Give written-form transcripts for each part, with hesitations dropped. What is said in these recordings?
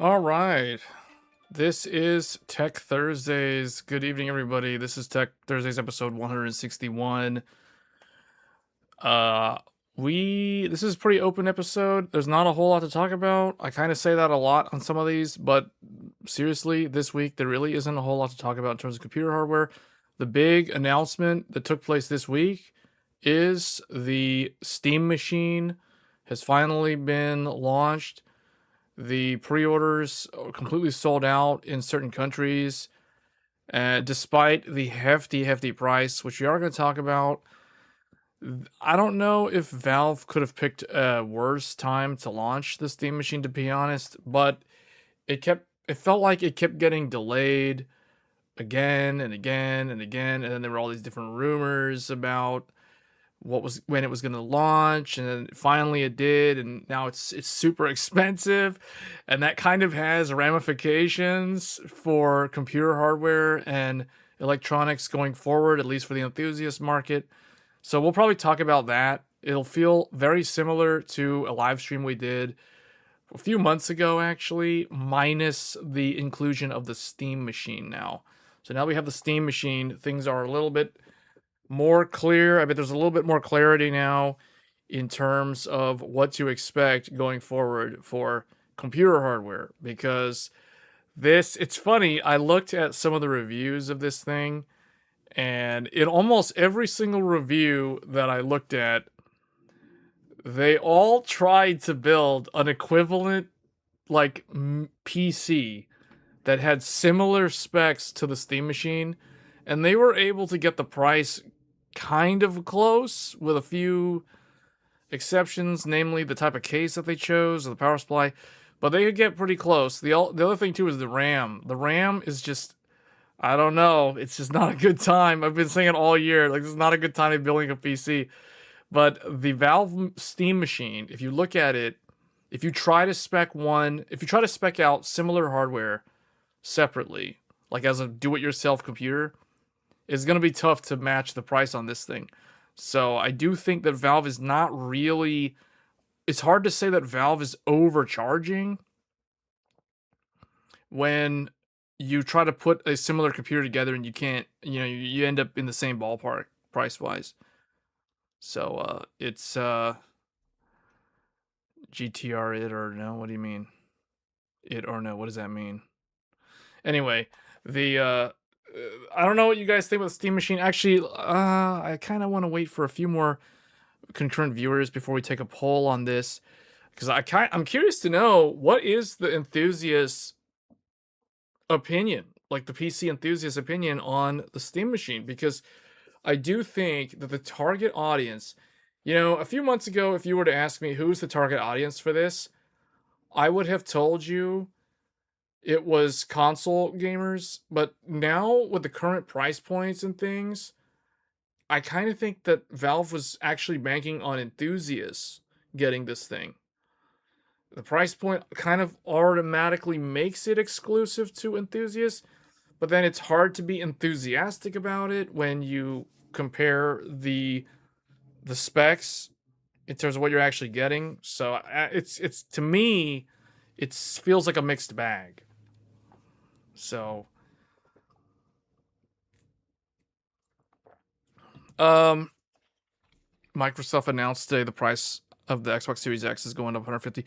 All right. This is Tech Thursdays. Good evening, everybody. This is Tech Thursdays episode 161. Uh this is a pretty open episode. There's not a whole lot to talk about. I kind of say that a lot on some of these, but seriously, this week there really isn't a whole lot to talk about in terms of computer hardware. The big announcement that took place this week is the Steam machine has finally been launched. The pre-orders are completely sold out in certain countries, despite the hefty price, which we are going to talk about. I don't know if Valve could have picked a worse time to launch the Steam machine, to be honest, but it felt like it kept getting delayed again and again and again, and then there were all these different rumors about when it was going to launch, and then finally it did, and now it's super expensive, and that kind of has ramifications for computer hardware and electronics going forward, at least for the enthusiast market. So we'll probably talk about that. It'll feel very similar to a live stream we did a few months ago, actually, minus the inclusion of the Steam machine now. So now we have the Steam machine. Things are a little bit more clear. I bet there's a little bit more clarity now in terms of what to expect going forward for computer hardware, because it's funny. I looked at some of the reviews of this thing, and in almost every single review that I looked at, they all tried to build an equivalent like PC that had similar specs to the Steam machine, and they were able to get the price kind of close with a few exceptions, namely the type of case that they chose or the power supply, but they could get pretty close. The other thing too is the RAM. The RAM is just, I don't know, it's just not a good time. I've been saying it all year, like this is not a good time to be building a PC. But the Valve Steam machine, if you look at it, if you try to spec out similar hardware separately, like as a do-it-yourself computer, it's going to be tough to match the price on this thing. So I do think that Valve is not really... It's hard to say that Valve is overcharging when you try to put a similar computer together and you can't, you end up in the same ballpark price-wise. So it's GTR it or no? What do you mean? It or no? What does that mean? Anyway, the I don't know what you guys think about the Steam machine. Actually, I kind of want to wait for a few more concurrent viewers before we take a poll on this, because I'm curious to know what is the enthusiast opinion, like the PC enthusiast opinion on the Steam machine, because I do think that the target audience, a few months ago, if you were to ask me who's the target audience for this, I would have told you it was console gamers. But now with the current price points and things, I kind of think that Valve was actually banking on enthusiasts getting this thing. The price point kind of automatically makes it exclusive to enthusiasts, but then it's hard to be enthusiastic about it when you compare the specs in terms of what you're actually getting. So it's to me, it feels like a mixed bag. So Microsoft announced today the price of the Xbox Series X is going up 150.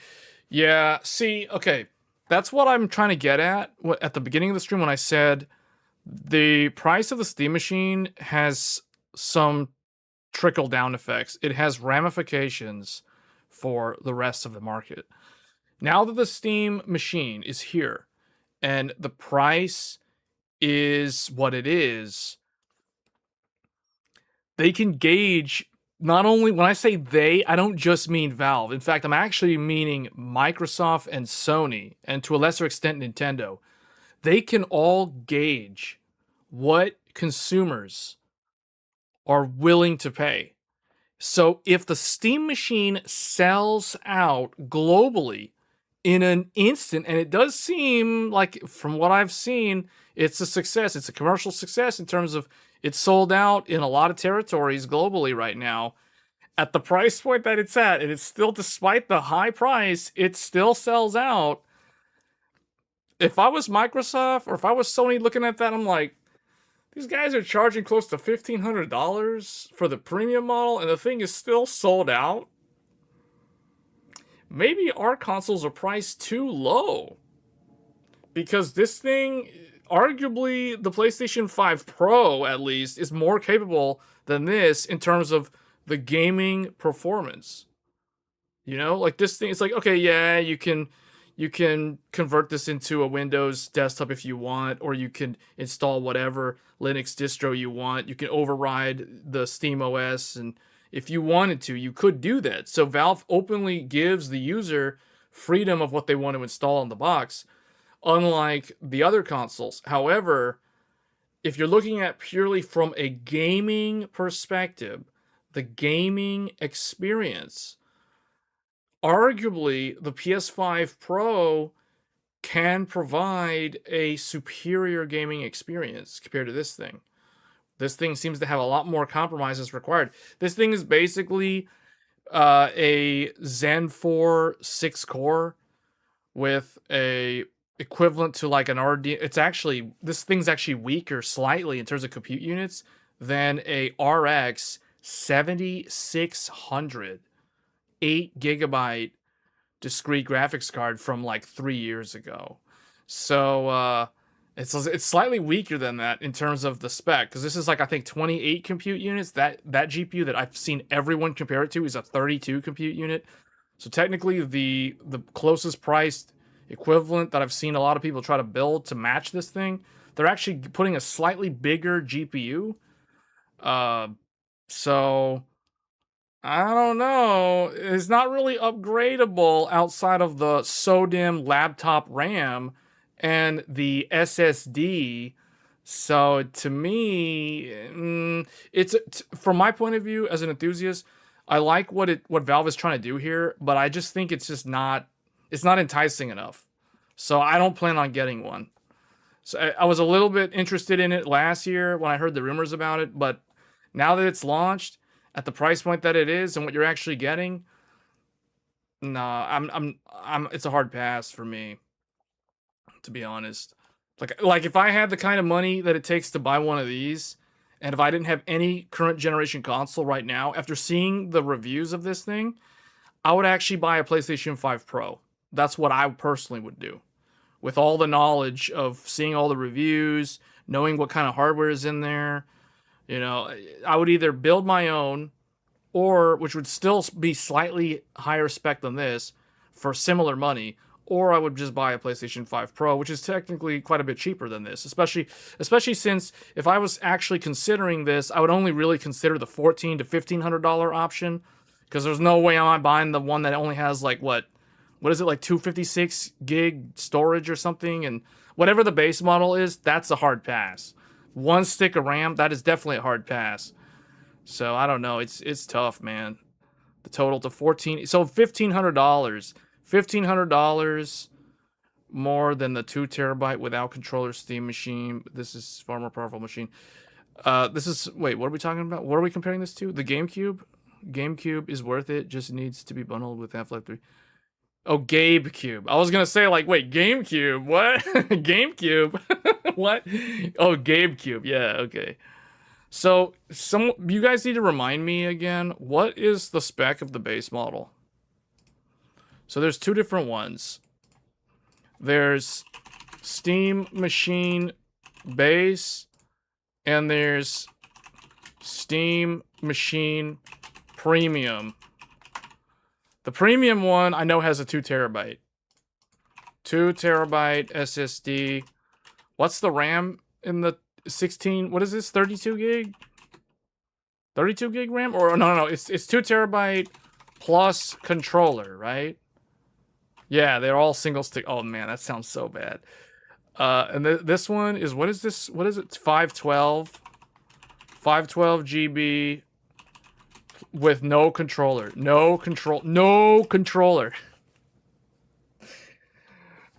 Yeah, see, okay, that's what I'm trying to get at the beginning of the stream when I said the price of the Steam machine has some trickle down effects. It has ramifications for the rest of the market. Now that the Steam machine is here and the price is what it is, they can gauge, not only when I say they, I don't just mean Valve. In fact, I'm actually meaning Microsoft and Sony, and to a lesser extent Nintendo. They can all gauge what consumers are willing to pay. So if the Steam machine sells out globally in an instant, and it does seem like, from what I've seen, it's a success. It's a commercial success in terms of it's sold out in a lot of territories globally right now. At the price point that it's at, and it's still, despite the high price, it still sells out. if I was Microsoft or if I was Sony looking at that, I'm like, these guys are charging close to $1,500 for the premium model, and the thing is still sold out. Maybe our consoles are priced too low. Because this thing, arguably, the PlayStation 5 Pro, at least, is more capable than this in terms of the gaming performance. You know, like this thing, it's like, okay, yeah, you can convert this into a Windows desktop if you want, or you can install whatever Linux distro you want. You can override the Steam OS, and if you wanted to, you could do that. So Valve openly gives the user freedom of what they want to install in the box, unlike the other consoles. However, if you're looking at purely from a gaming perspective, the gaming experience, arguably, the PS5 Pro can provide a superior gaming experience compared to this thing. This thing seems to have a lot more compromises required. This thing is basically a Zen 4 6-core with a equivalent to like an RD. This thing's actually weaker slightly in terms of compute units than a RX 7600. 8 GB discrete graphics card from like 3 years ago. So it's slightly weaker than that in terms of the spec, because this is like, I think, 28 compute units. That GPU that I've seen everyone compare it to is a 32 compute unit. So technically the closest priced equivalent that I've seen a lot of people try to build to match this thing, they're actually putting a slightly bigger GPU. So I don't know. It's not really upgradable outside of the SODIMM laptop RAM and the SSD. So to me, it's from my point of view as an enthusiast, I like what Valve is trying to do here, but I just think it's not enticing enough. So I don't plan on getting one. So I was a little bit interested in it last year when I heard the rumors about it, but now that it's launched at the price point that it is and what you're actually getting, nah, it's a hard pass for me, to be honest. Like if I had the kind of money that it takes to buy one of these, and if I didn't have any current generation console right now, after seeing the reviews of this thing, I would actually buy a PlayStation 5 Pro. That's what I personally would do. With all the knowledge of seeing all the reviews, knowing what kind of hardware is in there, you know, I would either build my own, or which would still be slightly higher spec than this for similar money, or I would just buy a PlayStation 5 Pro, which is technically quite a bit cheaper than this, especially since if I was actually considering this, I would only really consider the $1,400 to $1,500 option, because there's no way I'm buying the one that only has like what is it, like 256 gig storage or something, and whatever the base model is, that's a hard pass. One stick of RAM, that is definitely a hard pass. So I don't know. It's tough, man. The total to $1,500. $1,500 more than the 2 terabyte without controller Steam machine. This is far more powerful machine. Wait, what are we talking about? What are we comparing this to? The GameCube? GameCube is worth it. Just needs to be bundled with Half-Life 3. Oh, GabeCube. I was gonna say, like, wait, GameCube? What? GameCube? What? Oh, GabeCube. Yeah, okay. So, you guys need to remind me again, what is the spec of the base model? So there's two different ones. There's Steam Machine Base, and there's Steam Machine Premium. The premium one I know has a 2 terabyte. 2 terabyte SSD. What's the RAM in the 16? What is this? 32 gig? 32 gig RAM? Or no, it's 2 terabyte plus controller, right? Yeah, they're all single stick. Oh man, that sounds so bad. And this one is, what is this? What is it? It's 512 GB with no controller. No controller.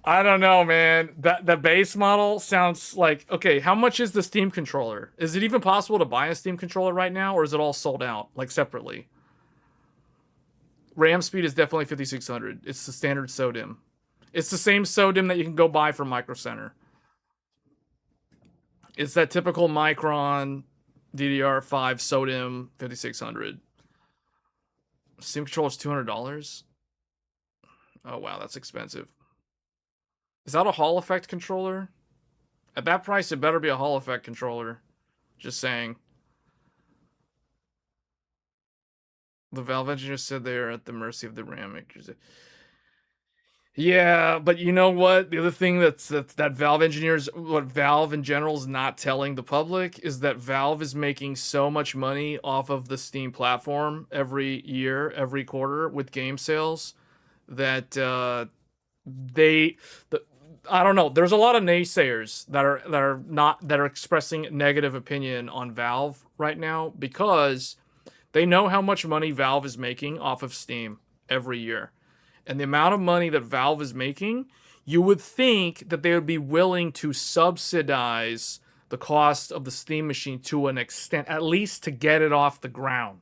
I don't know, man. The base model sounds like, okay, how much is the Steam controller? Is it even possible to buy a Steam controller right now, or is it all sold out, like separately? RAM speed is definitely 5600. It's the standard SODIMM. It's the same SODIMM that you can go buy from Micro Center. It's that typical Micron DDR5 SODIMM 5600. Steam controller is $200. Oh wow, that's expensive. Is that a Hall Effect controller? At that price, it better be a Hall Effect controller. Just saying. The Valve engineers said they are at the mercy of the RAM makers. Yeah, but you know what? The other thing that Valve engineers, what Valve in general is not telling the public is that Valve is making so much money off of the Steam platform every year, every quarter with game sales that I don't know. There's a lot of naysayers that are expressing negative opinion on Valve right now because they know how much money Valve is making off of Steam every year. And the amount of money that Valve is making, you would think that they would be willing to subsidize the cost of the Steam machine to an extent, at least to get it off the ground.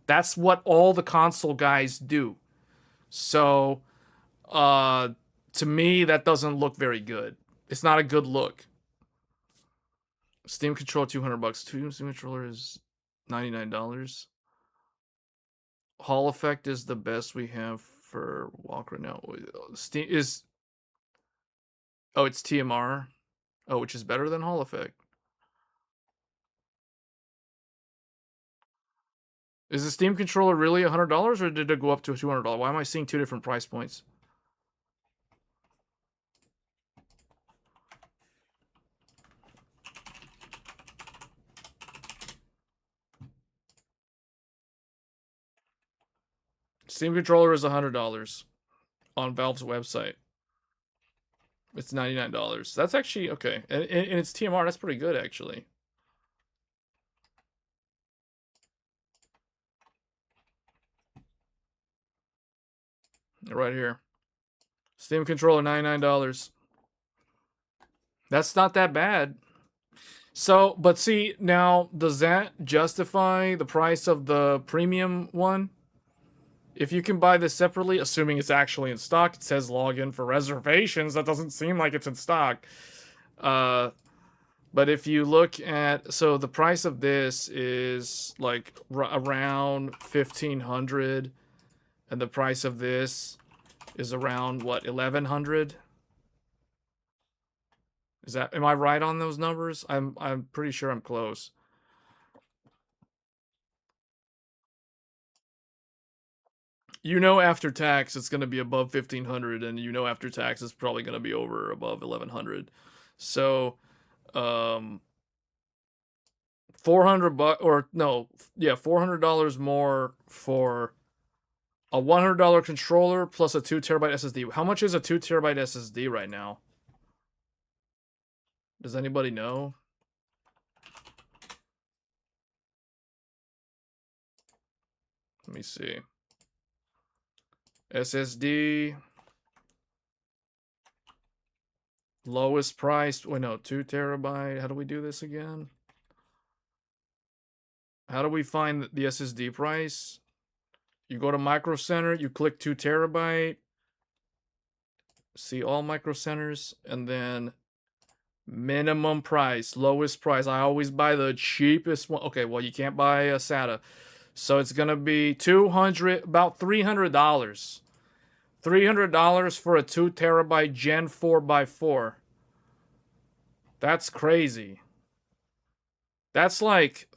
That's what all the console guys do. So, to me, that doesn't look very good. It's not a good look. Steam controller, $200. Steam controller is $99. Hall Effect is the best we have for Walk right now. Steam is... Oh, it's TMR. Oh, which is better than Hall Effect. Is the Steam controller really $100 or did it go up to $200? Why am I seeing two different price points? Steam controller is $100 on Valve's website. It's $99. That's actually okay. And it's TMR. That's pretty good, actually. Right here. Steam controller, $99. That's not that bad. So, but see, now, does that justify the price of the premium one? If you can buy this separately, assuming it's actually in stock, it says login for reservations. That doesn't seem like it's in stock. But if you look at, so the price of this is like around $1,500, and the price of this is around what, $1,100? Is that, am I right on those numbers? I'm pretty sure I'm close. You know, after tax, it's going to be above 1,500, and you know, after tax, it's probably going to be over above 1,100. So, $400 or no, yeah, $400 more for a $100 controller plus a 2TB SSD. How much is a 2TB SSD right now? Does anybody know? Let me see. SSD. Lowest price. Wait, no, 2TB. How do we do this again? How do we find the SSD price? You go to Micro Center, you click 2TB. See all Micro Centers, and then minimum price, lowest price. I always buy the cheapest one. Okay, well, you can't buy a SATA. So it's going to be about $300. $300 for a 2TB Gen 4x4. That's crazy. That's like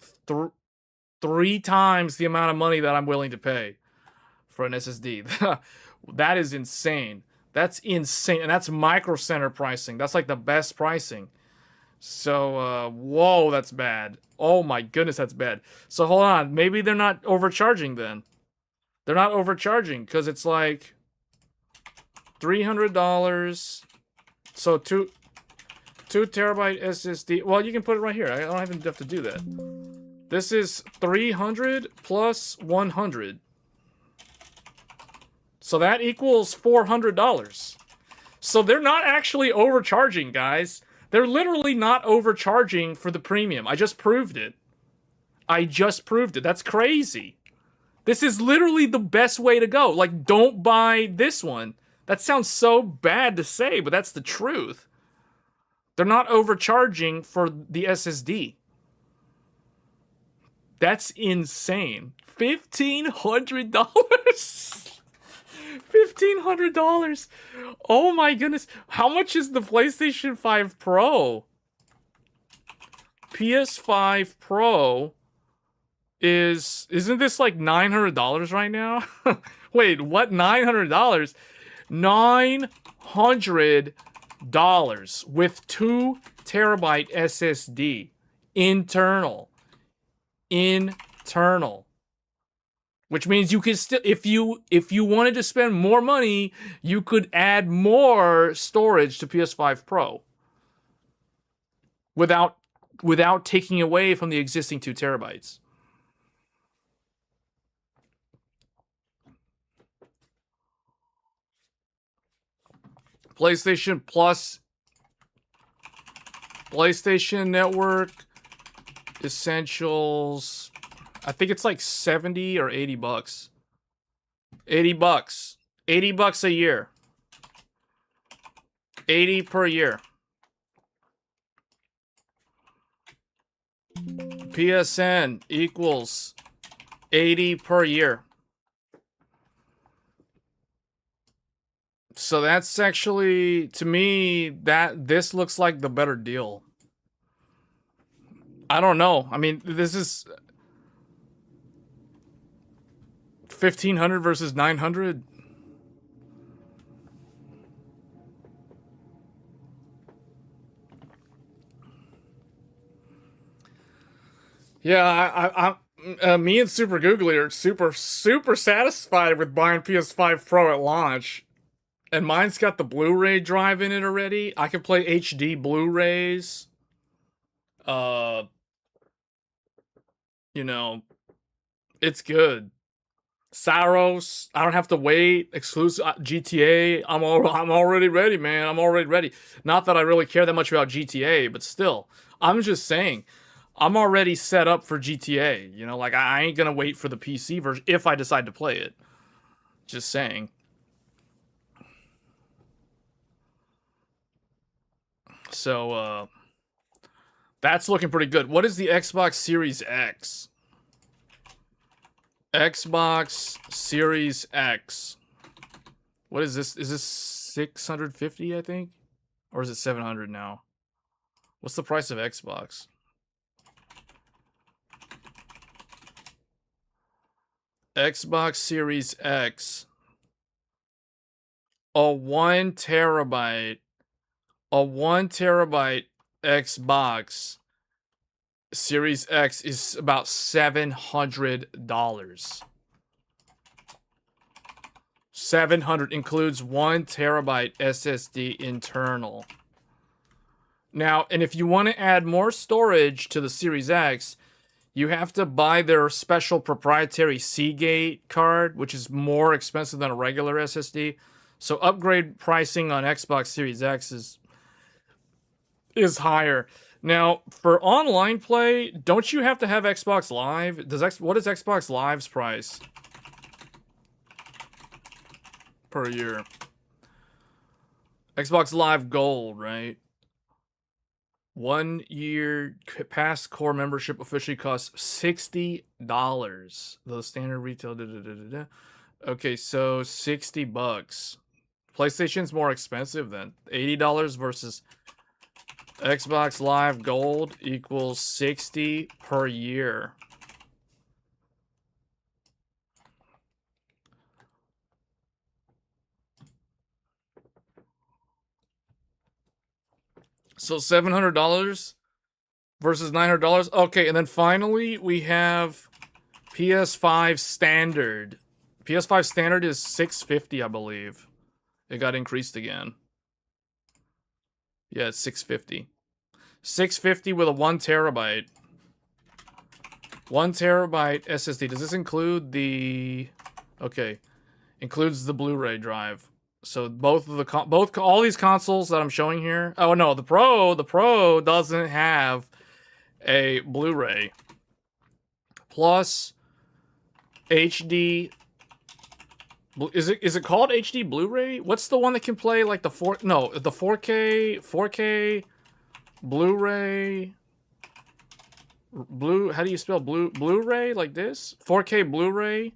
three times the amount of money that I'm willing to pay for an SSD. That is insane. That's insane. And that's Micro Center pricing. That's like the best pricing. So, whoa, that's bad. Oh my goodness, that's bad. So hold on. Maybe they're not overcharging then. They're not overcharging because it's like $300. So 2TB SSD. Well, you can put it right here. I don't even have to do that. This is 300 plus 100. So that equals $400. So they're not actually overcharging, guys. They're literally not overcharging for the premium. I just proved it. That's crazy. This is literally the best way to go. Like, don't buy this one. That sounds so bad to say, but that's the truth. They're not overcharging for the SSD. That's insane. $1,500. $1,500. Oh my goodness. How much is the PlayStation 5 Pro? PS5 Pro isn't this like $900 right now? Wait, what? $900? $900 with 2 terabyte SSD. Internal. Which means you could still, if you wanted to spend more money, you could add more storage to PS5 Pro without taking away from the existing 2 terabytes. PlayStation Plus, PlayStation Network, Essentials. I think it's like 70 or 80 bucks. 80 bucks. 80 bucks a year. 80 per year. PSN equals 80 per year. So that's actually, to me, this looks like the better deal. I don't know. I mean, this is 1,500 versus 900. Yeah, me and Super Googly are super satisfied with buying PS5 Pro at launch. And mine's got the Blu-ray drive in it already. I can play HD Blu-rays. You know, it's good. Saros, I don't have to wait. Exclusive GTA, I'm already ready, man. I'm already ready. Not that I really care that much about GTA, but still, I'm just saying, I'm already set up for GTA. You know, like I ain't gonna wait for the PC version if I decide to play it. Just saying. So, that's looking pretty good. What is the Xbox Series X? Xbox Series X. What is this? Is this 650, I think? Or is it 700 now? What's the price of Xbox? Xbox Series X. A 1 terabyte. A 1 terabyte Xbox Series X is about $700. 700 includes 1 terabyte SSD internal. Now, and if you want to add more storage to the Series X, you have to buy their special proprietary Seagate card, which is more expensive than a regular SSD. So upgrade pricing on Xbox Series X is higher. Now, for online play, don't you have to have Xbox Live? What is Xbox Live's price per year? Xbox Live Gold, right? 1 year pass core membership officially costs $60. The standard retail. Okay, so 60 bucks. PlayStation's more expensive then. $80 versus Xbox Live Gold equals 60 per year. So $700 versus $900. Okay, and then finally we have PS5 Standard. PS5 Standard is $650, I believe. It got increased again. Yeah, it's $650. $650 with a 1 terabyte. 1 terabyte SSD. Does this include the... Okay. Includes the Blu-ray drive. So both of the all these consoles that I'm showing here. Oh no, the Pro doesn't have a Blu-ray. Plus HD Is it called HD Blu-ray? What's the one that can play like the 4K Blu-ray how do you spell Blu-ray like this? 4K Blu-ray?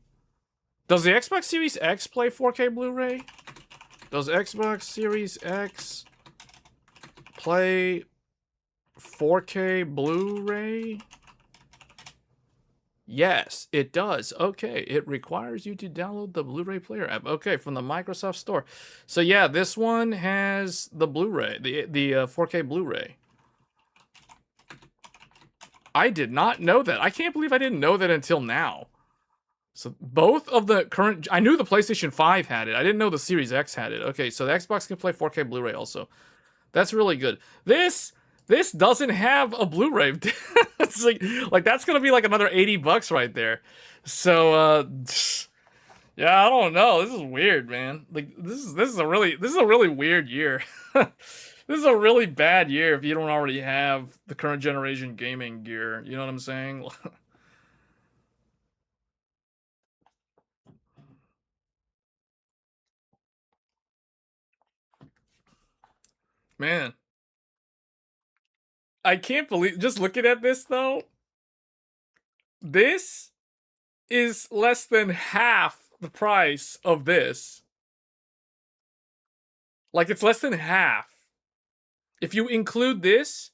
Does the Xbox Series X play 4K Blu-ray? Does Xbox Series X play 4K Blu-ray? Yes, it does. Okay, it requires you to download the Blu-ray player app. Okay, from the Microsoft Store. So yeah, this one has the Blu-ray, the 4K Blu-ray. I did not know that. I can't believe I didn't know that until now. So both of the current... I knew the PlayStation 5 had it. I didn't know the Series X had it. Okay, so the Xbox can play 4K Blu-ray also. That's really good. This doesn't have a Blu-ray. It's like that's gonna be like another $80 right there. So yeah, I don't know. This is weird, man. Like this is a really weird year. This is a really bad year if you don't already have the current generation gaming gear. You know what I'm saying? Man, I can't believe just looking at this though. This is less than half the price of this. Like it's less than half. If you include this,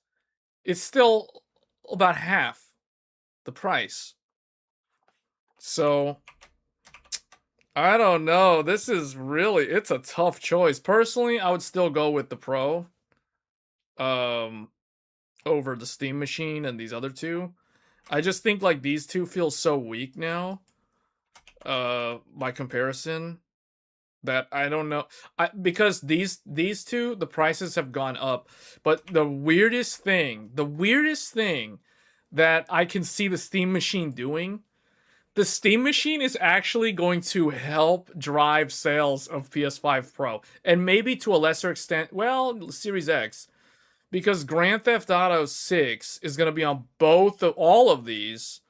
it's still about half the price. So I don't know. This is really, it's a tough choice. Personally, I would still go with the Pro over the Steam Machine and these other two. I just think like these two feel so weak now by comparison that I don't know. Because these two, the prices have gone up. But the weirdest thing that I can see the Steam Machine doing, the Steam Machine is actually going to help drive sales of PS5 Pro. And maybe to a lesser extent, well, Series X. Because Grand Theft Auto 6 is going to be on all of these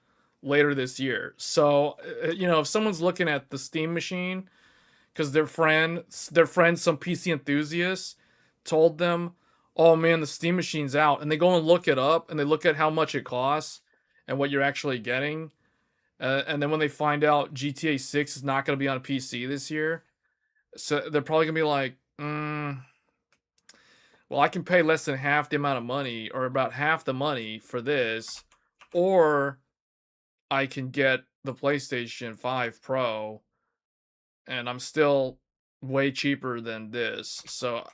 later this year. So, you know, if someone's looking at the Steam Machine, because their friend, some PC enthusiast, told them, oh man, the Steam Machine's out. And they go and look it up, and they look at how much it costs and what you're actually getting. And then when they find out GTA 6 is not going to be on PC this year, so they're probably going to be like, well, I can pay less than half the amount of money, or about half the money for this, or I can get the PlayStation 5 Pro, and I'm still way cheaper than this. So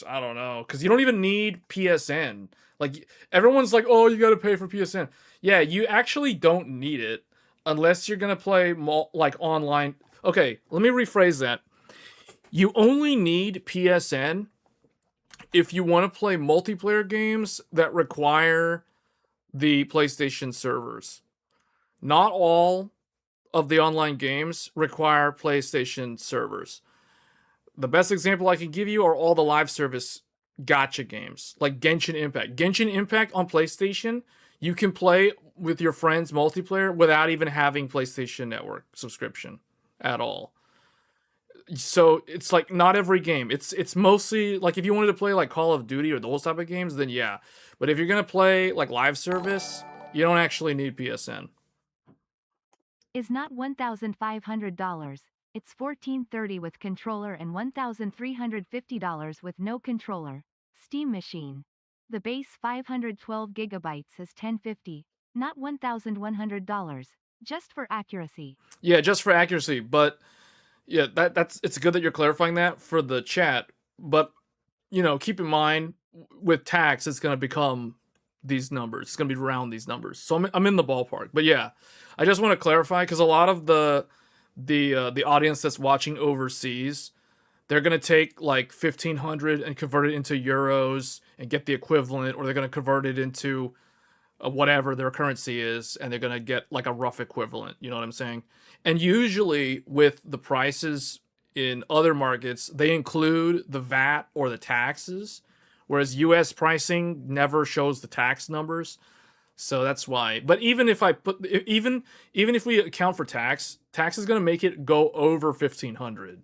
I don't know, because you don't even need PSN. Like everyone's like, oh, you got to pay for PSN. Yeah, you actually don't need it unless you're gonna play like online. Okay, let me rephrase that. You only need PSN if you want to play multiplayer games that require the PlayStation servers. Not all of the online games require PlayStation servers. The best example I can give you are all the live service gacha games, like Genshin Impact. Genshin Impact on PlayStation, you can play with your friends multiplayer without even having PlayStation Network subscription at all. So it's like not every game. It's mostly like if you wanted to play like Call of Duty or those type of games, then yeah. But if you're gonna play like live service, you don't actually need PSN. Is not $1,500. It's $1,430 with controller and $1,350 with no controller. Steam Machine. The base 512 gigabytes is $1,050, not $1,100. Just for accuracy. Yeah, just for accuracy. But yeah, it's good that you're clarifying that for the chat. But you know, keep in mind with tax, it's gonna become these numbers. It's gonna be around these numbers. So I'm in the ballpark. But yeah, I just want to clarify because a lot of the audience that's watching overseas, they're gonna take like 1,500 and convert it into euros and get the equivalent, or they're gonna convert it into whatever their currency is, and they're gonna get like a rough equivalent. You know what I'm saying? And usually with the prices in other markets, they include the VAT or the taxes, whereas U.S. pricing never shows the tax numbers. So that's why. But even if I put even if we account for tax is going to make it go over 1,500,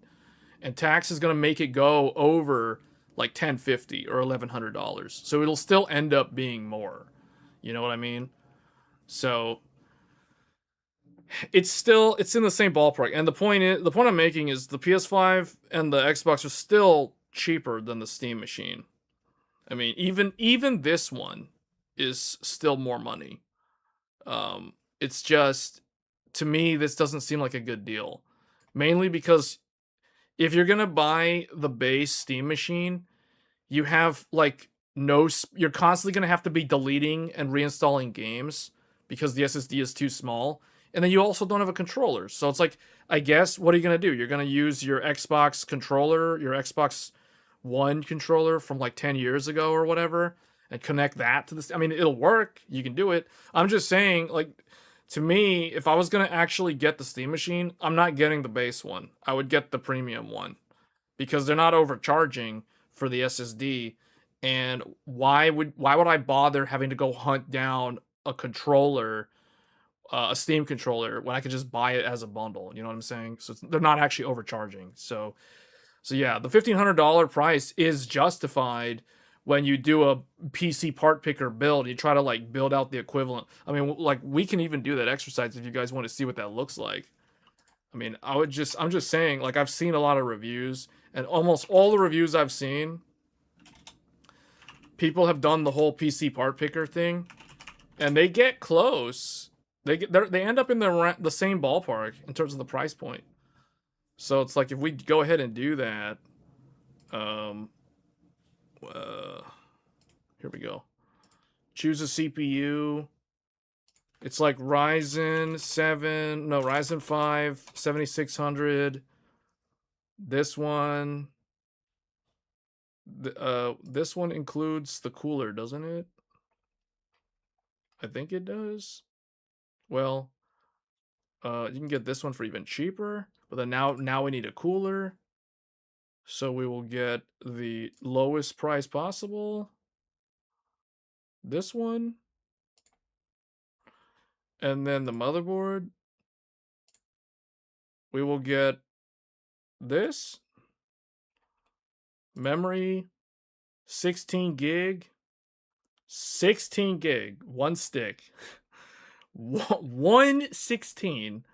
and tax is going to make it go over like 1,050 or $1,100. So it'll still end up being more. You know what I mean? So it's in the same ballpark. And the point I'm making is the PS5 and the Xbox are still cheaper than the Steam machine. I mean, even this one is still more money. It's just, to me, this doesn't seem like a good deal. Mainly because if you're gonna buy the base Steam machine, you have like you're constantly gonna have to be deleting and reinstalling games because the SSD is too small, and then you also don't have a controller. So it's like, I guess, what are you gonna do? You're gonna use your Xbox controller, your Xbox One controller from like 10 years ago or whatever, and connect that to this. I mean, it'll work. You can do it. I'm just saying, like, to me, if I was gonna actually get the Steam machine, I'm not getting the base one. I would get the premium one because they're not overcharging for the SSD. And why would I bother having to go hunt down a controller, a Steam controller, when I could just buy it as a bundle? You know what I'm saying? So they're not actually overcharging. So yeah, the $1,500 price is justified when you do a PC part picker build. You try to like build out the equivalent. I mean, like, we can even do that exercise if you guys want to see what that looks like. I mean, I'm just saying, like, I've seen a lot of reviews, and almost all the reviews I've seen, people have done the whole PC part picker thing, and they get close. They end up in the same ballpark in terms of the price point. So it's like, if we go ahead and do that, here we go. Choose a CPU. It's like Ryzen 5, 7600. This one. This one includes the cooler, doesn't it? I think it does. Well, you can get this one for even cheaper, but then now we need a cooler. So we will get the lowest price possible. This one. And then the motherboard. We will get this. Memory. 16 gig. 16 gig. One stick. 116.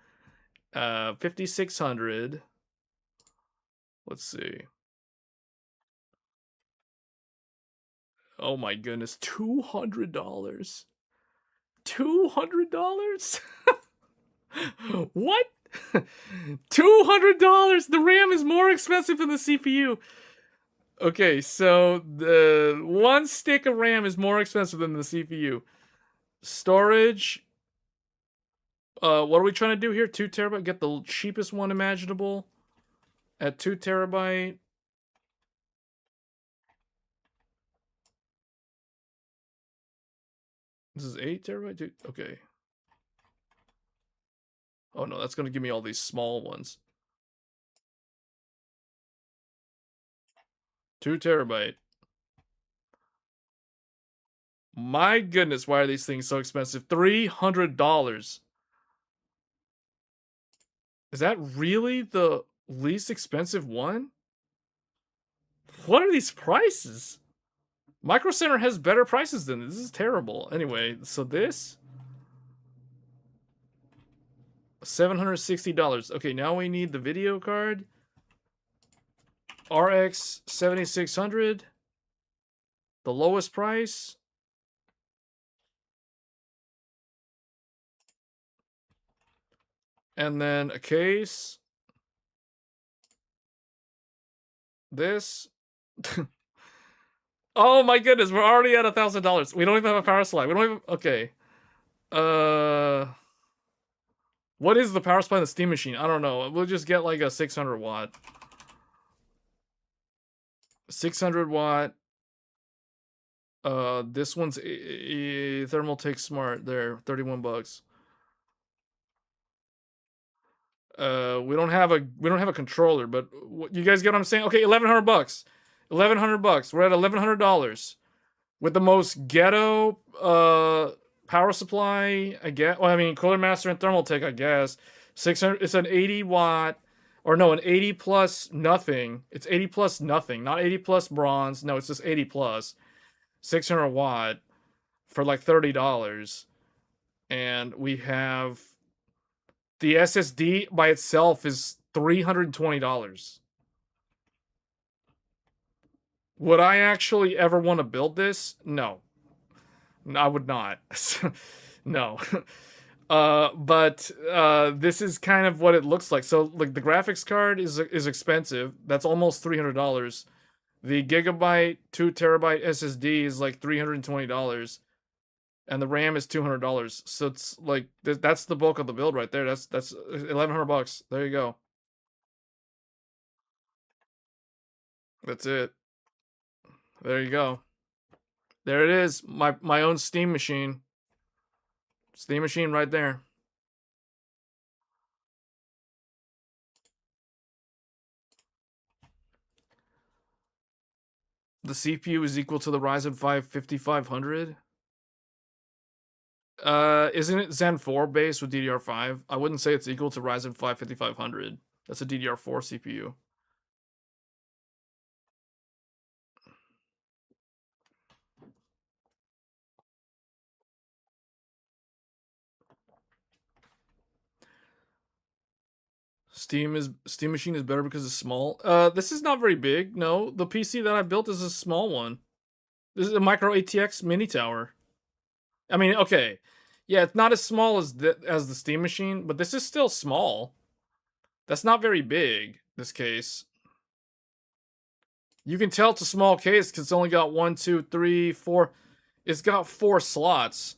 5600. Let's see. Oh my goodness, $200. $200? What? $200? The RAM is more expensive than the CPU. Okay, so the one stick of RAM is more expensive than the CPU. Storage. What are we trying to do here? 2 terabyte. Get the cheapest one imaginable at 2 terabyte. This is 8 terabyte, dude. Okay. Oh no, that's gonna give me all these small ones. 2 terabyte. My goodness, why are these things so expensive? $300. Is that really the least expensive one? What are these prices? Micro Center has better prices than this. This is terrible. Anyway, so this $760. Okay, now we need the video card. RX 7600. The lowest price. And then a case. This. Oh my goodness, we're already at $1,000. We don't even have a power supply. We don't even. Okay. What is the power supply in the Steam machine? I don't know. We'll just get like a 600 watt. 600 watt. This one's Thermaltake Smart. There, $31. We don't have a controller, but you guys get what I'm saying? Okay, $1,100. $1,100. We're at $1,100 with the most ghetto Power supply, I guess. Well, I mean, Cooler Master and Thermaltake, I guess. 600. It's an 80 watt, or no, an 80 plus nothing. It's 80 plus nothing, not 80 plus bronze. No, it's just 80 plus. 600 watt for like $30. And we have the SSD by itself is $320. Would I actually ever want to build this? No. I would not. No. But this is kind of what it looks like. So like the graphics card is expensive. That's almost $300. The gigabyte 2 terabyte SSD is like $320, and the RAM is $200. So it's like that's the bulk of the build right there. That's $1,100. There you go. That's it. There you go. There it is. My own Steam machine. Steam machine right there. The CPU is equal to the Ryzen 5 5500. Isn't it Zen 4 based with DDR5? I wouldn't say it's equal to Ryzen 5 5500. That's a DDR4 CPU. Steam machine is better because it's small. This is not very big. No, the PC that I built is a small one. This is a micro ATX mini tower. I mean, okay, yeah, it's not as small as the Steam machine, but this is still small. That's not very big. This case, you can tell it's a small case because it's only got 1, 2, 3, 4. It's got 4 slots.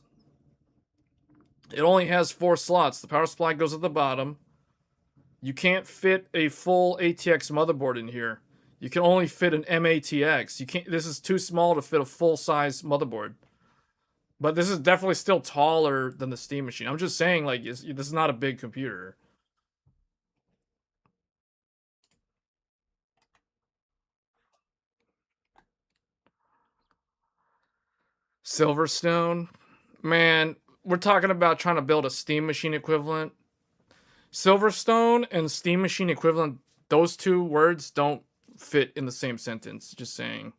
It only has 4 slots. The power supply goes at the bottom. You can't fit a full ATX motherboard in here. You can only fit an MATX. You can't. This is too small to fit a full-size motherboard. But this is definitely still taller than the Steam machine. I'm just saying, like, this is not a big computer. Silverstone, man, we're talking about trying to build a Steam machine equivalent. Silverstone and Steam machine equivalent, those two words don't fit in the same sentence. Just saying.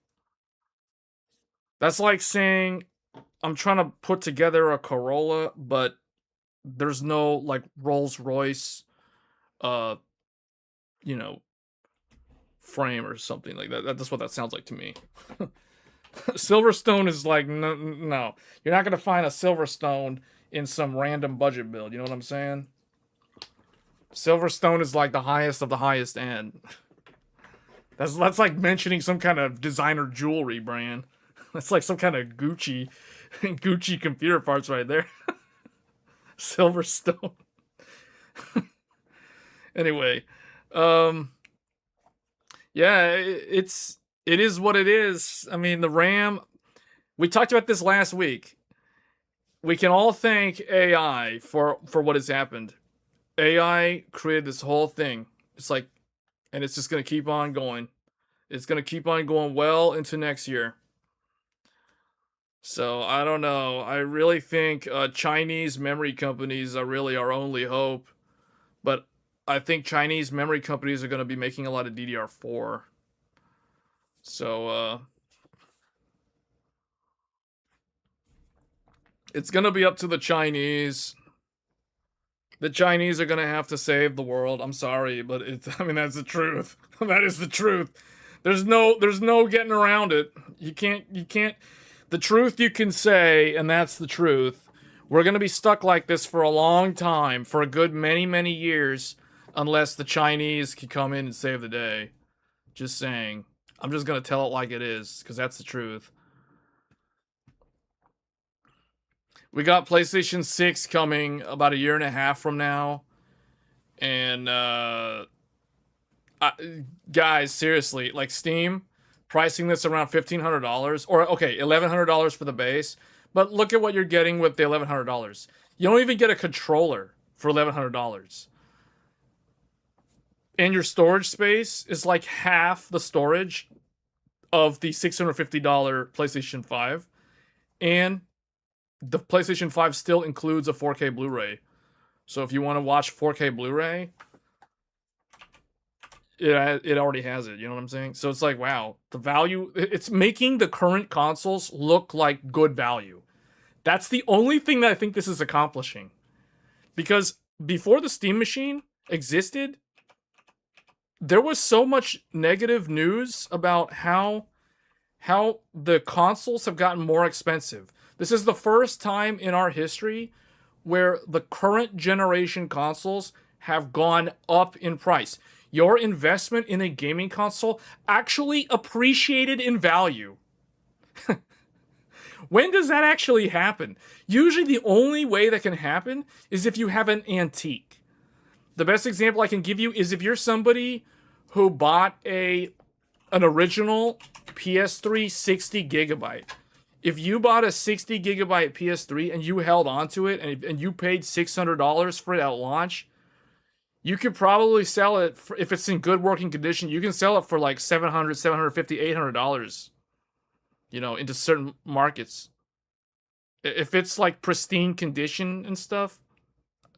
That's like saying I'm trying to put together a Corolla, but there's no like Rolls Royce, you know, frame or something like that. That's what that sounds like to me. Silverstone is like no, you're not gonna find a Silverstone in some random budget build. You know what I'm saying? Silverstone is like the highest of the highest end. That's like mentioning some kind of designer jewelry brand. That's like some kind of Gucci computer parts right there. Silverstone. Anyway, yeah, it is what it is. I mean, the RAM. We talked about this last week. We can all thank AI for what has happened. AI created this whole thing. It's like, and it's just gonna keep on going. It's gonna keep on going well into next year. So I don't know. I really think Chinese memory companies are really our only hope. But I think Chinese memory companies are going to be making a lot of DDR4. So it's going to be up to the Chinese. The Chinese are going to have to save the world. I'm sorry, but I mean that's the truth. That is the truth. There's no getting around it. You can't the truth you can say, and that's the truth. We're going to be stuck like this for a long time, for a good many years, unless the Chinese can come in and save the day. Just saying. I'm just going to tell it like it is, because that's the truth. We got PlayStation 6 coming about 1.5 years from now. And, guys, seriously, like Steam, pricing this around $1,500, or okay, $1,100 for the base. But look at what you're getting with the $1,100. You don't even get a controller for $1,100. And your storage space is like half the storage of the $650 PlayStation 5. And the PlayStation 5 still includes a 4K Blu-ray. So if you want to watch 4K Blu-ray, it already has it. You know what I'm saying? So it's like, wow, the value, it's making the current consoles look like good value. That's the only thing that I think this is accomplishing. Because before the Steam Machine existed, there was so much negative news about how the consoles have gotten more expensive. This is the first time in our history where the current generation consoles have gone up in price. Your investment in a gaming console actually appreciated in value. When does that actually happen? Usually the only way that can happen is if you have an antique. The best example I can give you is if you're somebody who bought an original PS3 60GB. If you bought a 60GB PS3 and you held onto it and you paid $600 for it at launch, you could probably sell it for, if it's in good working condition, you can sell it for like $700, $750, $800, into certain markets. If it's like pristine condition and stuff.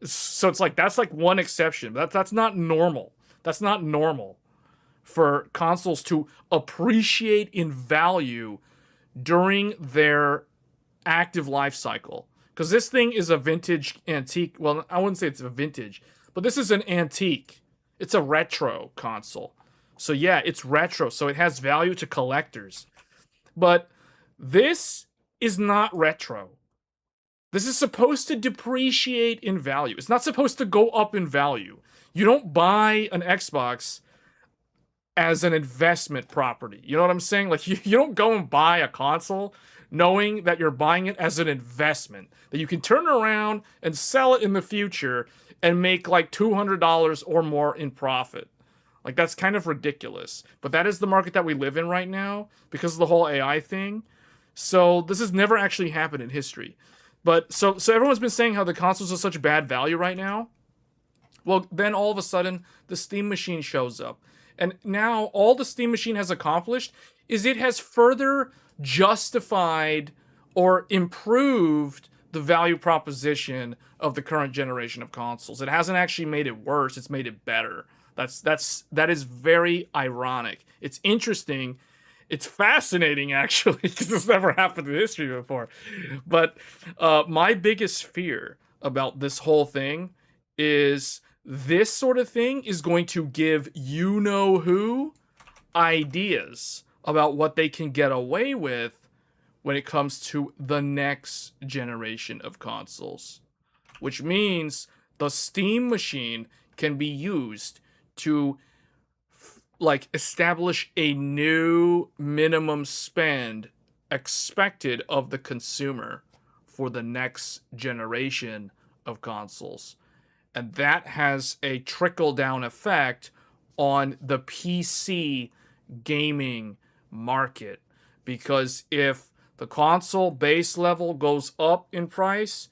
So it's like, that's like one exception. That's not normal. That's not normal for consoles to appreciate in value during their active life cycle. Because this thing is a vintage antique. Well, I wouldn't say it's a vintage, but this is an antique. It's a retro console. So yeah, it's retro. So it has value to collectors. But this is not retro. This is supposed to depreciate in value. It's not supposed to go up in value. You don't buy an Xbox as an investment property. You know what I'm saying? Like, you don't go and buy a console knowing that you're buying it as an investment, that you can turn around and sell it in the future and make like $200 or more in profit. Like, that's kind of ridiculous. But that is the market that we live in right now because of the whole AI thing. So this has never actually happened in history. But so everyone's been saying how the consoles are such bad value right now. Well, then all of a sudden, the Steam Machine shows up. And now all the Steam Machine has accomplished is it has further justified or improved the value proposition of the current generation of consoles. It hasn't actually made it worse, it's made it better. That is very ironic. It's interesting. It's fascinating, actually, because this never happened in history before. But my biggest fear about this whole thing is this sort of thing is going to give you-know-who ideas about what they can get away with when it comes to the next generation of consoles. Which means the Steam Machine can be used to establish a new minimum spend expected of the consumer for the next generation of consoles. And that has a trickle-down effect on the PC gaming market. Because if the console base level goes up in price,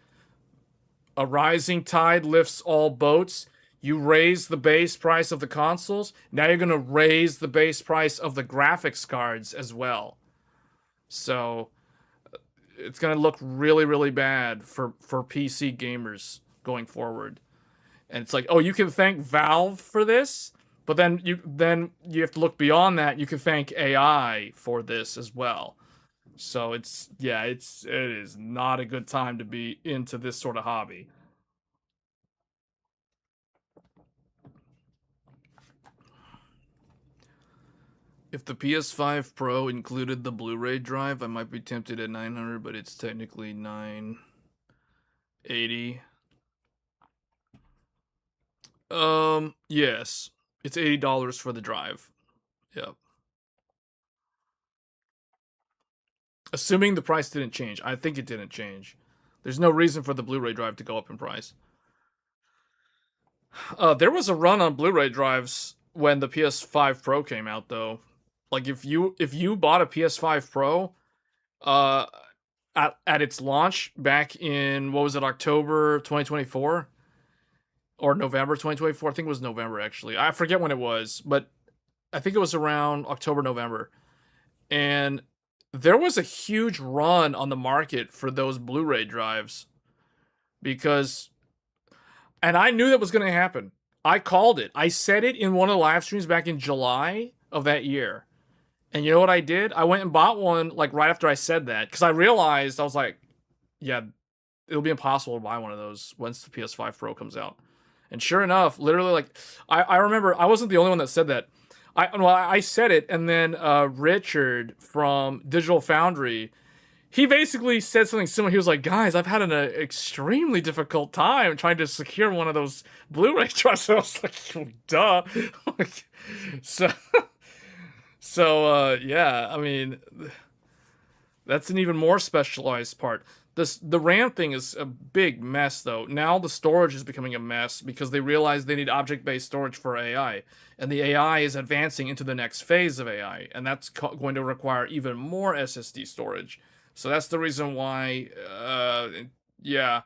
a rising tide lifts all boats. You raise the base price of the consoles, now you're going to raise the base price of the graphics cards as well. So it's going to look really, really bad for PC gamers going forward. And it's like, oh, you can thank Valve for this, but then you have to look beyond that. You can thank AI for this as well. So it is not a good time to be into this sort of hobby. If the PS5 Pro included the Blu-ray drive, I might be tempted at $900, but it's technically $980. Yes. It's $80 for the drive. Yep. Assuming the price didn't change. I think it didn't change. There's no reason for the Blu-ray drive to go up in price. There was a run on Blu-ray drives when the PS5 Pro came out, though. Like, if you bought a PS5 Pro, at its launch back in, what was it, October 2024 or November 2024? I think it was November, actually. I forget when it was, but I think it was around October, November. And there was a huge run on the market for those Blu-ray drives because, and I knew that was going to happen. I called it. I said it in one of the live streams back in July of that year. And you know what I did? I went and bought one like right after I said that because I realized I was like, yeah, it'll be impossible to buy one of those once the PS5 Pro comes out. And sure enough, literally, like I remember I wasn't the only one that said that. I said it, and then Richard from Digital Foundry, he basically said something similar. He was like, "Guys, I've had an extremely difficult time trying to secure one of those Blu-ray drives." I was like, "Duh." Like, so, yeah. I mean, that's an even more specialized part. The RAM thing is a big mess, though. Now the storage is becoming a mess because they realize they need object-based storage for AI, and the AI is advancing into the next phase of AI, and that's going to require even more SSD storage. So that's the reason why, yeah,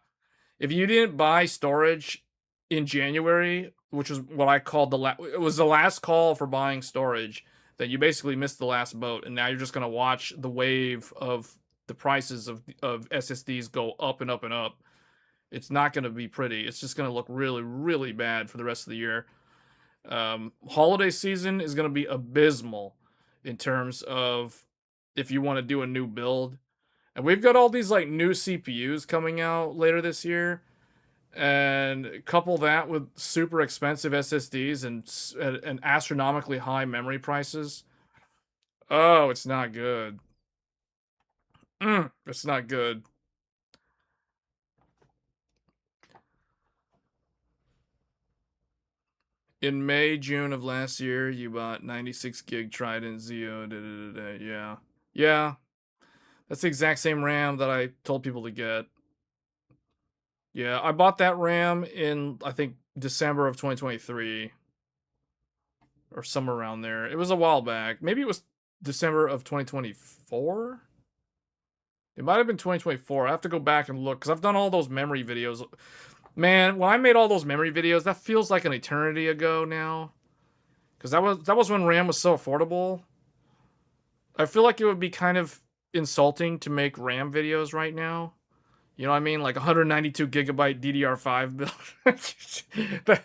if you didn't buy storage in January, which was what I called it was the last call for buying storage, then you basically missed the last boat, and now you're just gonna watch the wave of the prices of SSDs go up and up and up. It's not going to be pretty. It's just going to look really, really bad for the rest of the year. Holiday season is going to be abysmal in terms of if you want to do a new build. And we've got all these like new CPUs coming out later this year. And couple that with super expensive SSDs and astronomically high memory prices. Oh, it's not good. It's not good. In May, June of last year, you bought 96 gig Trident Zeo. Yeah. Yeah. That's the exact same RAM that I told people to get. Yeah, I bought that RAM in, I think, December of 2023. Or somewhere around there. It was a while back. Maybe it was December of 2024? It might have been 2024. I have to go back and look because I've done all those memory videos. Man, when I made all those memory videos, that feels like an eternity ago now. Because that was when RAM was so affordable. I feel like it would be kind of insulting to make RAM videos right now. You know what I mean? Like 192 gigabyte DDR5 build.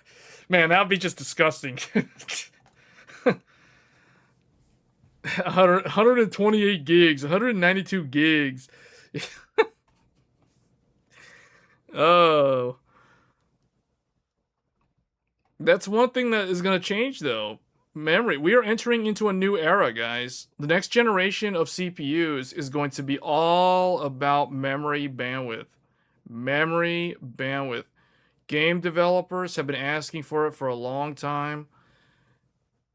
Man, that would be just disgusting. 128 gigs, 192 gigs. Oh. That's one thing that is going to change, though. Memory. We are entering into a new era, guys. The next generation of CPUs is going to be all about memory bandwidth. Memory bandwidth. Game developers have been asking for it for a long time.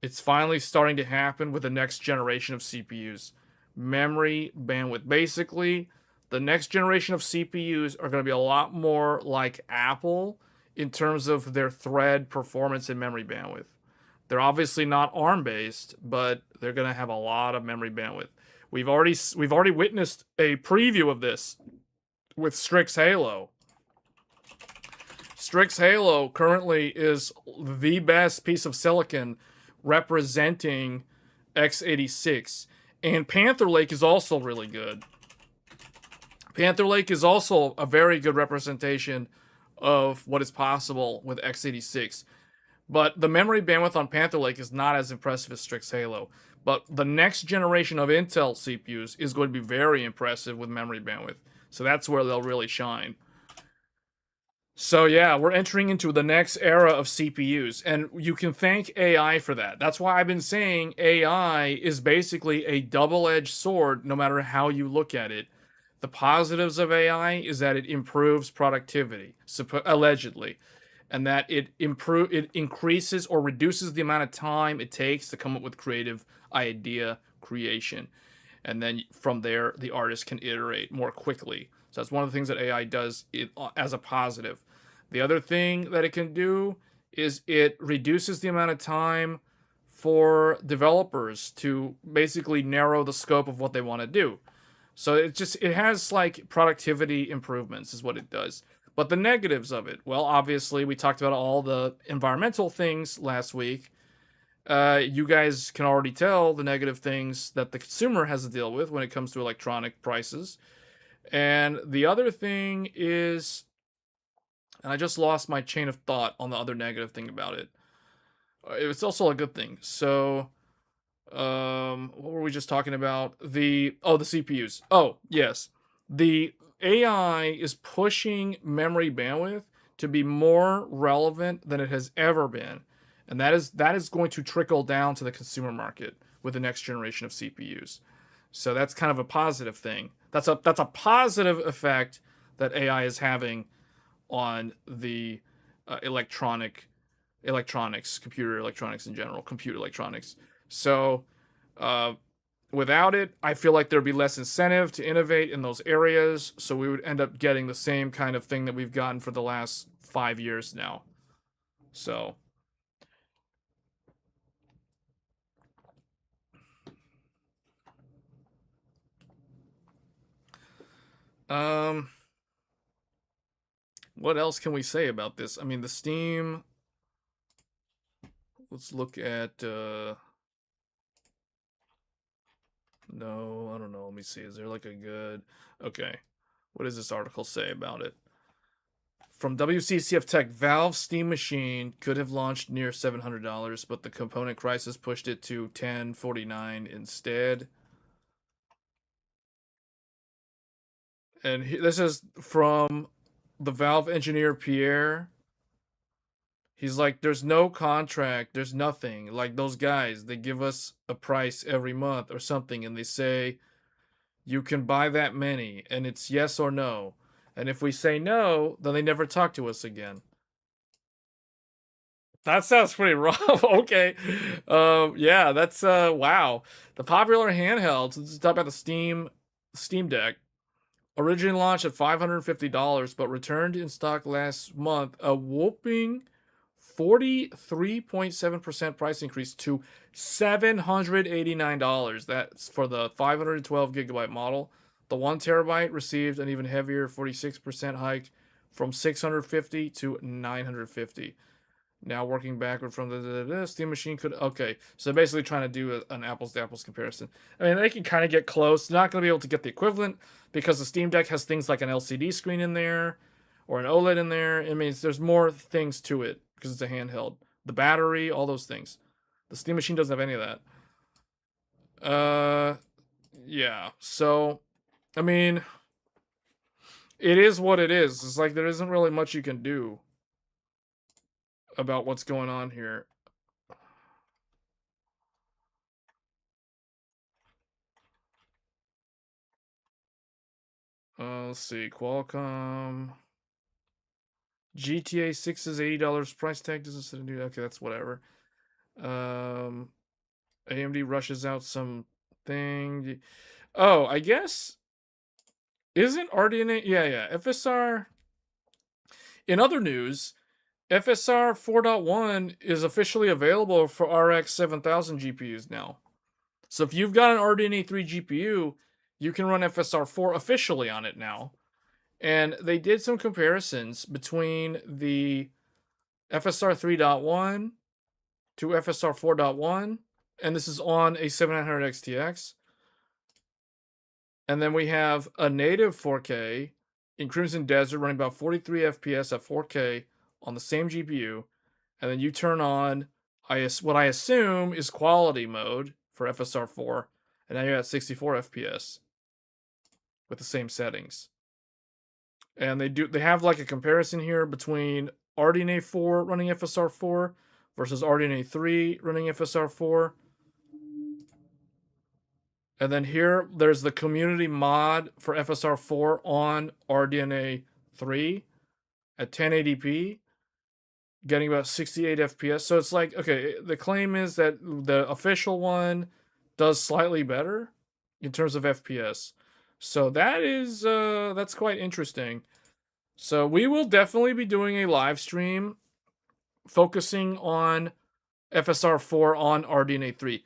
It's finally starting to happen with the next generation of CPUs. Memory bandwidth. Basically, the next generation of CPUs are going to be a lot more like Apple in terms of their thread performance and memory bandwidth. They're obviously not ARM based, but they're going to have a lot of memory bandwidth. We've already witnessed a preview of this with Strix Halo. Strix Halo currently is the best piece of silicon representing x86, and Panther Lake is also really good. Panther Lake is also a very good representation of what is possible with x86. But the memory bandwidth on Panther Lake is not as impressive as Strix Halo. But the next generation of Intel CPUs is going to be very impressive with memory bandwidth. So that's where they'll really shine. So yeah, we're entering into the next era of CPUs, and you can thank AI for that. That's why I've been saying AI is basically a double-edged sword no matter how you look at it. The positives of AI is that it improves productivity, allegedly, and that it increases or reduces the amount of time it takes to come up with creative idea creation. And then from there, the artist can iterate more quickly. So that's one of the things that AI does as a positive. The other thing that it can do is it reduces the amount of time for developers to basically narrow the scope of what they want to do. So it has like productivity improvements is what it does. But the negatives of it, well, obviously we talked about all the environmental things last week. You guys can already tell the negative things that the consumer has to deal with when it comes to electronic prices. And the other thing is, and I just lost my chain of thought on the other negative thing about it. It's also a good thing. So, what were we just talking about? The CPUs. Oh, yes. The AI is pushing memory bandwidth to be more relevant than it has ever been. And that is going to trickle down to the consumer market with the next generation of CPUs. So that's kind of a positive thing. That's a positive effect that AI is having on the electronics, computer electronics in general, computer electronics. So, uh, without it, I feel like there'd be less incentive to innovate in those areas. So we would end up getting the same kind of thing that we've gotten for the last 5 years now. So, um, what else can we say about this? I mean, the Steam. Let's look at. No, I don't know. Let me see. Is there like a good. Okay. What does this article say about it? From WCCF Tech, Valve's Steam machine could have launched near $700, but the component crisis pushed it to $1049 instead. And this is from the Valve engineer Pierre. He's like, there's no contract, there's nothing. Like those guys, they give us a price every month or something, and they say, you can buy that many, and it's yes or no. And if we say no, then they never talk to us again. That sounds pretty rough. Okay. Yeah, that's wow. The popular handhelds, let's talk about the Steam Deck. Originally launched at $550, but returned in stock last month. A whopping 43.7% price increase to $789. That's for the 512 gigabyte model. The 1 terabyte received an even heavier 46% hike from 650 to 950. Now working backward from the Steam machine could. Okay, so basically trying to do an apples to apples comparison. I mean, they can kind of get close. They're not going to be able to get the equivalent because the Steam Deck has things like an LCD screen in there or an OLED in there. It means there's more things to it because it's a handheld. The battery, all those things. The Steam machine doesn't have any of that. Yeah. So, I mean, it is what it is. It's like there isn't really much you can do about what's going on here. Let's see. Qualcomm. GTA 6's $80 price tag doesn't sit into. Okay, that's whatever. AMD rushes out some thing. Oh, I guess. Isn't RDNA. Yeah. FSR. In other news, FSR 4.1 is officially available for RX 7000 GPUs now. So if you've got an RDNA 3 GPU, you can run FSR 4 officially on it now. And they did some comparisons between the FSR 3.1 to FSR 4.1, and this is on a 7900 XTX. And then we have a native 4K in Crimson Desert running about 43 FPS at 4K on the same GPU. And then you turn on what I assume is quality mode for FSR 4, and now you're at 64 FPS with the same settings. And they have like a comparison here between RDNA 4 running FSR 4 versus RDNA 3 running FSR 4. And then here there's the community mod for FSR 4 on RDNA 3 at 1080p, getting about 68 FPS. So it's like, okay, the claim is that the official one does slightly better in terms of FPS. So that's quite interesting. So we will definitely be doing a live stream focusing on FSR 4 on RDNA 3.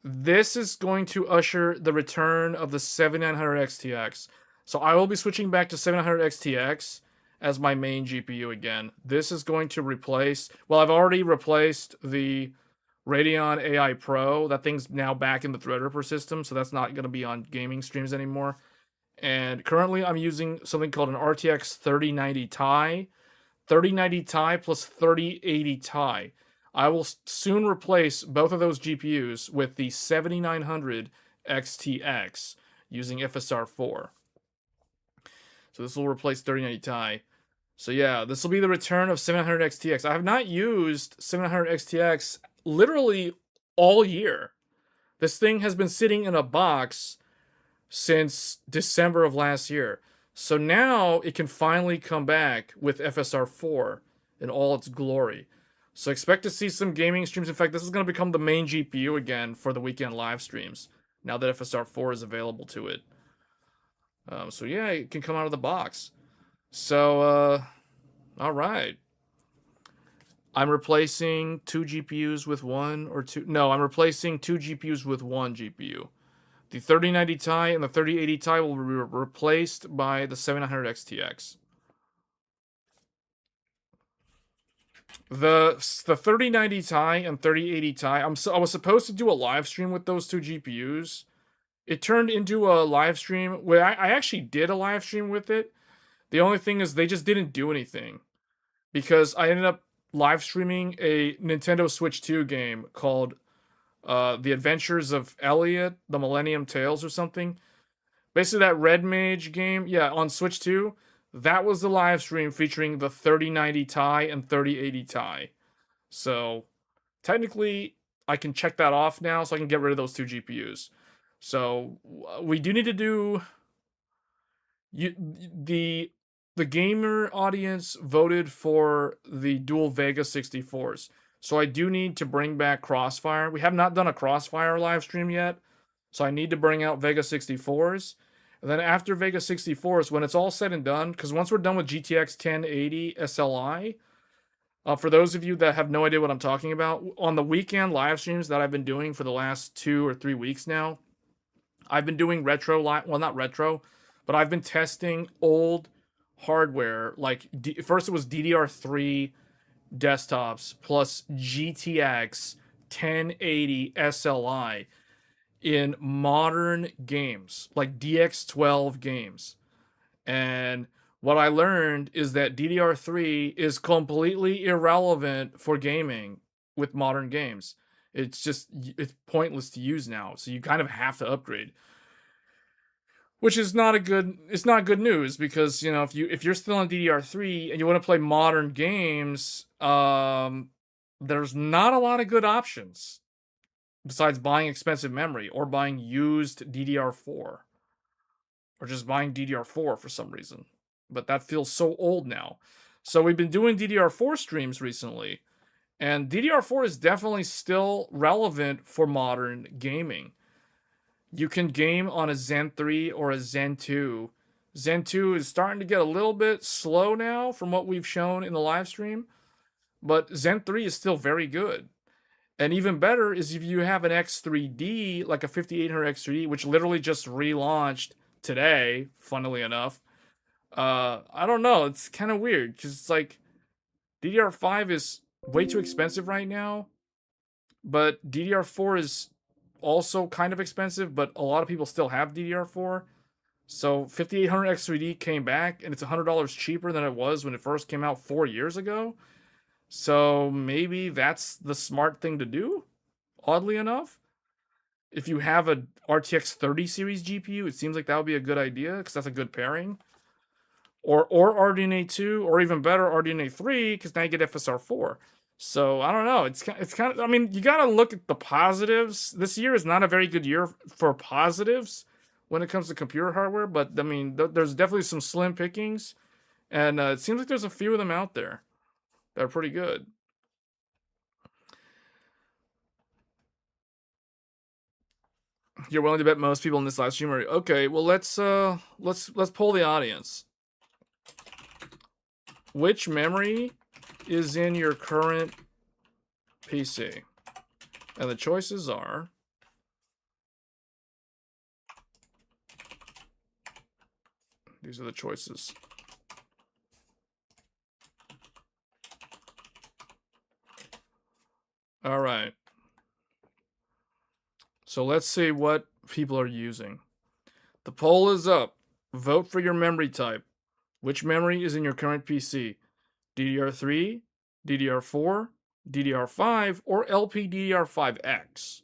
This is going to usher the return of the 7900 XTX. So I will be switching back to 700 XTX as my main GPU again. This is going to replace, well, I've already replaced the Radeon AI Pro. That thing's now back in the Threadripper system, so that's not going to be on gaming streams anymore. And currently I'm using something called an RTX 3090 Ti. 3090 Ti plus 3080 Ti. I will soon replace both of those GPUs with the 7900 XTX using FSR 4. So this will replace 3090 Ti. So yeah, this will be the return of 700 XTX. I have not used 700 XTX literally all year. This thing has been sitting in a box since December of last year. So now it can finally come back with FSR 4 in all its glory. So expect to see some gaming streams. In fact, this is going to become the main GPU again for the weekend live streams now that FSR 4 is available to it. So yeah, it can come out of the box. So, all right. I'm replacing 2 GPUs with 1 or 2. No, I'm replacing 2 GPUs with 1 GPU. The 3090 Ti and the 3080 Ti will be replaced by the 700 XTX. The 3090 Ti and 3080 Ti, I was supposed to do a live stream with those 2 GPUs. It turned into a live stream where I actually did a live stream with it. The only thing is they just didn't do anything. Because I ended up live streaming a Nintendo Switch 2 game called The Adventures of Elliot, The Millennium Tales or something. Basically that Red Mage game, yeah, on Switch 2. That was the live stream featuring the 3090 Ti and 3080 Ti. So, technically, I can check that off now so I can get rid of those 2 GPUs. So, we do need to do... The gamer audience voted for the dual Vega 64s. So I do need to bring back Crossfire. We have not done a Crossfire live stream yet. So I need to bring out Vega 64s. And then after Vega 64s, when it's all said and done, because once we're done with GTX 1080 SLI, for those of you that have no idea what I'm talking about, on the weekend live streams that I've been doing for the last 2 or 3 weeks now, I've been doing retro, well, not retro, but I've been testing old hardware. Like, first it was DDR3 desktops plus GTX 1080 SLI in modern games, like DX12 games. And what I learned is that DDR3 is completely irrelevant for gaming with modern games. It's pointless to use now. So you kind of have to upgrade. Which is not good news because, you know, if you're still on DDR3 and you want to play modern games, there's not a lot of good options besides buying expensive memory or buying used DDR4 or just buying DDR4 for some reason. But that feels so old now. So we've been doing DDR4 streams recently, and DDR4 is definitely still relevant for modern gaming. You can game on a Zen 3 or a Zen 2. Zen 2 is starting to get a little bit slow now from what we've shown in the live stream, but Zen 3 is still very good. And even better is if you have an X3D, like a 5800 X3D, which literally just relaunched today, funnily enough. I don't know, it's kind of weird, because it's like, DDR5 is way too expensive right now, but DDR4 is also kind of expensive, but a lot of people still have DDR4. So 5800 X3D came back, and it's $100 cheaper than it was when it first came out 4 years ago. So maybe that's the smart thing to do, oddly enough. If you have a RTX 30 series GPU, it seems like that would be a good idea, because that's a good pairing. Or RDNA 2, or even better, RDNA 3, because now you get FSR 4. So, I don't know. It's kind of, I mean, you got to look at the positives. This year is not a very good year for positives when it comes to computer hardware, but, I mean, there's definitely some slim pickings, and it seems like there's a few of them out there that are pretty good. You're willing to bet most people in this live stream are okay. Well, let's poll the audience. Which memory is in your current PC? And the choices are these are the choices. All right. So let's see what people are using. The poll is up. Vote for your memory type. Which memory is in your current PC? DDR3, DDR4, DDR5, or LPDDR5X?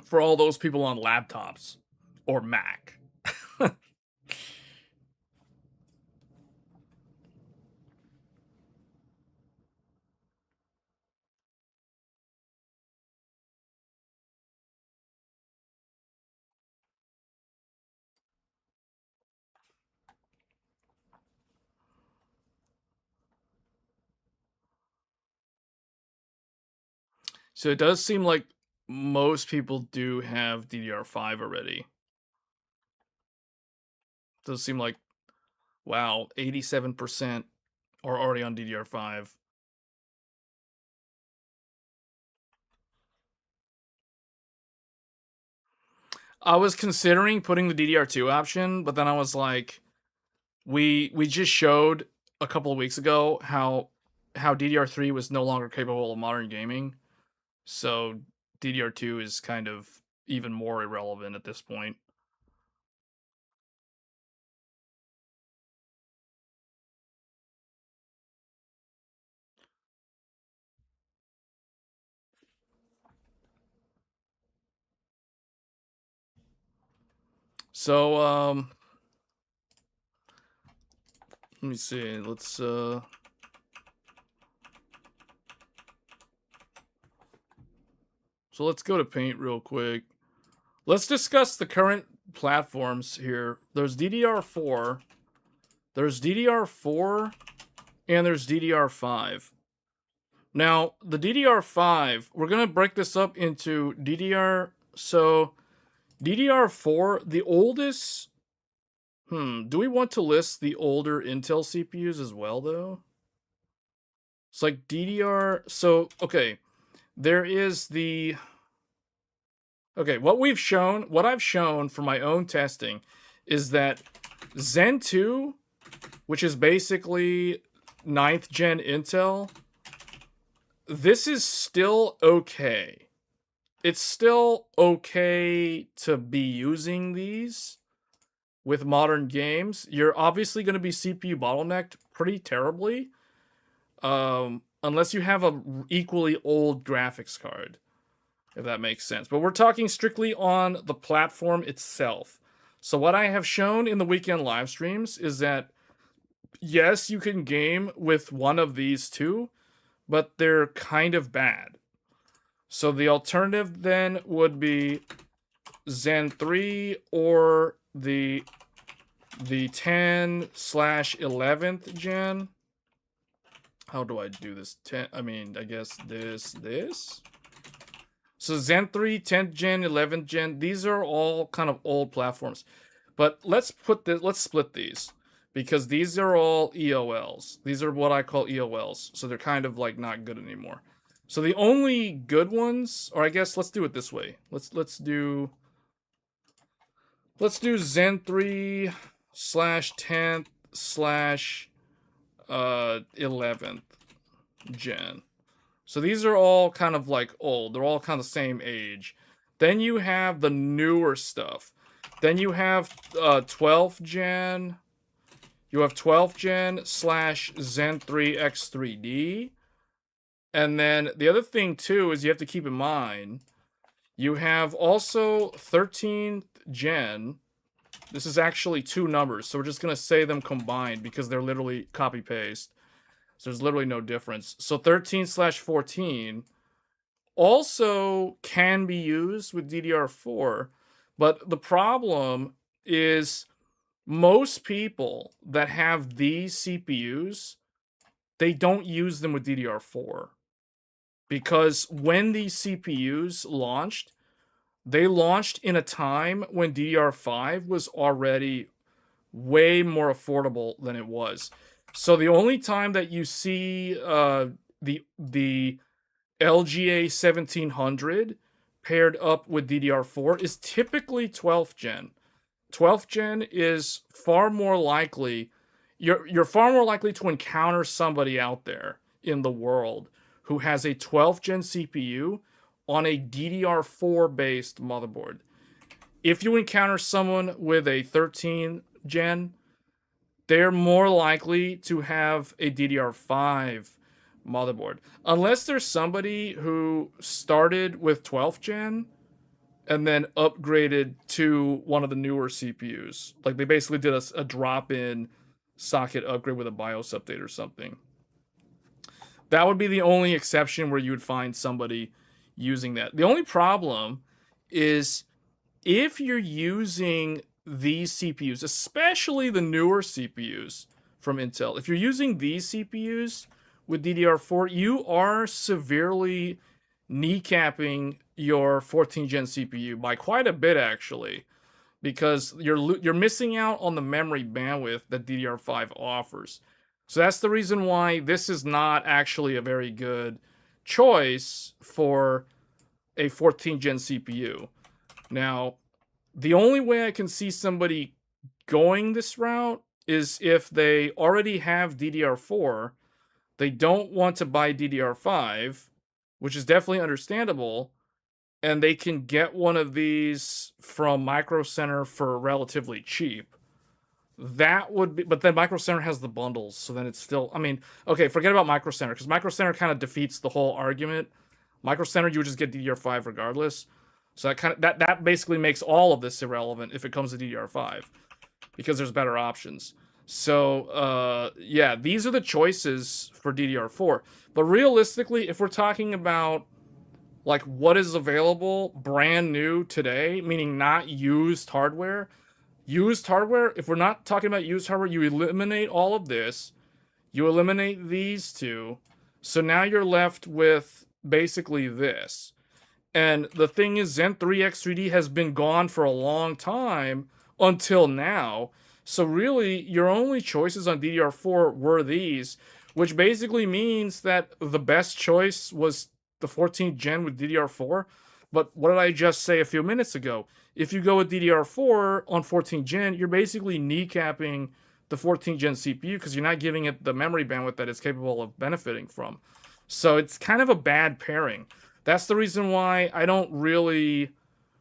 For all those people on laptops or Mac. So it does seem like most people do have DDR5 already. It does seem like, wow, 87% are already on DDR5. I was considering putting the DDR2 option, but then I was like, we just showed a couple of weeks ago how DDR3 was no longer capable of modern gaming. So DDR2 is kind of even more irrelevant at this point. So let me see. Let's go to Paint real quick. Let's discuss the current platforms here. There's DDR4, and there's DDR5. Now, the DDR5, we're going to break this up into so DDR4, the oldest, do we want to list the older Intel CPUs as well, though? It's like okay, there is what I've shown for my own testing is that Zen 2, which is basically 9th gen Intel, this is still okay. It's still okay to be using these with modern games. You're obviously going to be CPU bottlenecked pretty terribly, unless you have a equally old graphics card, if that makes sense. But we're talking strictly on the platform itself. So what I have shown in the weekend live streams is that, yes, you can game with one of these two, but they're kind of bad. So the alternative then would be Zen 3 or the 10/11th gen. How do I do this? I guess this. So Zen 3, 10th gen, 11th gen, these are all kind of old platforms. But let's split these, because these are all EOLs. These are what I call EOLs. So they're kind of like not good anymore. So the only good ones, or I guess let's do it this way. Let's do Zen 3 /10th /11th gen. So these are all kind of like old. They're all kind of the same age. Then you have the newer stuff. Then you have 12th gen. You have 12th gen /Zen 3 X3D. And then the other thing too is you have to keep in mind, you have also 13th gen. This is actually two numbers, so we're just going to say them combined because they're literally copy paste. So there's literally no difference. So 13/14 also can be used with DDR4, but the problem is most people that have these CPUs, they don't use them with DDR4. Because when these CPUs launched, they launched in a time when DDR5 was already way more affordable than it was. So the only time that you see the LGA 1700 paired up with DDR4 is typically 12th gen. 12th gen is far more likely you're far more likely to encounter somebody out there in the world who has a 12th gen CPU on a DDR4 based motherboard. If you encounter someone with a 13 gen, they're more likely to have a DDR5 motherboard. Unless there's somebody who started with 12th gen and then upgraded to one of the newer CPUs. Like they basically did a drop-in socket upgrade with a BIOS update or something. That would be the only exception where you would find somebody using that. The only problem is if you're using these CPUs, especially the newer CPUs from Intel, if you're using these CPUs with DDR4, you are severely kneecapping your 14th gen CPU by quite a bit, actually, because you're missing out on the memory bandwidth that DDR5 offers. So that's the reason why this is not actually a very good choice for a 14th gen CPU. Now, the only way I can see somebody going this route is if they already have DDR4, they don't want to buy DDR5, which is definitely understandable, and they can get one of these from Micro Center for relatively cheap. That would be, but then Micro Center has the bundles, so then it's still, I mean, okay, forget about Micro Center, because Micro Center kind of defeats the whole argument. Micro Center, you would just get DDR5 regardless. So that basically makes all of this irrelevant if it comes to DDR5, because there's better options. So yeah, these are the choices for DDR4. But realistically, if we're talking about like what is available brand new today, meaning not used hardware, if we're not talking about used hardware, you eliminate all of this, you eliminate these two, so now you're left with basically this. And the thing is, Zen 3 X3D has been gone for a long time until now. So really, your only choices on DDR4 were these, which basically means that the best choice was the 14th gen with DDR4. But what did I just say a few minutes ago? If you go with DDR4 on 14th gen, you're basically kneecapping the 14th gen CPU because you're not giving it the memory bandwidth that it's capable of benefiting from. So it's kind of a bad pairing. That's the reason why I don't really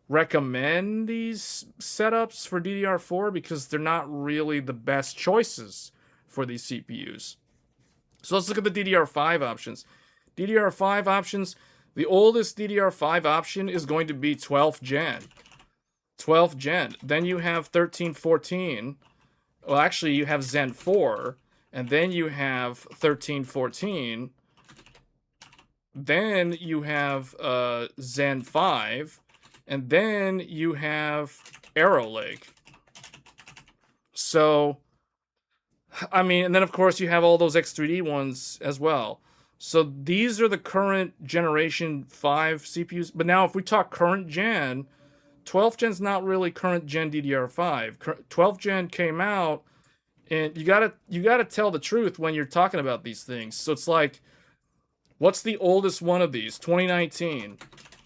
recommend these setups for DDR4, because they're not really the best choices for these CPUs. So let's look at the DDR5 options. DDR5 options, the oldest DDR5 option is going to be 12th gen. 12th gen. Then you have 1314. Well, actually, you have Zen 4. And then you have 1314. Then you have Zen 5. And then you have Arrow Lake. So, I mean, and then of course you have all those X3D ones as well. So these are the current generation 5 CPUs. But now if we talk current gen, 12th gen's not really current gen DDR5. 12th gen came out, and you gotta tell the truth when you're talking about these things. So it's like, what's the oldest one of these? 2019,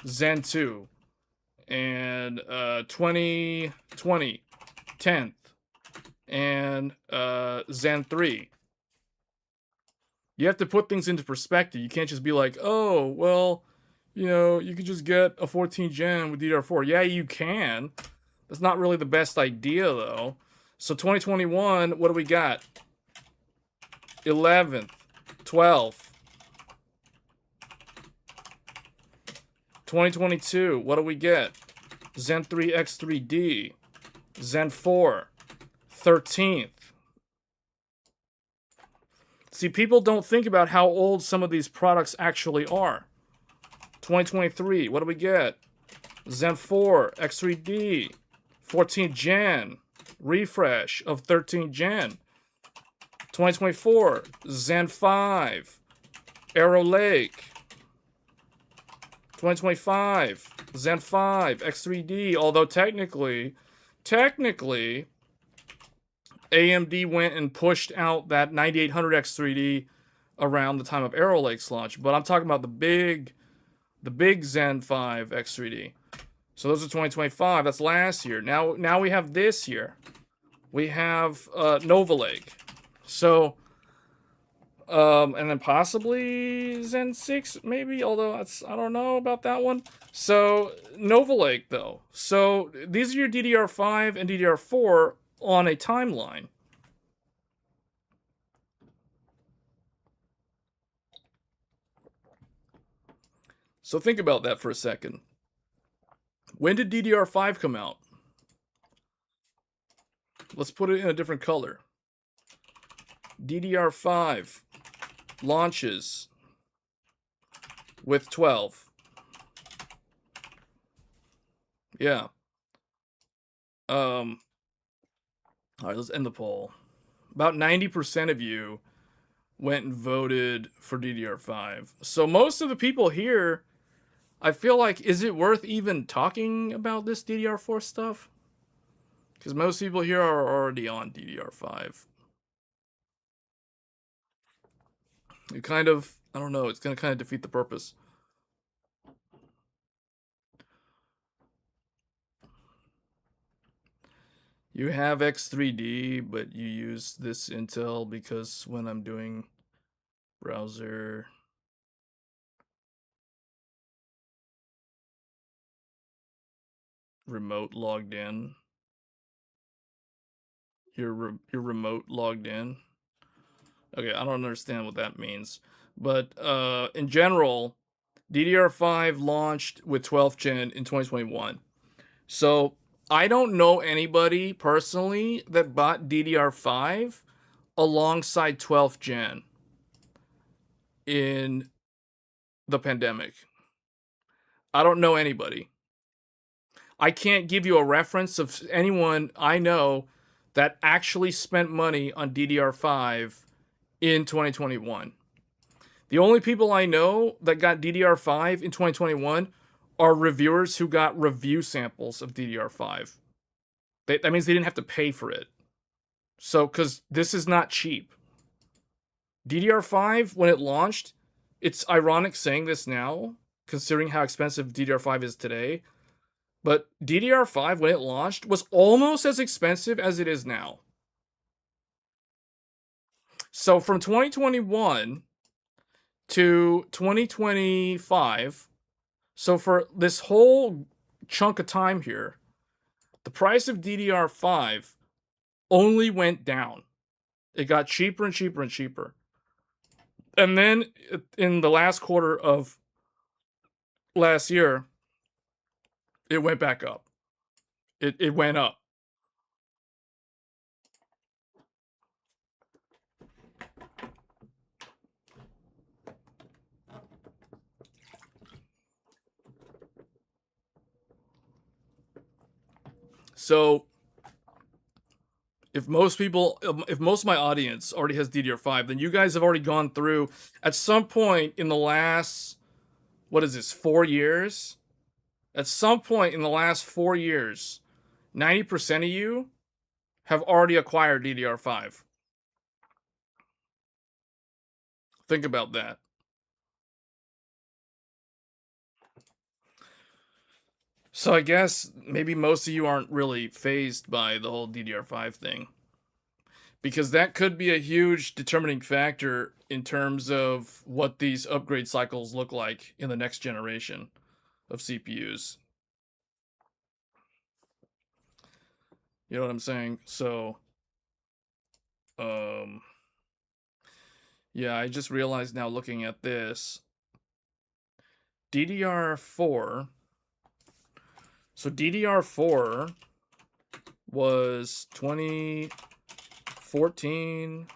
Zen 2. And 2020, 10th, and Zen 3. You have to put things into perspective. You can't just be like, oh, well, you know, you could just get a 14 gen with DDR4. Yeah, you can. That's not really the best idea, though. So 2021, what do we got? 11th, 12th. 2022, what do we get? Zen 3 X3D, Zen 4, 13th. See, people don't think about how old some of these products actually are. 2023, what do we get? Zen 4 X3D, 14th gen, refresh of 13th gen. 2024, Zen 5, Arrow Lake. 2025, Zen 5, X3D, although technically, AMD went and pushed out that 9800 X3D around the time of Arrow Lake's launch, but I'm talking about the big Zen 5 X3D. So those are 2025, that's last year. Now we have this year. We have Nova Lake. So, and then possibly Zen 6, maybe, although I don't know about that one. So, Nova Lake, though. So, these are your DDR5 and DDR4 on a timeline. So, think about that for a second. When did DDR5 come out? Let's put it in a different color. DDR5 launches with 12. Yeah. All right, let's end the poll. About 90% of you went and voted for DDR5. So most of the people here, I feel like, is it worth even talking about this DDR4 stuff? Because most people here are already on DDR5. It kind of, I don't know, it's going to kind of defeat the purpose. You have X3D, but you use this Intel because when I'm doing browser remote logged in, you're remote logged in. Okay, I don't understand what that means, but in general, DDR5 launched with 12th gen in 2021. So I don't know anybody personally that bought DDR5 alongside 12th gen in the pandemic. I don't know anybody. I can't give you a reference of anyone I know that actually spent money on DDR5 in 2021. The only people I know that got DDR5 in 2021 are reviewers who got review samples of DDR5. That means they didn't have to pay for it. So, because this is not cheap. DDR5, when it launched, it's ironic saying this now, considering how expensive DDR5 is today. But DDR5, when it launched, was almost as expensive as it is now. So from 2021 to 2025, so for this whole chunk of time here, the price of DDR5 only went down. It got cheaper and cheaper and cheaper. And then in the last quarter of last year, it went back up. It went up. So if most of my audience already has DDR5, then you guys have already gone through at some point in the last, what is this, 4 years? At some point in the last 4 years, 90% of you have already acquired DDR5. Think about that. So I guess maybe most of you aren't really fazed by the whole DDR5 thing, because that could be a huge determining factor in terms of what these upgrade cycles look like in the next generation of CPUs. You know what I'm saying? So, yeah, I just realized now looking at this, DDR4. So DDR4 was 2014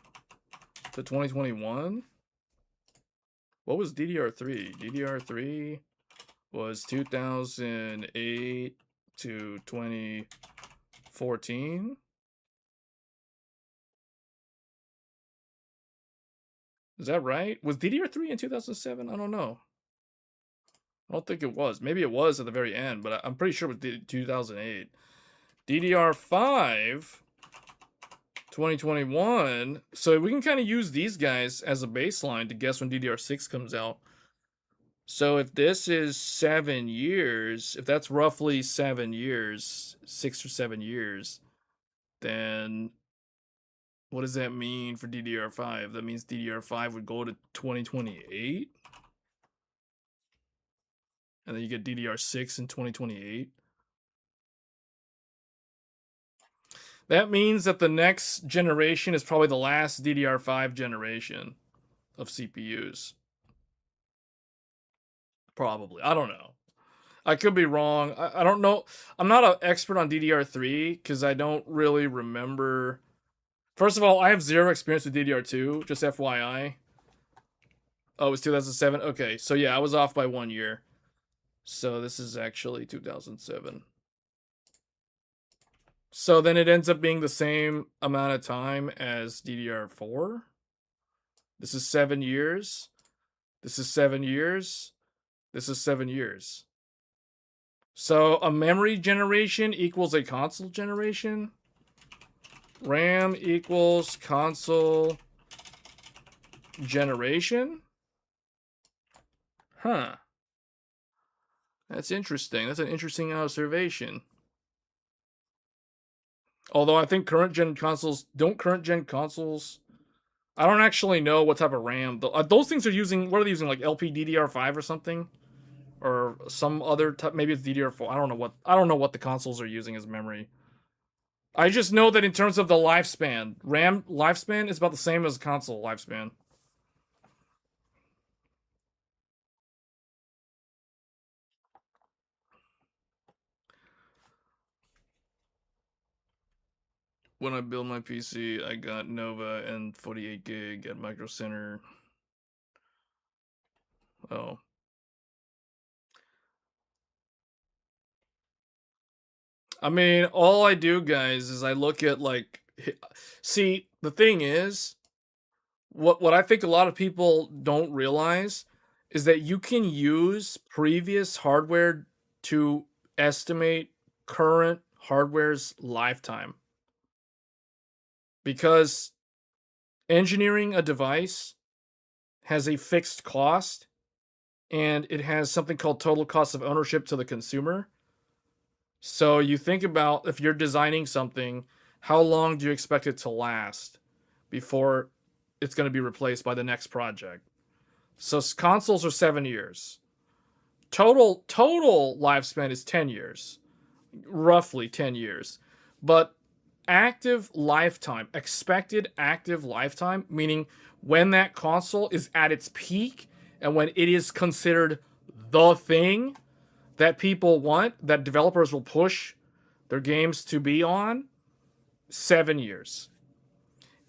to 2021. What was DDR3? DDR3 was 2008 to 2014. Is that right? Was DDR3 in 2007? I don't know. I don't think it was. Maybe it was at the very end, but I'm pretty sure it was 2008. DDR5 2021. So we can kind of use these guys as a baseline to guess when DDR6 comes out. So if this is 7 years, if that's roughly 7 years, 6 or 7 years, then What does that mean for DDR5? That means DDR5 would go to 2028? And then you get DDR6 in 2028? That means that the next generation is probably the last DDR5 generation of CPUs. Probably. I don't know. I could be wrong. I don't know. I'm not an expert on DDR3 because I don't really remember. First of all, I have zero experience with DDR2, just FYI. Oh, it was 2007? Okay, so yeah, I was off by 1 year. So this is actually 2007. So then it ends up being the same amount of time as DDR4. This is 7 years. This is 7 years. This is 7 years. So a memory generation equals a console generation. RAM equals console generation. Huh. That's interesting. That's an interesting observation. Although I think current gen consoles, I don't actually know what type of RAM. Those things are using, what are they using, like LPDDR5 or something? Or some other type, maybe it's DDR4. I don't know what the consoles are using as memory. I just know that in terms of the lifespan, RAM lifespan is about the same as console lifespan. When I build my PC, I got Nova and 48 gig at Micro Center. Oh. I mean, all I do, guys, is I look at like, see, the thing is, what I think a lot of people don't realize is that you can use previous hardware to estimate current hardware's lifetime. Because engineering a device has a fixed cost and it has something called total cost of ownership to the consumer. So you think about, if you're designing something, how long do you expect it to last before it's going to be replaced by the next project? So consoles are 7 years. Total lifespan is 10 years. Roughly 10 years. But active lifetime, expected active lifetime, meaning when that console is at its peak and when it is considered the thing that people want, that developers will push their games to be on, 7 years.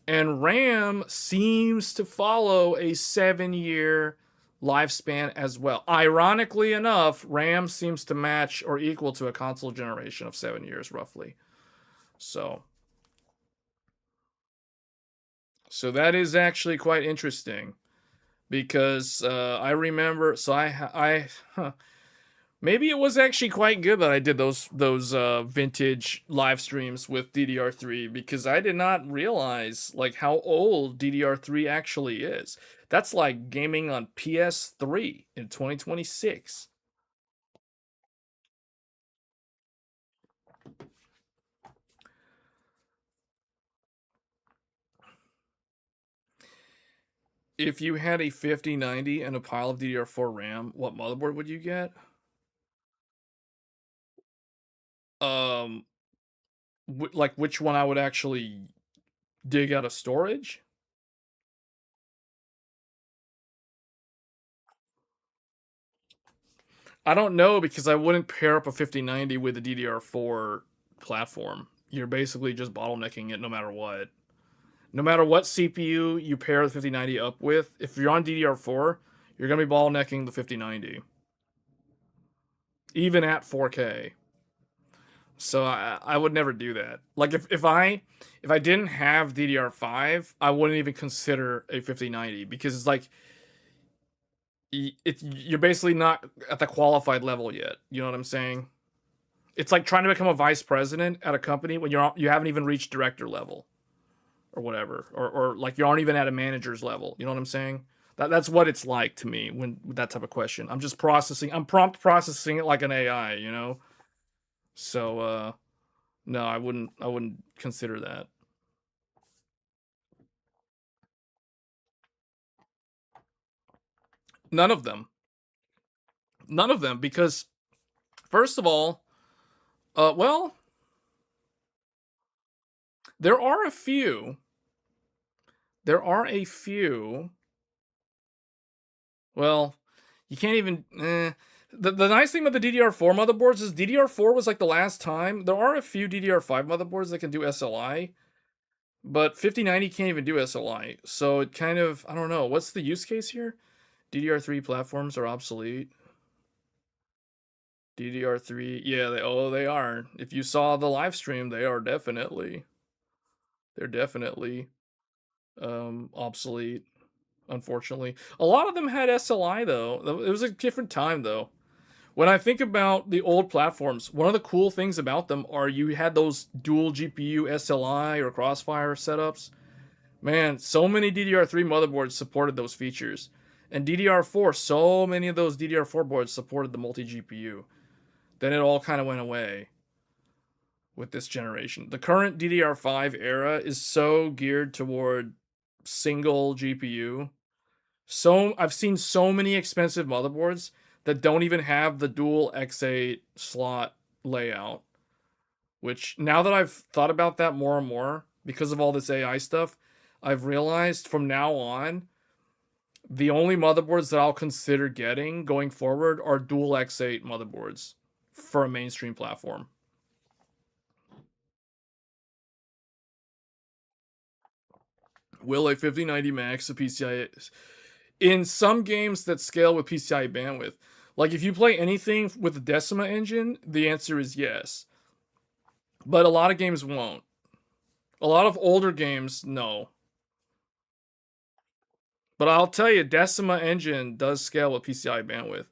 And RAM seems to follow a 7-year lifespan as well. Ironically enough, RAM seems to match or equal to a console generation of 7 years, roughly. So that is actually quite interesting, because I remember. So maybe it was actually quite good that I did those vintage live streams with DDR3, because I did not realize like how old DDR3 actually is. That's like gaming on PS3 in 2026. If you had a 5090 and a pile of DDR4 RAM, what motherboard would you get? Um, like which one I would actually dig out of storage? I don't know, because I wouldn't pair up a 5090 with a DDR4 platform. You're basically just bottlenecking it no matter what. No matter what CPU you pair the 5090 up with, if you're on DDR4, you're going to be bottlenecking the 5090. Even at 4K. So I would never do that. Like if I didn't have DDR5, I wouldn't even consider a 5090, because it's like you're basically not at the qualified level yet. You know what I'm saying? It's like trying to become a vice president at a company when you haven't even reached director level or whatever, or like you aren't even at a manager's level. You know what I'm saying? That's what it's like to me when with that type of question. I'm prompt processing it like an AI, you know? So no, I wouldn't consider that. None of them. None of them, because first of all, well, there are a few. There are a few. Well, you can't even. The nice thing about the DDR4 motherboards is DDR4 was like the last time. There are a few DDR5 motherboards that can do SLI, but 5090 can't even do SLI. So it kind of, I don't know. What's the use case here? DDR3 platforms are obsolete. DDR3, yeah, they are. If you saw the live stream, they're definitely obsolete. Unfortunately, a lot of them had SLI though. It was a different time though. When I think about the old platforms, one of the cool things about them are you had those dual GPU SLI or Crossfire setups. Man, so many DDR3 motherboards supported those features. And DDR4, so many of those DDR4 boards supported the multi GPU. Then it all kind of went away with this generation. The current DDR5 era is so geared toward single GPU. So I've seen so many expensive motherboards that don't even have the dual X8 slot layout. Which now that I've thought about that more and more because of all this AI stuff, I've realized from now on the only motherboards that I'll consider getting going forward are dual X8 motherboards for a mainstream platform. Will a 5090 max a PCIe? In some games that scale with PCIe bandwidth, like if you play anything with the Decima engine, the answer is yes. But a lot of games won't. A lot of older games, no. But I'll tell you, Decima engine does scale with PCIe bandwidth.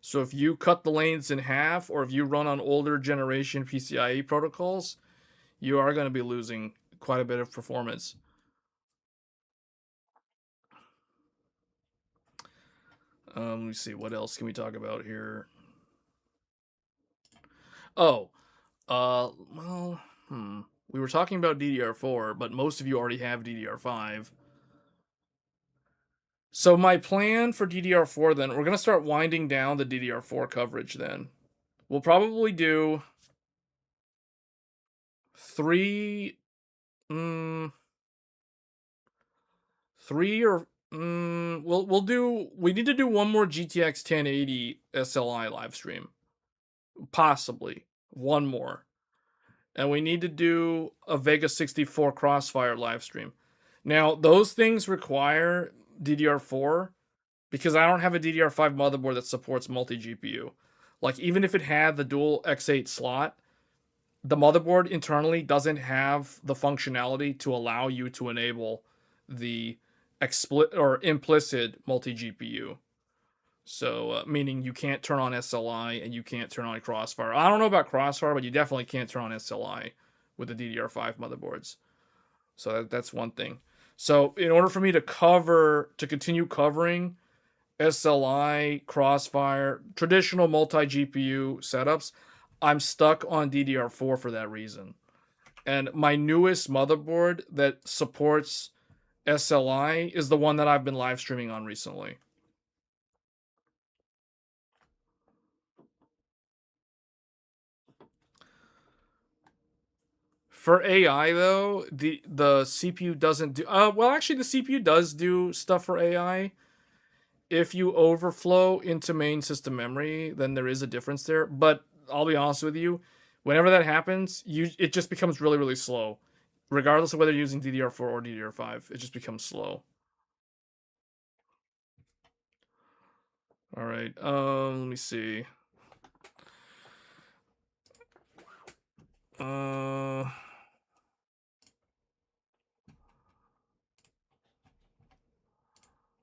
So if you cut the lanes in half, or if you run on older generation PCIe protocols, you are going to be losing quite a bit of performance. Let me see, what else can we talk about here? Oh, well, we were talking about DDR4, but most of you already have DDR5. So my plan for DDR4 then, we're going to start winding down the DDR4 coverage then. We'll probably do 3 we need to do one more GTX 1080 SLI live stream. Possibly one more. And we need to do a Vega 64 Crossfire live stream. Now, those things require DDR4 because I don't have a DDR5 motherboard that supports multi-GPU. Like, even if it had the dual X8 slot, the motherboard internally doesn't have the functionality to allow you to enable the implicit multi-GPU. So, meaning you can't turn on SLI and you can't turn on Crossfire. I don't know about Crossfire, but you definitely can't turn on SLI with the DDR5 motherboards. So that's one thing. So in order for me to continue covering SLI, Crossfire, traditional multi-GPU setups, I'm stuck on DDR4 for that reason. And my newest motherboard that supports SLI is the one that I've been live streaming on recently. For AI though, the CPU doesn't do well actually the CPU does do stuff for AI. If you overflow into main system memory, then there is a difference there, but I'll be honest with you, whenever that happens, it just becomes really really slow. Regardless of whether you're using DDR4 or DDR5, it just becomes slow. All right. Let me see.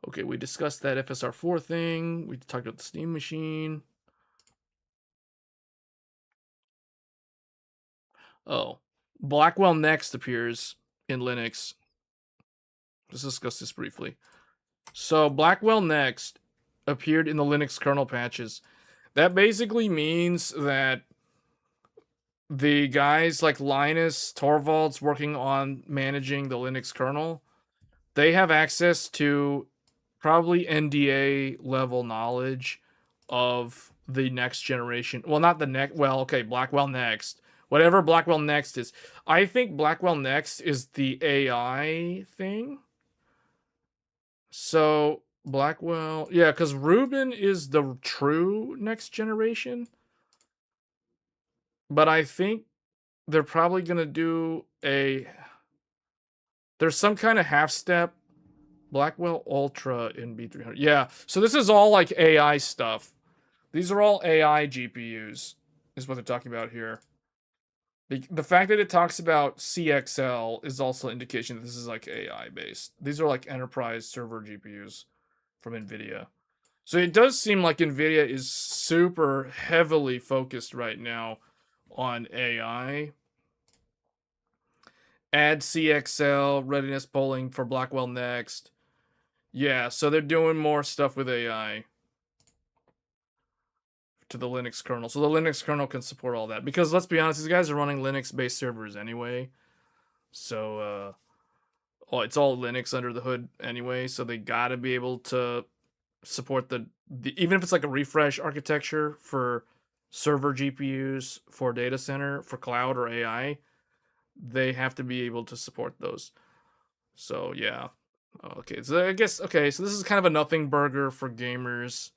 Okay, we discussed that FSR4 thing. We talked about the Steam machine. Oh, Blackwell Next appears in Linux. Let's discuss this briefly. So Blackwell Next appeared in the Linux kernel patches. That basically means that the guys like Linus Torvalds working on managing the Linux kernel, they have access to probably NDA level knowledge of the next generation. Well, not the next. Well, okay, Blackwell Next. Whatever Blackwell Next is. I think Blackwell Next is the AI thing. So, Blackwell. Yeah, because Rubin is the true next generation. But I think they're probably going to do a. There's some kind of half step Blackwell Ultra in B300. Yeah, so this is all like AI stuff. These are all AI GPUs, is what they're talking about here. The fact that it talks about CXL is also indication that this is like AI based. These are like enterprise server GPUs from nvidia. So it does seem like nvidia is super heavily focused right now on AI. Add CXL readiness polling for Blackwell Next. Yeah, so they're doing more stuff with AI to the Linux kernel. So the Linux kernel can support all that. Because let's be honest, these guys are running Linux-based servers anyway. So it's all Linux under the hood anyway. So they gotta be able to support the even if it's like a refresh architecture for server GPUs for data center, for cloud or AI, they have to be able to support those. So yeah. Okay, so I guess so this is kind of a nothing burger for gamers.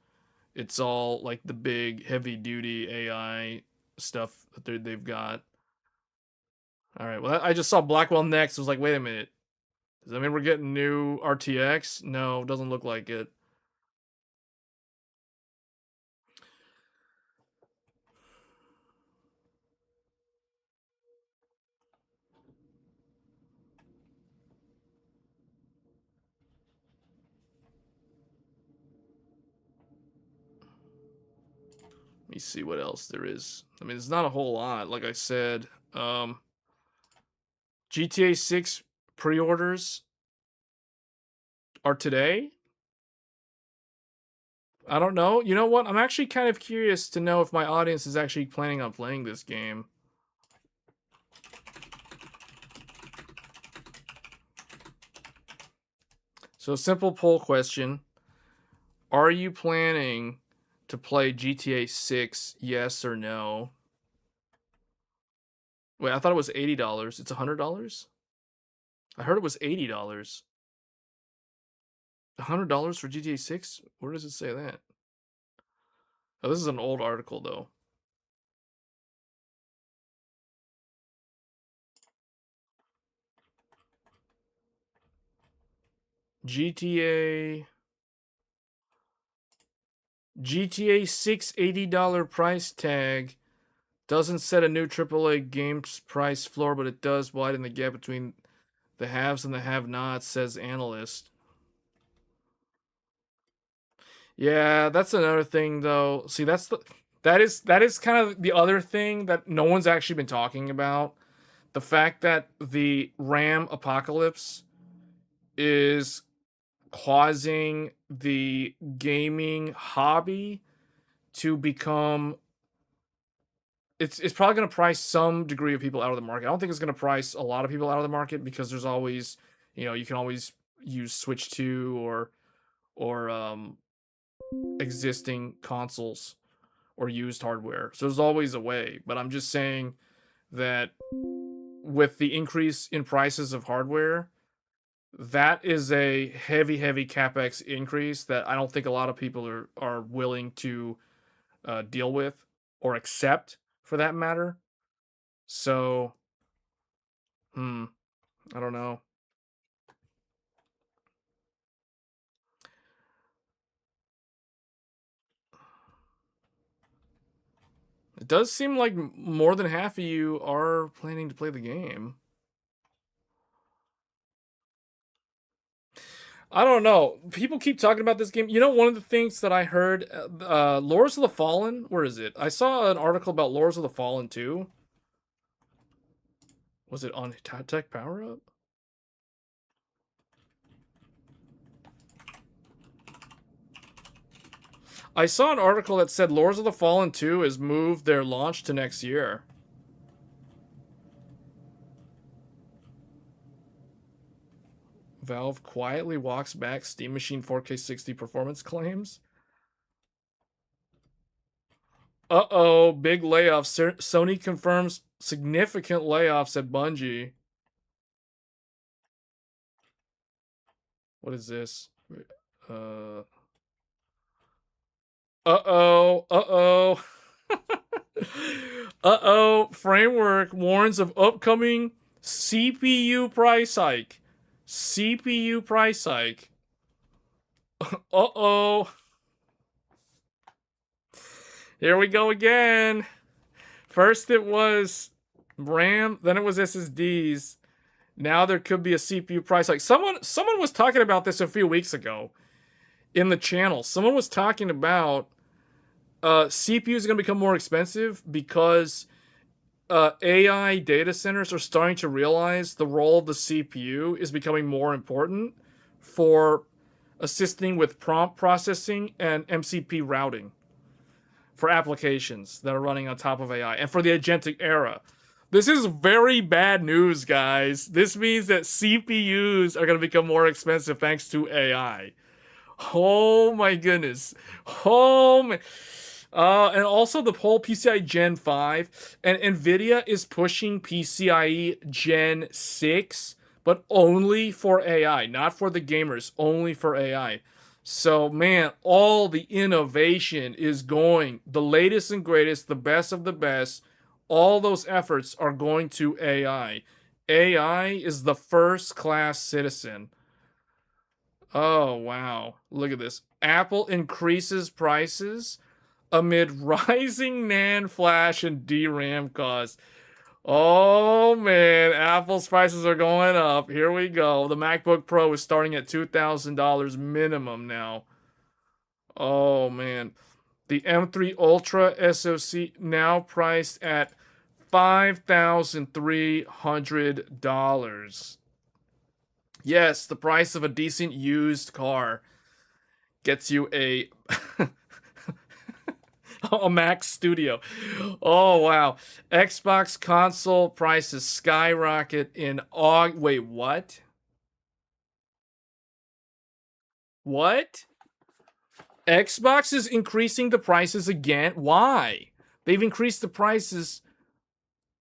It's all like the big heavy duty AI stuff that they've got. All right, well I just saw Blackwell Next. I was like, wait a minute, does that mean we're getting new RTX? No, doesn't look like it. Let me see what else there is. I mean, there's not a whole lot. Like I said, GTA 6 pre-orders are today. I don't know. You know what? I'm actually kind of curious to know if my audience is actually planning on playing this game. So, simple poll question. Are you planning to play GTA 6, yes or no? Wait, I thought it was $80. It's $100? I heard it was $80. $100 for GTA 6? Where does it say that? Oh, this is an old article, though. GTA 6 $80 price tag doesn't set a new AAA games price floor, but it does widen the gap between the haves and the have-nots, says analyst. Yeah, that's another thing though. See, that is kind of the other thing that no one's actually been talking about. The fact that the RAM apocalypse is causing the gaming hobby to become it's probably going to price some degree of people out of the market. I don't think it's going to price a lot of people out of the market because there's always, you can always use Switch 2 or existing consoles or used hardware. So there's always a way, but I'm just saying that with the increase in prices of hardware, that is a heavy capex increase that I don't think a lot of people are willing to deal with or accept, for that matter. So, I don't know. It does seem like more than half of you are planning to play the game. I don't know. People keep talking about this game. You know, one of the things that I heard, Lords of the Fallen, where is it? I saw an article about Lords of the Fallen 2. Was it on Tech Power Up? I saw an article that said Lords of the Fallen 2 has moved their launch to next year. Valve quietly walks back Steam Machine 4K 60 performance claims. Uh-oh, big layoffs. Sony confirms significant layoffs at Bungie. What is this? Uh-oh. Uh-oh. Uh-oh. Framework warns of upcoming CPU price hike. CPU price hike. Uh-oh. Here we go again. First it was RAM, then it was SSDs. Now there could be a CPU price hike. Someone was talking about this a few weeks ago in the channel. Someone was talking about CPUs are going to become more expensive because AI data centers are starting to realize the role of the CPU is becoming more important for assisting with prompt processing and MCP routing for applications that are running on top of AI and for the agentic era. This is very bad news, guys. This means that CPUs are going to become more expensive thanks to AI. Oh my goodness. Oh my. And also the whole PCIe Gen 5 and nvidia is pushing PCIe Gen 6, but only for AI, not for the gamers, only for AI. So man, all the innovation is going, the latest and greatest, the best of the best. All those efforts are going to AI. AI is the first class citizen. Oh, wow. Look at this. Apple increases prices amid rising NAND flash and DRAM costs. Oh, man. Apple's prices are going up. Here we go. The MacBook Pro is starting at $2,000 minimum now. Oh, man. The M3 Ultra SoC now priced at $5,300. Yes, the price of a decent used car gets you a a Mac Studio. Oh wow. Xbox console prices skyrocket in August. Wait, what? What? Xbox is increasing the prices again? Why? They've increased the prices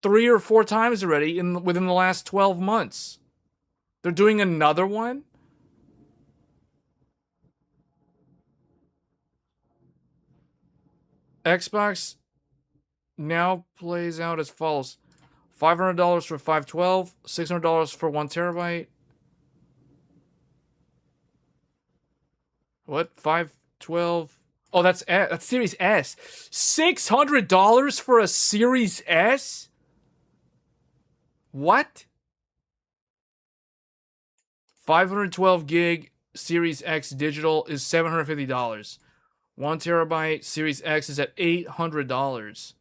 3 or 4 times already within the last 12 months. They're doing another one? Xbox now plays out as follows. $500 for 512, $600 for 1 terabyte. What? 512? Oh, that's Series S. $600 for a Series S? What? 512 gig Series X digital is $750. 1 terabyte Series X is at $800.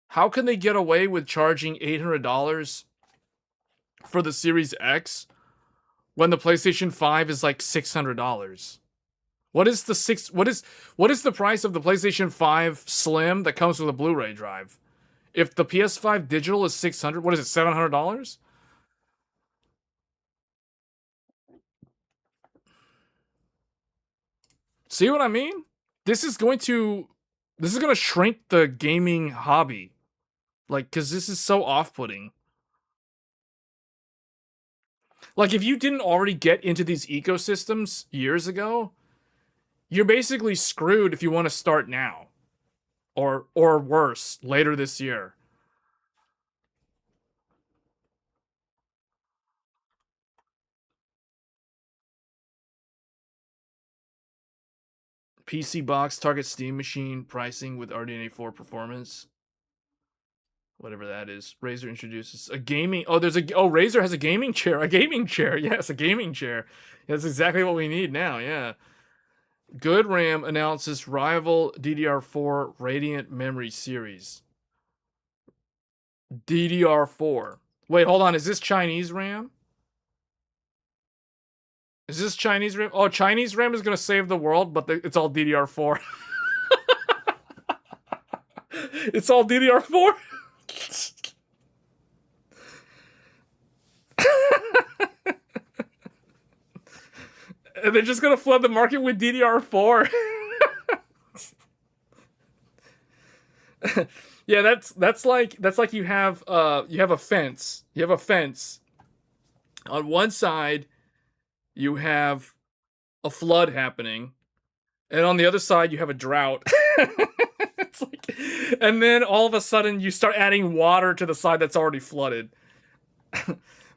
How can they get away with charging $800 for the Series X when the PlayStation 5 is like $600? What is the price of the PlayStation 5 Slim that comes with a Blu-ray drive? If the PS5 digital is $600, what is it, $700? See what I mean? This is going to shrink the gaming hobby. Like, cuz this is so off-putting. Like, if you didn't already get into these ecosystems years ago, you're basically screwed if you want to start now. Or worse, later this year. PC box target Steam machine pricing with RDNA 4 performance. Whatever that is. Razer introduces a gaming. Oh, Razer has a gaming chair. A gaming chair. Yes, a gaming chair. That's exactly what we need now. Yeah. Good RAM announces rival DDR4 Radiant Memory Series. DDR4. Wait, hold on. Is this Chinese RAM? Is this Chinese RAM? Oh, Chinese RAM is going to save the world, but it's all DDR4. It's all DDR4? And they're just gonna flood the market with DDR4. Yeah, that's like you have a fence. You have a fence. On one side, you have a flood happening, and on the other side, you have a drought. It's like, and then all of a sudden, you start adding water to the side that's already flooded.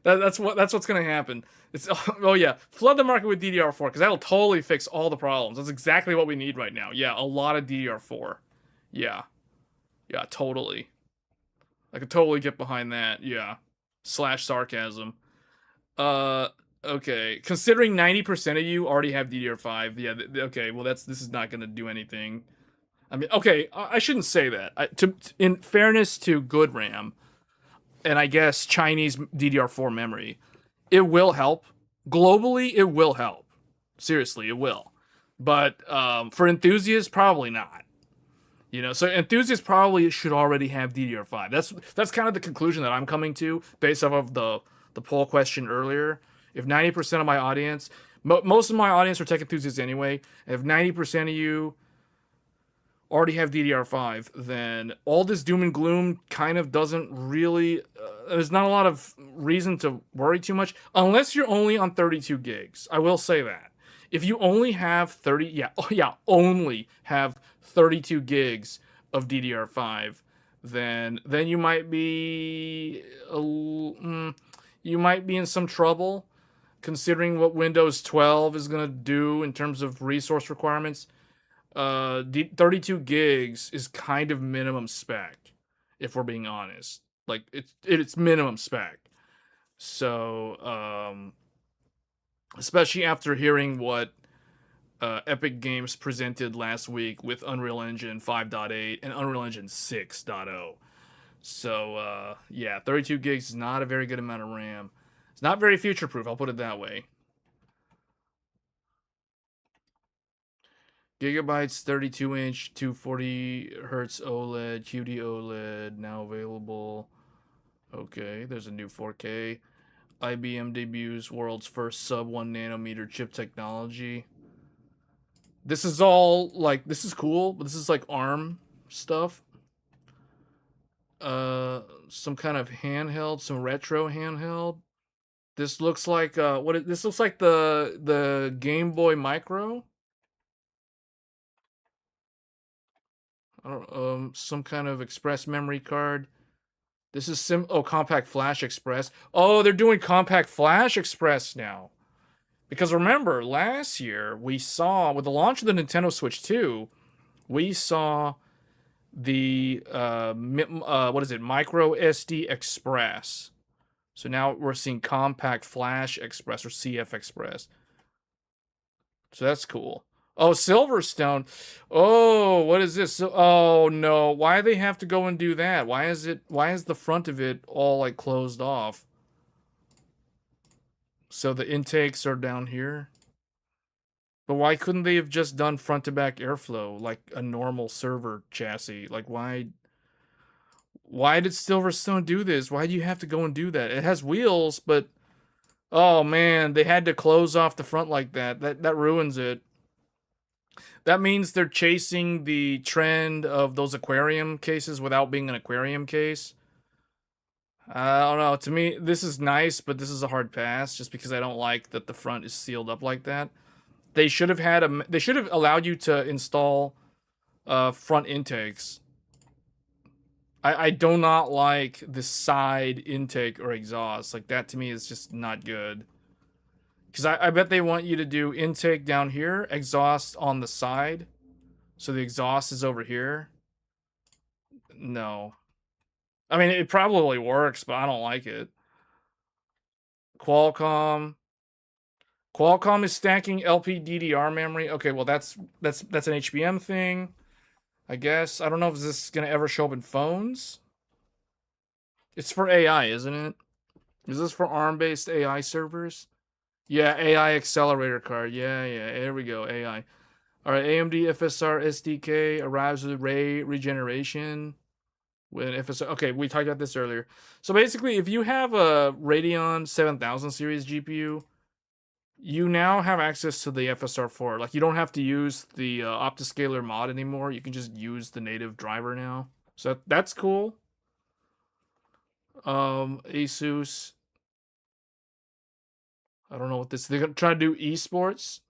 That's what's gonna happen. It's oh yeah, flood the market with DDR4 because that'll totally fix all the problems. That's exactly what we need right now. Yeah, a lot of DDR4. Yeah, yeah, totally. I could totally get behind that. Yeah, slash sarcasm. Uh, okay. Considering 90% of you already have DDR5, yeah. Okay, well this is not gonna do anything. I mean, okay, I shouldn't say that. In fairness to good RAM, and I guess Chinese DDR4 memory, it will help. Globally, it will help. Seriously, it will. But for enthusiasts, probably not. You know, so enthusiasts probably should already have DDR5. That's kind of the conclusion that I'm coming to based off of the poll question earlier. If 90% of my audience, most of my audience are tech enthusiasts anyway, if 90% of you already have DDR5, then all this doom and gloom kind of doesn't really. There's not a lot of reason to worry too much, unless you're only on 32 gigs. I will say that. If you only have only have 32 gigs of DDR5, then you might be in some trouble, considering what Windows 12 is gonna do in terms of resource requirements. 32 gigs is kind of minimum spec, if we're being honest. Like it's minimum spec. So especially after hearing what Epic Games presented last week with Unreal Engine 5.8 and Unreal Engine 6.0. So yeah, 32 gigs is not a very good amount of RAM. It's not very future proof, I'll put it that way. Gigabytes 32-inch 240 hertz OLED QD OLED now available. Okay, there's a new 4K. IBM debuts world's first sub 1 nanometer chip technology. This is all like, this is cool, but this is like ARM stuff. Some kind of handheld, some retro handheld. This looks like this looks like the Game Boy Micro. I don't some kind of express memory card. This is Compact Flash Express. Oh, they're doing Compact Flash Express now. Because remember, last year we saw with the launch of the Nintendo Switch 2, we saw the Micro SD Express. So now we're seeing Compact Flash Express or CF Express. So that's cool. Oh, Silverstone. Oh, what is this? Oh no, why do they have to go and do that? Why is the front of it all like closed off? So the intakes are down here. But why couldn't they have just done front to back airflow like a normal server chassis? Like why did Silverstone do this? Why do you have to go and do that? It has wheels, but oh man, they had to close off the front like that. That ruins it. That means they're chasing the trend of those aquarium cases without being an aquarium case. I don't know. To me, this is nice, but this is a hard pass just because I don't like that the front is sealed up like that. They should have they should have allowed you to install front intakes. I do not like the side intake or exhaust. Like that to me is just not good. Because I bet they want you to do intake down here, exhaust on the side. So the exhaust is over here. No. I mean, it probably works, but I don't like it. Qualcomm is stacking LPDDR memory. Okay, well that's an HBM thing, I guess. I don't know if this is gonna ever show up in phones. It's for AI, isn't it? Is this for ARM-based AI servers? Yeah, AI accelerator card. Yeah, there we go, AI. All right, AMD FSR SDK arrives with ray regeneration. With FSR. Okay, we talked about this earlier. So basically, if you have a Radeon 7000 series GPU, you now have access to the FSR4. Like, you don't have to use the Optiscaler mod anymore. You can just use the native driver now. So that's cool. Asus. I don't know what this. They're gonna try to do esports.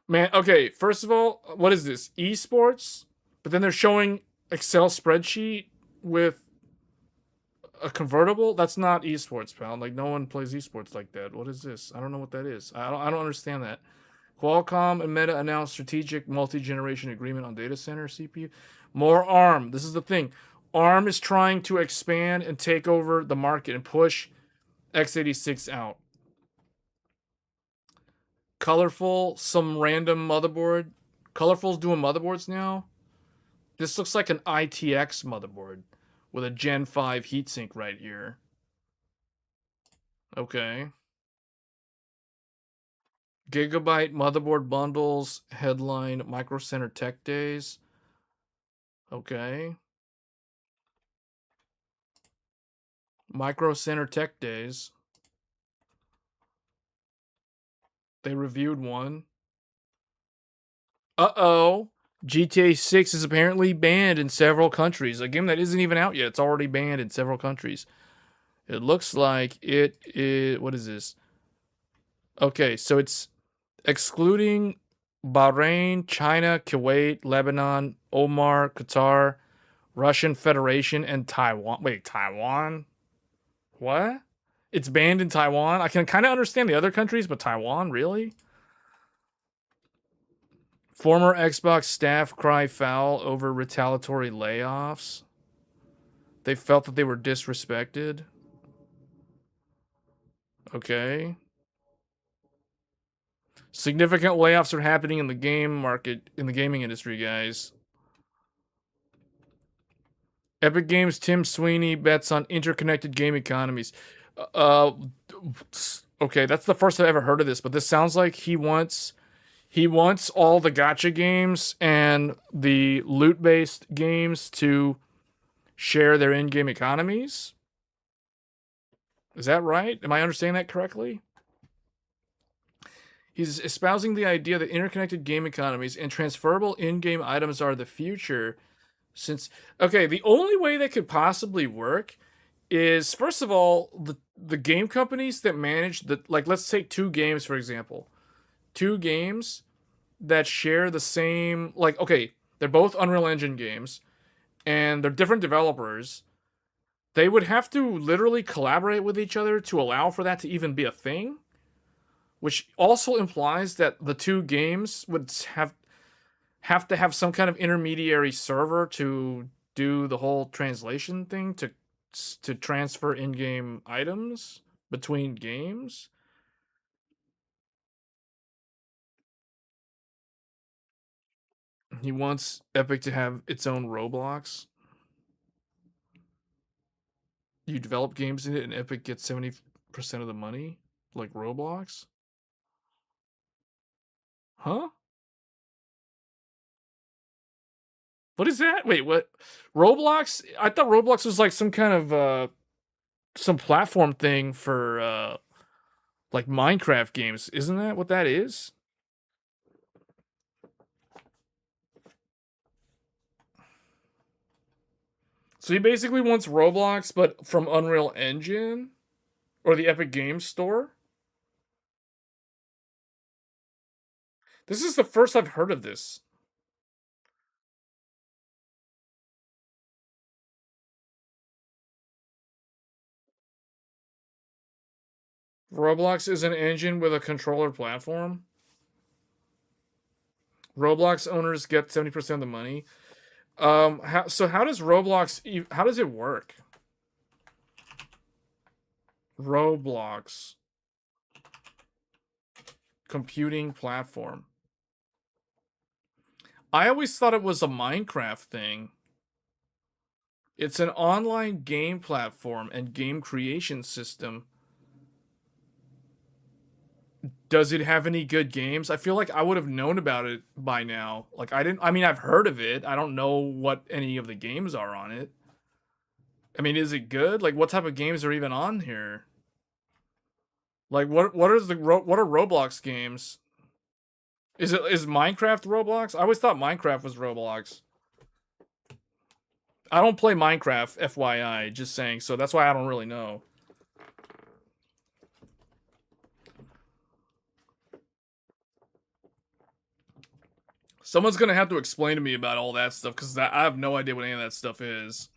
Man, okay. First of all, what is this? Esports, but then they're showing Excel spreadsheet with a convertible. That's not esports, pal. Like, no one plays esports like that. What is this? I don't know what that is. I don't understand that. Qualcomm and Meta announced strategic multi-generation agreement on data center CPU. More ARM. This is the thing. ARM is trying to expand and take over the market and push x86 out. Colorful, some random motherboard. Colorful's doing motherboards now. This looks like an ITX motherboard with a Gen 5 heatsink right here. Okay. Gigabyte motherboard bundles, headline Micro Center Tech Days. Okay. Micro Center Tech Days. They reviewed one. Uh-oh. GTA 6 is apparently banned in several countries. A game that isn't even out yet. It's already banned in several countries. It looks like it is... What is this? Okay, so it's excluding Bahrain, China, Kuwait, Lebanon, Oman, Qatar, Russian Federation, and Taiwan. Wait, Taiwan? What? It's banned in Taiwan? I can kind of understand the other countries, but Taiwan, really? Former Xbox staff cry foul over retaliatory layoffs. They felt that they were disrespected. Okay. Significant layoffs are happening in the game market, in the gaming industry, guys. Epic Games' Tim Sweeney bets on interconnected game economies. Okay, that's the first I've ever heard of this, but this sounds like he wants all the gacha games and the loot-based games to share their in-game economies. Is that right? Am I understanding that correctly? He's espousing the idea that interconnected game economies and transferable in-game items are the future. Since, okay, the only way that could possibly work is, first of all, the game companies that manage the, like, let's take two games, for example. Two games that share the same, like, okay, they're both Unreal Engine games, and they're different developers. They would have to literally collaborate with each other to allow for that to even be a thing, which also implies that the two games would have to have some kind of intermediary server to do the whole translation thing to transfer in-game items between games. He wants Epic to have its own Roblox. You develop games in it and Epic gets 70% of the money, like Roblox. Huh? What is that? Wait, what? Roblox? I thought Roblox was like some kind of some platform thing for like Minecraft games. Isn't that what that is? So he basically wants Roblox, but from Unreal Engine or the Epic Games Store. This is the first I've heard of this. Roblox is an engine with a controller platform. Roblox owners get 70% of the money. So how does Roblox? How does it work? Roblox computing platform. I always thought it was a Minecraft thing. It's an online game platform and game creation system. Does it have any good games? I feel like I would have known about it by now. Like, I mean, I've heard of it. I don't know what any of the games are on it. I mean, is it good? Like, what type of games are even on here? Like what are Roblox games? Is Minecraft Roblox? I always thought Minecraft was Roblox. I don't play Minecraft, FYI, just saying, so that's why I don't really know. Someone's gonna have to explain to me about all that stuff, because I have no idea what any of that stuff is.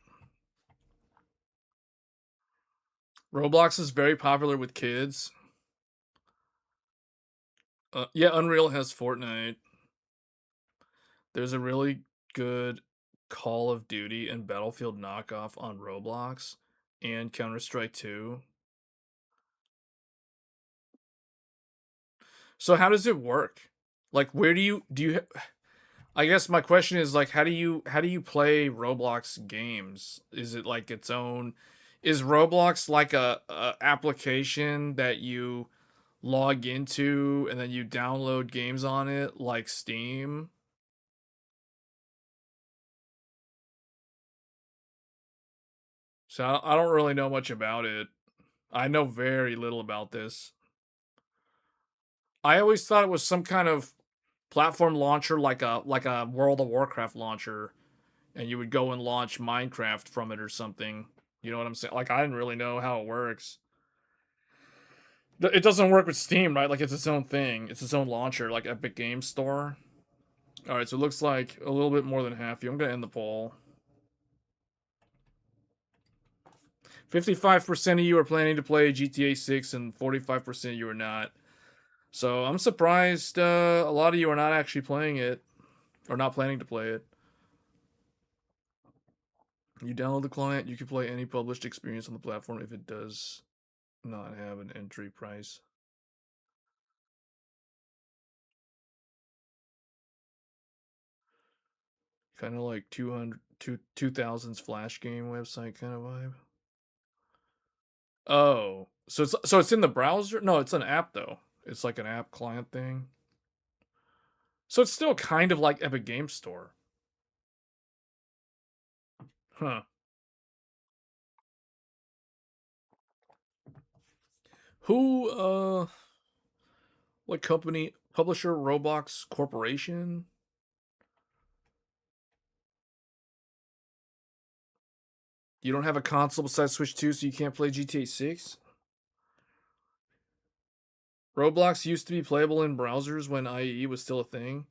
Roblox is very popular with kids. Yeah, Unreal has Fortnite. There's a really good Call of Duty and Battlefield knockoff on Roblox and Counter-Strike 2. So how does it work? Like, where do you I guess my question is, like, how do you play Roblox games? Is it like its own, is Roblox like a application that you log into and then you download games on it like Steam? So I don't really know much about it. I know very little about this. I always thought it was some kind of platform launcher, like a World of Warcraft launcher, and you would go and launch Minecraft from it or something. You know what I'm saying? Like, I didn't really know how it works. It doesn't work with Steam, right? Like, it's its own thing. It's its own launcher, like Epic Games Store. All right, so it looks like a little bit more than half you. I'm gonna end the poll. 55% of you are planning to play GTA 6, and 45% of you are not. So I'm surprised a lot of you are not actually playing it, or not planning to play it. You download the client, you can play any published experience on the platform if it does not have an entry price. Kind of like 2000s Flash game website kind of vibe. Oh, so it's in the browser? No, it's an app though. It's like an app client thing. So it's still kind of like Epic Game Store. Huh. Who what company, publisher, Roblox Corporation? You don't have a console besides Switch 2, so you can't play GTA 6? Roblox used to be playable in browsers when IE was still a thing.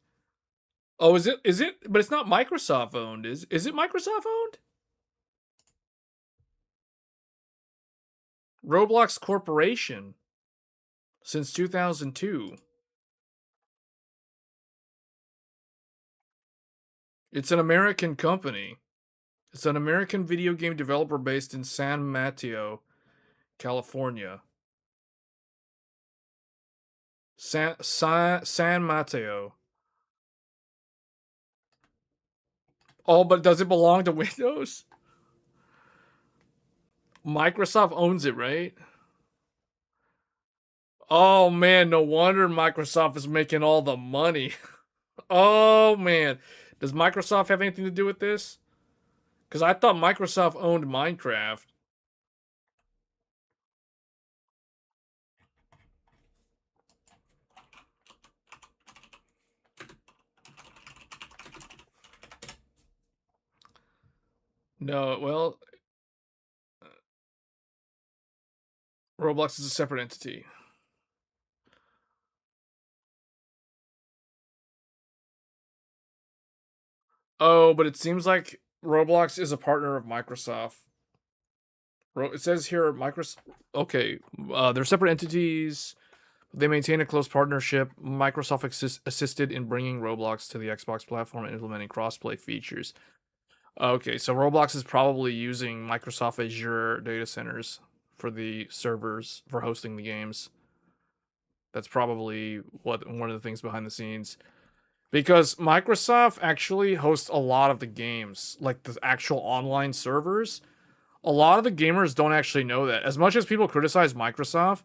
Oh, is it? Is it? But it's not Microsoft owned. Is it Microsoft owned? Roblox Corporation since 2002. It's an American company. It's an American video game developer based in San Mateo, California. San Mateo. Oh, but does it belong to Windows? Microsoft owns it, right? Oh man, no wonder Microsoft is making all the money. Oh man. Does Microsoft have anything to do with this? Because I thought Microsoft owned Minecraft. No, well, Roblox is a separate entity. Oh, but it seems like Roblox is a partner of Microsoft. It says here Microsoft. Okay, they're separate entities. They maintain a close partnership. Microsoft assisted in bringing Roblox to the Xbox platform and implementing crossplay features. Okay, so Roblox is probably using Microsoft Azure data centers for the servers for hosting the games. That's probably one of the things behind the scenes. Because Microsoft actually hosts a lot of the games, like the actual online servers. A lot of the gamers don't actually know that. As much as people criticize Microsoft,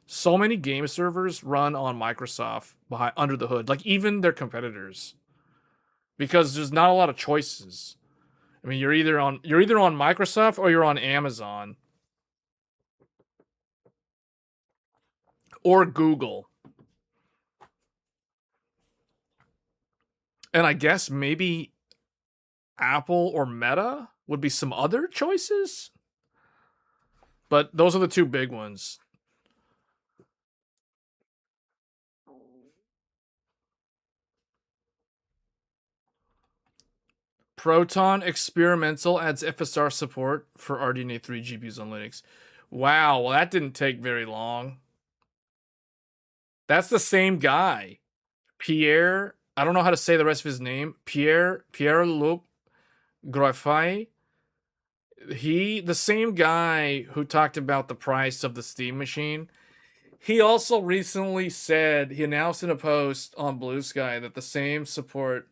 so many game servers run on Microsoft behind under the hood, like even their competitors. Because there's not a lot of choices. I mean, you're either on Microsoft or you're on Amazon. or Google. And I guess maybe Apple or Meta would be some other choices. But those are the two big ones. Proton Experimental adds FSR support for RDNA 3 GPUs on Linux. Wow, well, that didn't take very long. That's the same guy. Pierre, I don't know how to say the rest of his name. Pierre-Luc Graffai. The same guy who talked about the price of the Steam machine. He also recently said, he announced in a post on Blue Sky that the same support,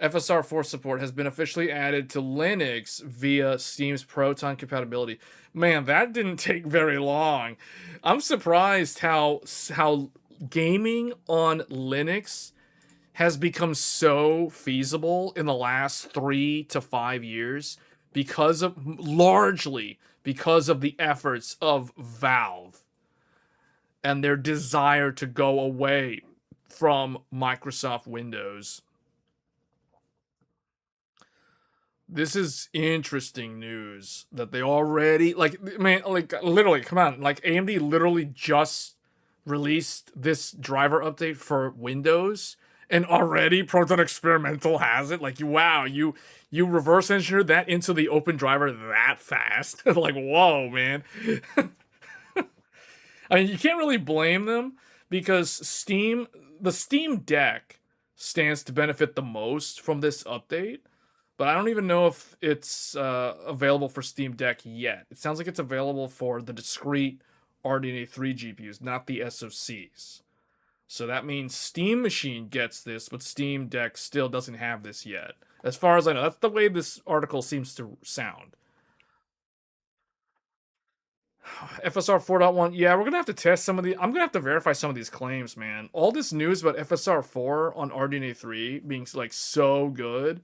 FSR 4 support, has been officially added to Linux via Steam's Proton compatibility. Man, that didn't take very long. I'm surprised how gaming on Linux has become so feasible in the last 3 to 5 years largely because of the efforts of Valve and their desire to go away from Microsoft Windows. This is interesting news that they already, literally, come on, like AMD literally just released this driver update for Windows, and already Proton Experimental has it. Like, wow, you reverse engineered that into the open driver that fast. Like, whoa, man. I mean, you can't really blame them because the Steam Deck stands to benefit the most from this update. But I don't even know if it's available for Steam Deck yet. It sounds like it's available for the discrete RDNA 3 GPUs, not the SoCs. So that means Steam Machine gets this, but Steam Deck still doesn't have this yet. As far as I know, that's the way this article seems to sound. FSR 4.1, yeah, we're gonna have to test some of the. I'm gonna have to verify some of these claims, man. All this news about FSR 4 on RDNA 3 being like so good.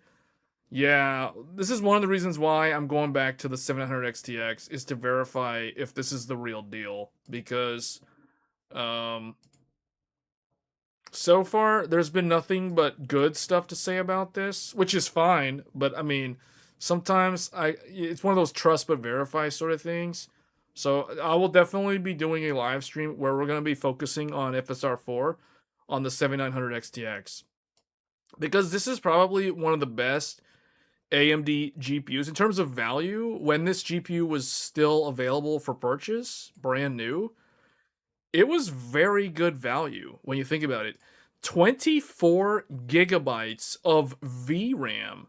Yeah, this is one of the reasons why I'm going back to the 700 XTX is to verify if this is the real deal, because so far there's been nothing but good stuff to say about this, which is fine, but I mean, sometimes it's one of those trust but verify sort of things. So I will definitely be doing a live stream where we're going to be focusing on FSR 4 on the 7900 XTX, because this is probably one of the best AMD GPUs in terms of value. When this GPU was still available for purchase, brand new, it was very good value when you think about it. 24 gigabytes of VRAM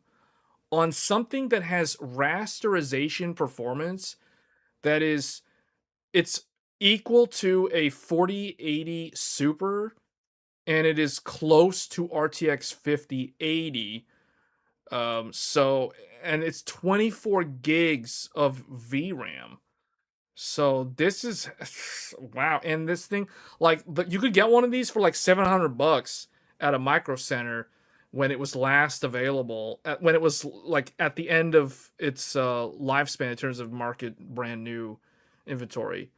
on something that has rasterization performance that is, it's equal to a 4080 Super, and it is close to RTX 5080. And it's 24 gigs of VRAM. So this is wow. And this thing, like, you could get one of these for like $700 at a Micro Center when it was last available. When it was like at the end of its lifespan in terms of market brand new inventory.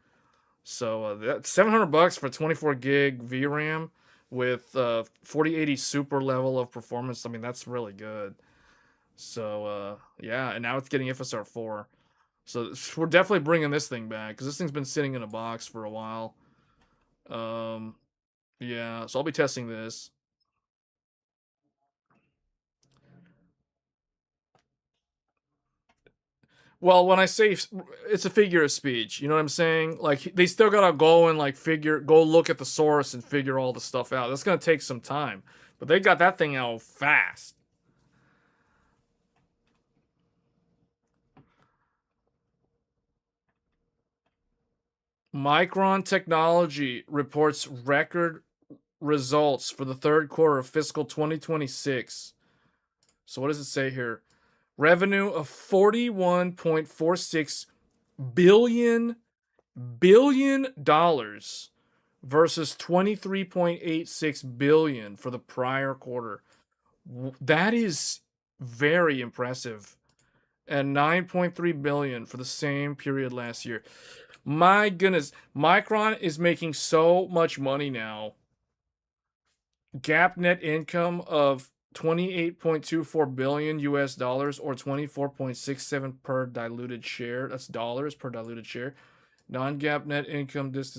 So that's $700 for 24 gig VRAM with 4080 Super level of performance. I mean, that's really good. So yeah, and now it's getting FSR 4. So we're definitely bringing this thing back because this thing's been sitting in a box for a while. Yeah, so I'll be testing this. Well, when I say it's a figure of speech, you know what I'm saying? Like, they still gotta go and like go look at the source and figure all the stuff out. That's gonna take some time, but they got that thing out fast. Micron Technology reports record results for the third quarter of fiscal 2026. So what does it say here? Revenue of $41.46 billion dollars versus 23.86 billion for the prior quarter. That is very impressive. And 9.3 billion for the same period last year. My goodness, Micron is making so much money now. GAAP net income of 28.24 billion US dollars, or 24.67 per diluted share. That's dollars per diluted share. Non-GAAP net income, this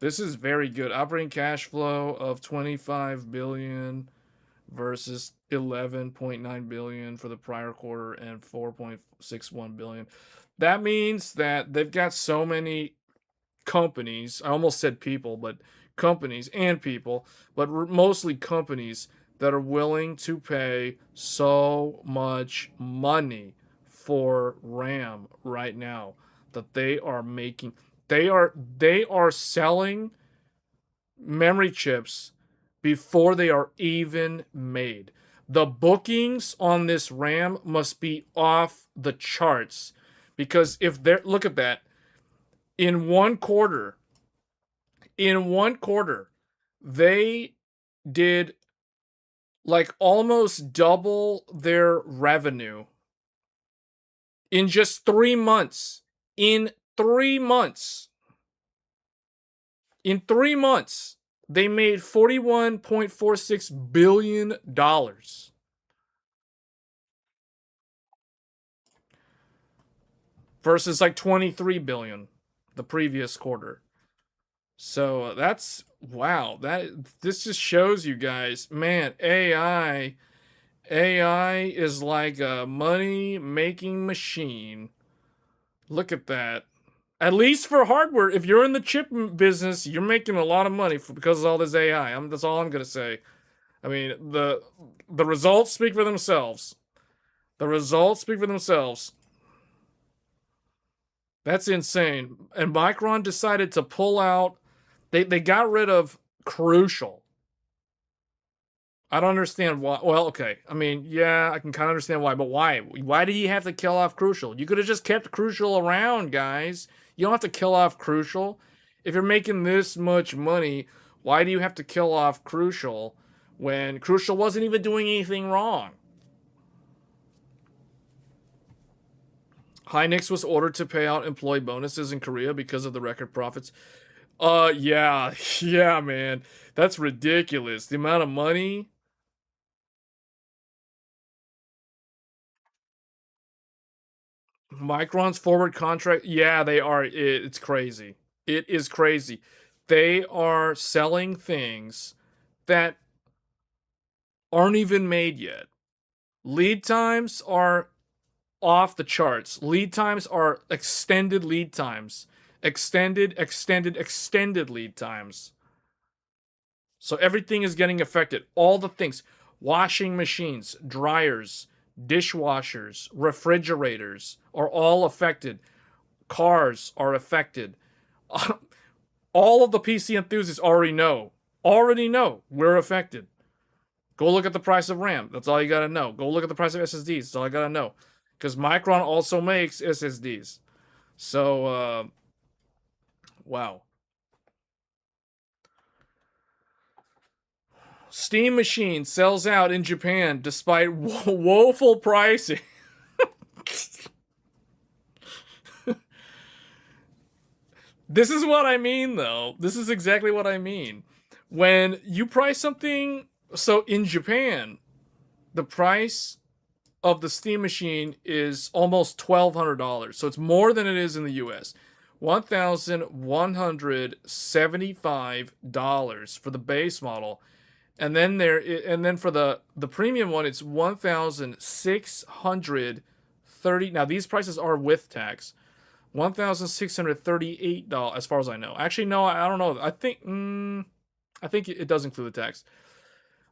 is very good. Operating cash flow of 25 billion versus 11.9 billion for the prior quarter and 4.61 billion. That means that they've got so many companies. I almost said people, but companies and people, but mostly companies that are willing to pay so much money for RAM right now that they are making they are selling memory chips before they are even made. The bookings on this RAM must be off the charts, because if they're, look at that, in one quarter, they did like almost double their revenue in just 3 months. In 3 months. In 3 months, they made $41.46 billion. Versus like 23 billion the previous quarter. So that's, wow, this just shows you guys, man, AI is like a money making machine. Look at that. At least for hardware, if you're in the chip business, you're making a lot of money because of all this AI. That's all I'm gonna say. I mean, the results speak for themselves. The results speak for themselves. That's insane. And Micron decided to pull out. They got rid of Crucial. I don't understand why. Well, okay. I mean, yeah, I can kind of understand why, but why? Why did you have to kill off Crucial? You could have just kept Crucial around, guys. You don't have to kill off Crucial. If you're making this much money, why do you have to kill off Crucial when Crucial wasn't even doing anything wrong? Hynix was ordered to pay out employee bonuses in Korea because of the record profits. Yeah, yeah, man. That's ridiculous. The amount of money. Micron's forward contract, yeah, they are. It's crazy. It is crazy. They are selling things that aren't even made yet. Lead times are off the charts. Lead times are extended lead times. Extended lead times. So everything is getting affected. All the things. Washing machines, dryers, dishwashers, refrigerators are all affected. Cars are affected. All of the PC enthusiasts already know. We're affected. Go look at the price of RAM. That's all you gotta know. Go look at the price of SSDs. That's all I gotta know. Because Micron also makes SSDs. So, wow. Steam Machine sells out in Japan despite woeful pricing. This is what I mean, though. This is exactly what I mean. When you price something, so in Japan, the price of the Steam Machine is almost $1,200. So it's more than it is in the US. $1,175 for the base model. And then for the premium one, it's $1,630. Now these prices are with tax. $1,638 as far as I know. Actually, no, I don't know. I think it does include the tax.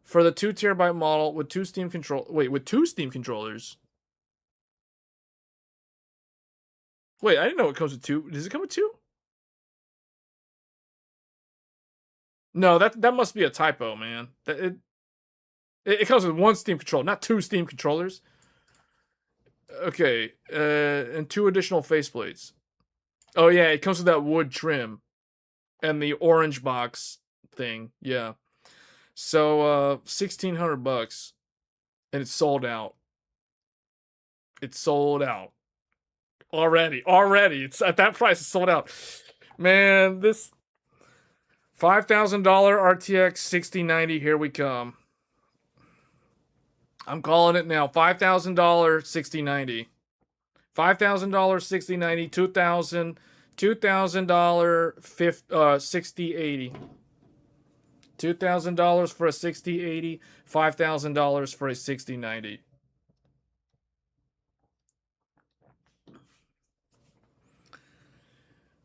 For the 2 TB model with two Steam controllers. Wait, I didn't know it comes with two. Does it come with two? No, that must be a typo, man. It comes with one Steam controller, not two Steam controllers. Okay, and two additional faceplates. Oh yeah, it comes with that wood trim and the orange box thing. Yeah. So $1,600, and it's sold out. It's sold out. Already. It's at that price. It's sold out. Man, this $5,000 RTX 6090. Here we come. I'm calling it now. $5,000 6090. $5,000 6090. $2,000 6080. $2,000 for a 6080. $5,000 for a 6090.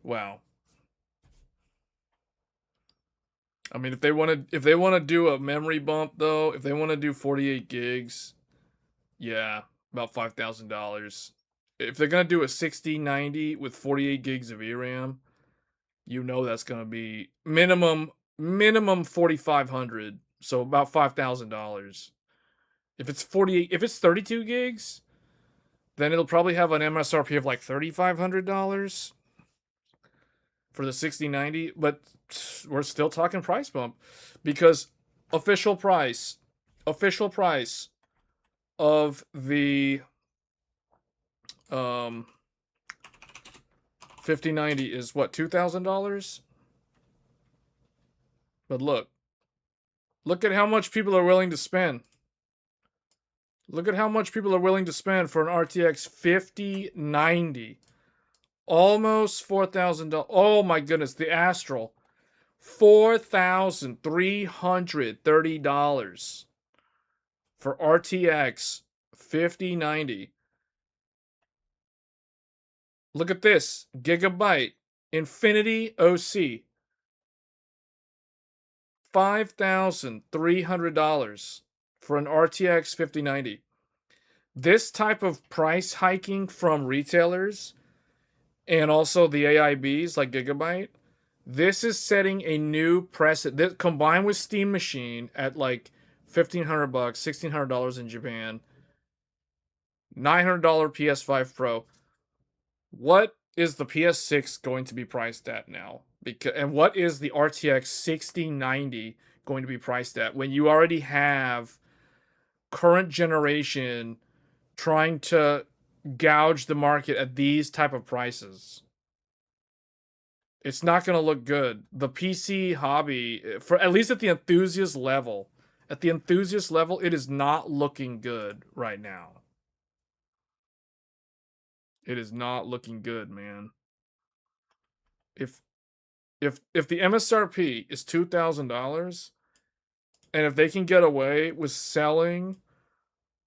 Wow. I mean, if they want to do a memory bump though, if they want to do 48 gigs, yeah, about $5,000. If they're gonna do a 6090 with 48 gigs of VRAM, you know that's gonna be minimum 4,500, so about $5,000. If it's 32 gigs, then it'll probably have an MSRP of like $3,500 for the 6090, but we're still talking price bump because official price of the 5090 is what, $2,000? But look at how much people are willing to spend. Look at how much people are willing to spend for an RTX 5090. Almost $4,000. Oh my goodness, the Astral. $4,330 for RTX 5090. Look at this. Gigabyte Infinity OC. $5,300 for an RTX 5090. This type of price hiking from retailers and also the AIBs like Gigabyte, this is setting a new precedent. Combined with Steam Machine at like $1,500, $1,600 in Japan, $900 PS5 Pro. What is the PS6 going to be priced at now? And what is the RTX 6090 going to be priced at when you already have current generation trying to gouge the market at these type of prices? It's not going to look good. The PC hobby, for at least at the enthusiast level, it is not looking good right now. It is not looking good, man. If the MSRP is $2,000, and if they can get away with selling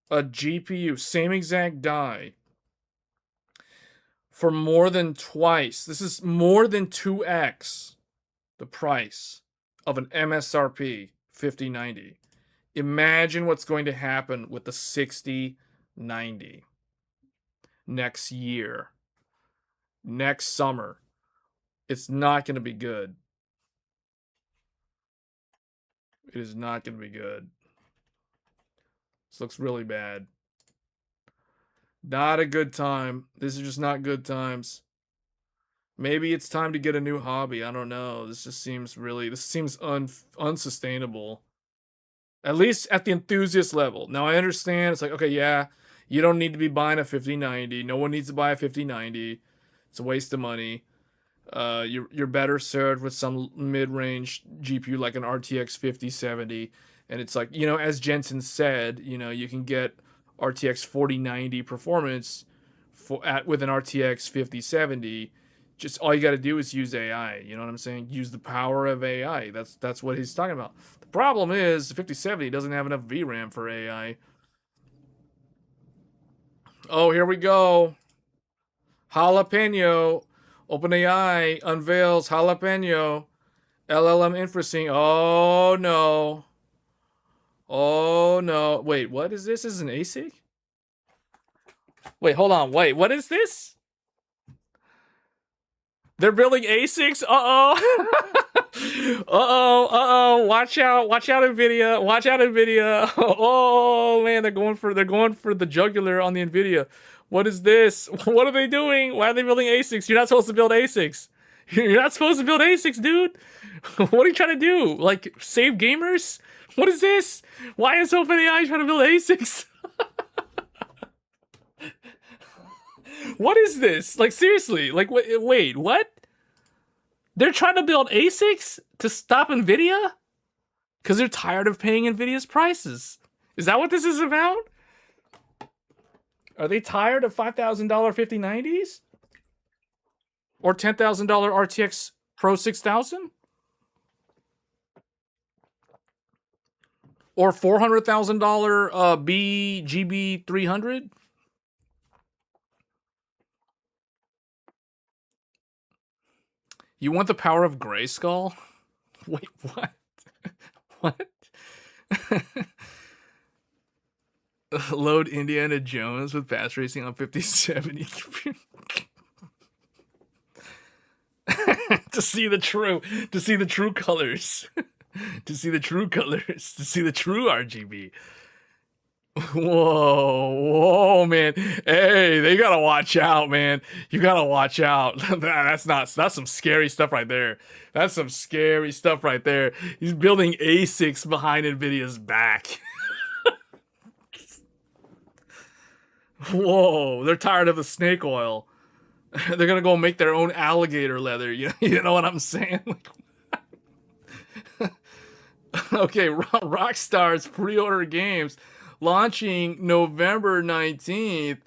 a GPU, same exact die, for more than twice, this is more than 2x the price of an MSRP 5090. Imagine what's going to happen with the 6090 next year, next summer. It's not going to be good. It is not going to be good. This looks really bad. Not a good time. This is just not good times. Maybe it's time to get a new hobby. I don't know. This seems unsustainable. At least at the enthusiast level. Now I understand. It's like, okay, yeah, you don't need to be buying a 5090. No one needs to buy a 5090. It's a waste of money. You're better served with some mid-range GPU like an RTX 5070. And it's like, you know, as Jensen said, you know, you can get RTX 4090 performance with an RTX 5070. Just all you got to do is use AI. You know what I'm saying? Use the power of AI. That's what he's talking about. The problem is the 5070 doesn't have enough VRAM for AI. Oh, here we go. Jalapeno. OpenAI unveils Jalapeno. LLM inferencing. Oh no. Oh no. Wait, what is this? This is an ASIC? Wait, hold on. Wait, what is this? They're building ASICs? Uh-oh. Uh-oh. Watch out, Nvidia. Watch out, Nvidia. Oh man, they're going for the jugular on the Nvidia. What is this? What are they doing? Why are they building ASICs? You're not supposed to build ASICs. You're not supposed to build ASICs, dude. What are you trying to do? Like, save gamers? What is this? Why is OpenAI trying to build ASICs? What is this? Like, seriously? Like, wait, what? They're trying to build ASICs to stop Nvidia? Because they're tired of paying Nvidia's prices. Is that what this is about? Are they tired of $5,000 5090s? Or $10,000 RTX Pro 6000? Or $400,000 BGB 300? You want the power of Grayskull? Wait, what? What? Load Indiana Jones with fast racing on 5070 to see the true colors. To see the true colors. To see the true RGB. Whoa, man. Hey, they gotta watch out, man. You gotta watch out. That's some scary stuff right there. That's some scary stuff right there. He's building ASICs behind NVIDIA's back. Whoa, they're tired of the snake oil. They're gonna go make their own alligator leather. You know what I'm saying? Okay, Rockstar's pre-order games launching November 19th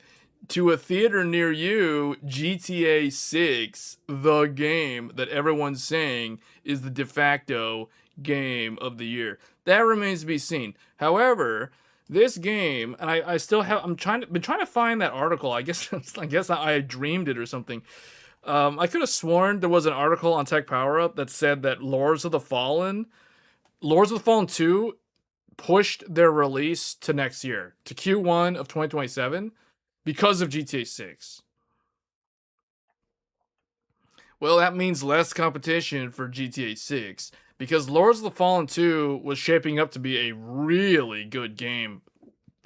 to a theater near you. GTA 6, the game that everyone's saying is the de facto game of the year. That remains to be seen. However, this game, and I still have, been trying to find that article. I guess I dreamed it or something. I could have sworn there was an article on Tech Power Up that said that Lords of the Fallen 2 pushed their release to next year, to Q1 of 2027, because of GTA 6. Well, that means less competition for GTA 6, because Lords of the Fallen 2 was shaping up to be a really good game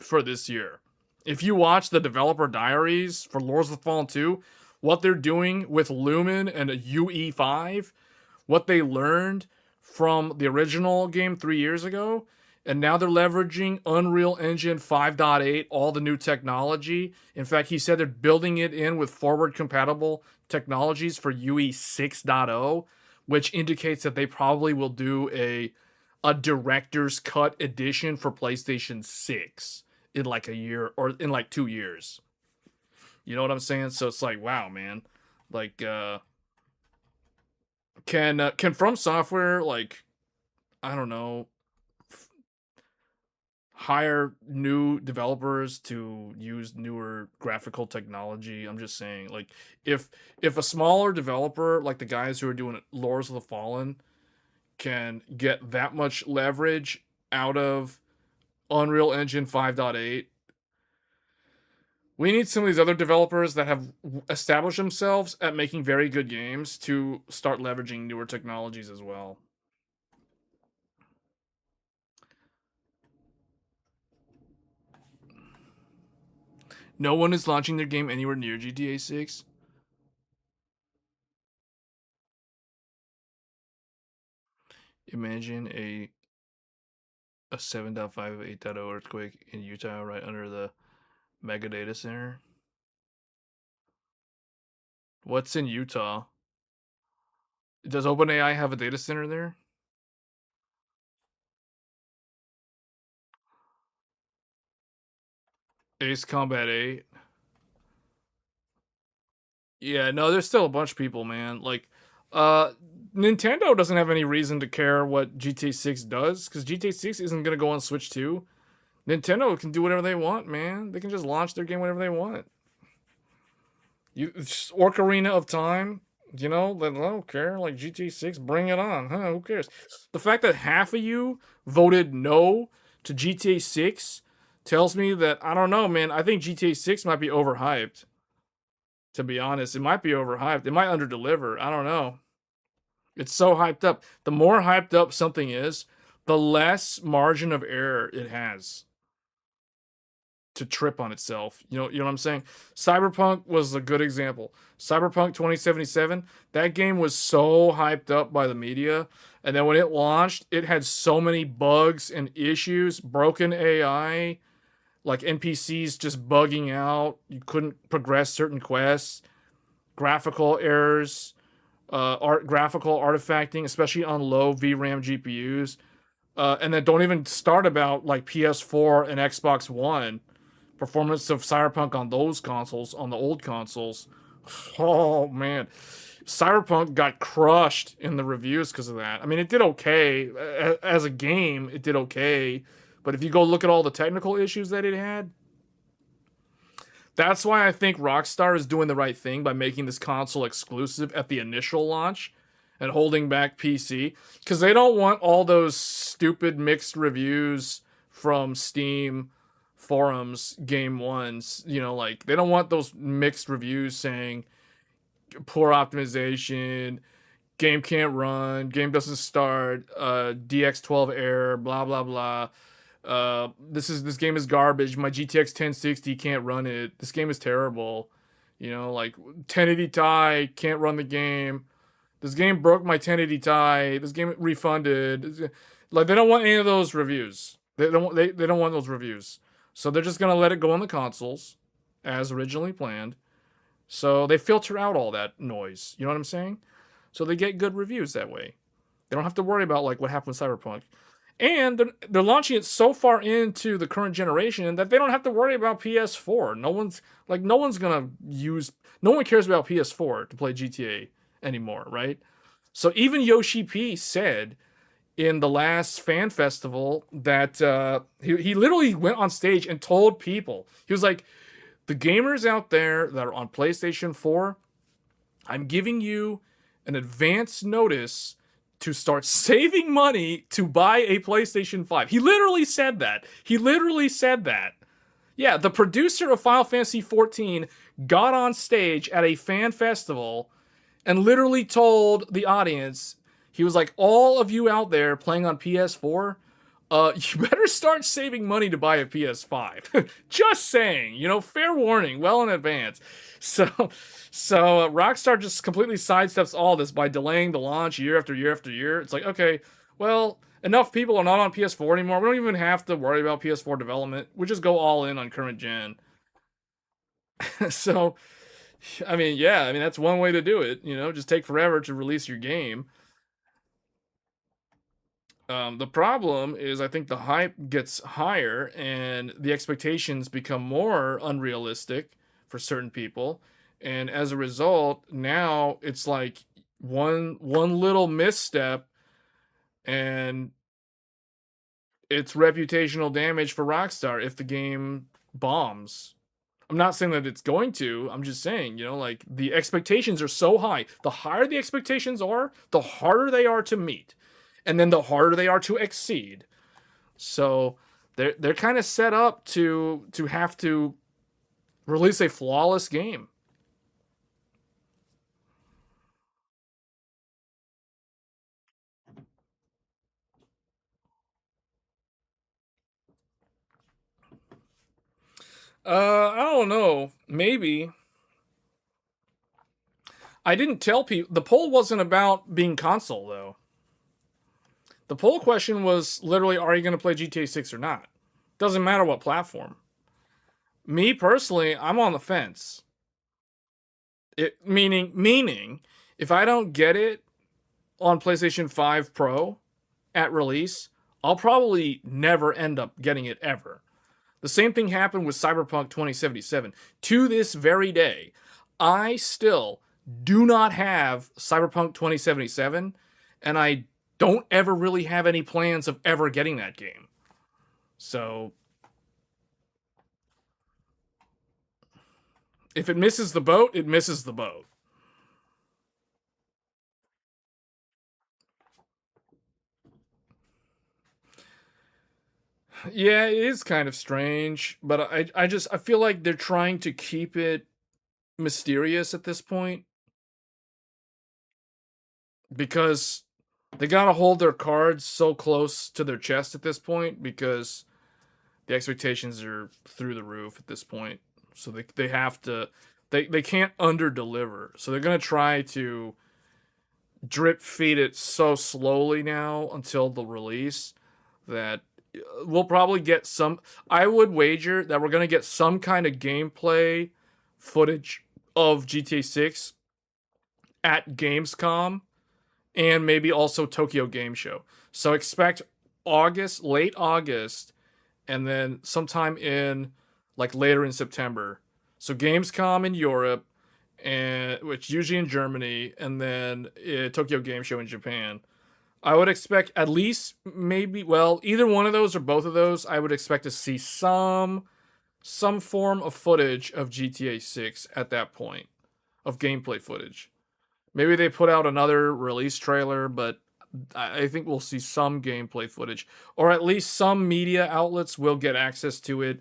for this year. If you watch the developer diaries for Lords of the Fallen 2, what they're doing with Lumen and UE5, what they learned from the original game 3 years ago, and now they're leveraging Unreal Engine 5.8, all the new technology. In fact, he said they're building it in with forward-compatible technologies for UE 6.0, which indicates that they probably will do a director's cut edition for PlayStation 6 in like a year or in like 2 years. You know what I'm saying? So it's like, wow, man. Like, can From Software, like, I don't know, hire new developers to use newer graphical technology? I'm just saying, like, if a smaller developer like the guys who are doing Lords of the Fallen can get that much leverage out of Unreal Engine 5.8, we need some of these other developers that have established themselves at making very good games to start leveraging newer technologies as well. No one is launching their game anywhere near GTA 6. Imagine a 7.5 8.0 earthquake in Utah right under the mega data center. What's in Utah? Does OpenAI have a data center there? Ace Combat 8. Yeah, no, there's still a bunch of people, man. Like, Nintendo doesn't have any reason to care what GTA 6 does, because GTA 6 isn't going to go on Switch 2. Nintendo can do whatever they want, man. They can just launch their game whenever they want. Ocarina of Time, you know, I don't care. Like, GTA 6, bring it on, huh? Who cares? The fact that half of you voted no to GTA 6 tells me that, I don't know, man. I think GTA 6 might be overhyped. To be honest, it might be overhyped. It might underdeliver. I don't know. It's so hyped up. The more hyped up something is, the less margin of error it has to trip on itself. You know what I'm saying? Cyberpunk was a good example. Cyberpunk 2077, that game was so hyped up by the media, and then when it launched, it had so many bugs and issues, broken AI, like NPCs just bugging out. You couldn't progress certain quests, graphical errors, graphical artifacting, especially on low VRAM GPUs. And then don't even start about like PS4 and Xbox One performance of Cyberpunk on those consoles, on the old consoles. Oh man, Cyberpunk got crushed in the reviews because of that. I mean, it did okay as a game. It did okay, but if you go look at all the technical issues that it had, that's why I think Rockstar is doing the right thing by making this console exclusive at the initial launch and holding back PC, because they don't want all those stupid mixed reviews from Steam forums, game ones. You know, like they don't want those mixed reviews saying poor optimization, game can't run, game doesn't start, DX12 error, blah blah blah. This game is garbage. My GTX 1060 can't run it. This game is terrible. You know, like 1080 Ti can't run the game. This game broke my 1080 Ti. This game refunded. Like they don't want any of those reviews. They don't want those reviews. So they're just gonna let it go on the consoles as originally planned. So they filter out all that noise. You know what I'm saying? So they get good reviews that way. They don't have to worry about like what happened with Cyberpunk. And they're launching it so far into the current generation that they don't have to worry about PS4. No one cares about PS4 to play GTA anymore, right? So even Yoshi P said in the last fan festival that he literally went on stage and told people, he was like, the gamers out there that are on PlayStation 4, I'm giving you an advance notice to start saving money to buy a PlayStation 5. He literally said that. Yeah, the producer of Final Fantasy XIV got on stage at a fan festival and literally told the audience, he was like, all of you out there playing on PS4, you better start saving money to buy a PS5. Just saying, you know, fair warning, well in advance. So Rockstar just completely sidesteps all this by delaying the launch year after year after year. It's like, okay, well, enough people are not on PS4 anymore. We don't even have to worry about PS4 development. We just go all in on current gen. So, I mean, yeah, I mean, that's one way to do it. You know, just take forever to release your game. The problem is, I think the hype gets higher and the expectations become more unrealistic for certain people, and as a result, now it's like one little misstep, and it's reputational damage for Rockstar if the game bombs. I'm not saying that it's going to. I'm just saying, you know, like the expectations are so high. The higher the expectations are, the harder they are to meet, and then the harder they are to exceed. So they're kind of set up to have to release a flawless game. I don't know. Maybe. I didn't tell people. The poll wasn't about being console, though. The poll question was literally, are you going to play GTA 6 or not? Doesn't matter what platform. Me personally, I'm on the fence. Meaning, if I don't get it on PlayStation 5 Pro at release, I'll probably never end up getting it ever. The same thing happened with Cyberpunk 2077. To this very day, I still do not have Cyberpunk 2077, and I don't ever really have any plans of ever getting that game. So, if it misses the boat, it misses the boat. Yeah, it is kind of strange, but I feel like they're trying to keep it mysterious at this point because they gotta hold their cards so close to their chest at this point because the expectations are through the roof at this point. So they have to they can't under deliver. So they're gonna try to drip feed it so slowly now until the release that we'll probably get some. I would wager that we're gonna get some kind of gameplay footage of GTA 6 at Gamescom and maybe also Tokyo Game Show. So expect August, late August, and then sometime in like later in September. So Gamescom in Europe, and which usually in Germany, and then Tokyo Game Show in Japan. I would expect at least maybe either one of those or both of those. I would expect to see some form of footage of GTA 6 at that point of gameplay footage. Maybe they put out another release trailer, but I think we'll see some gameplay footage, or at least some media outlets will get access to it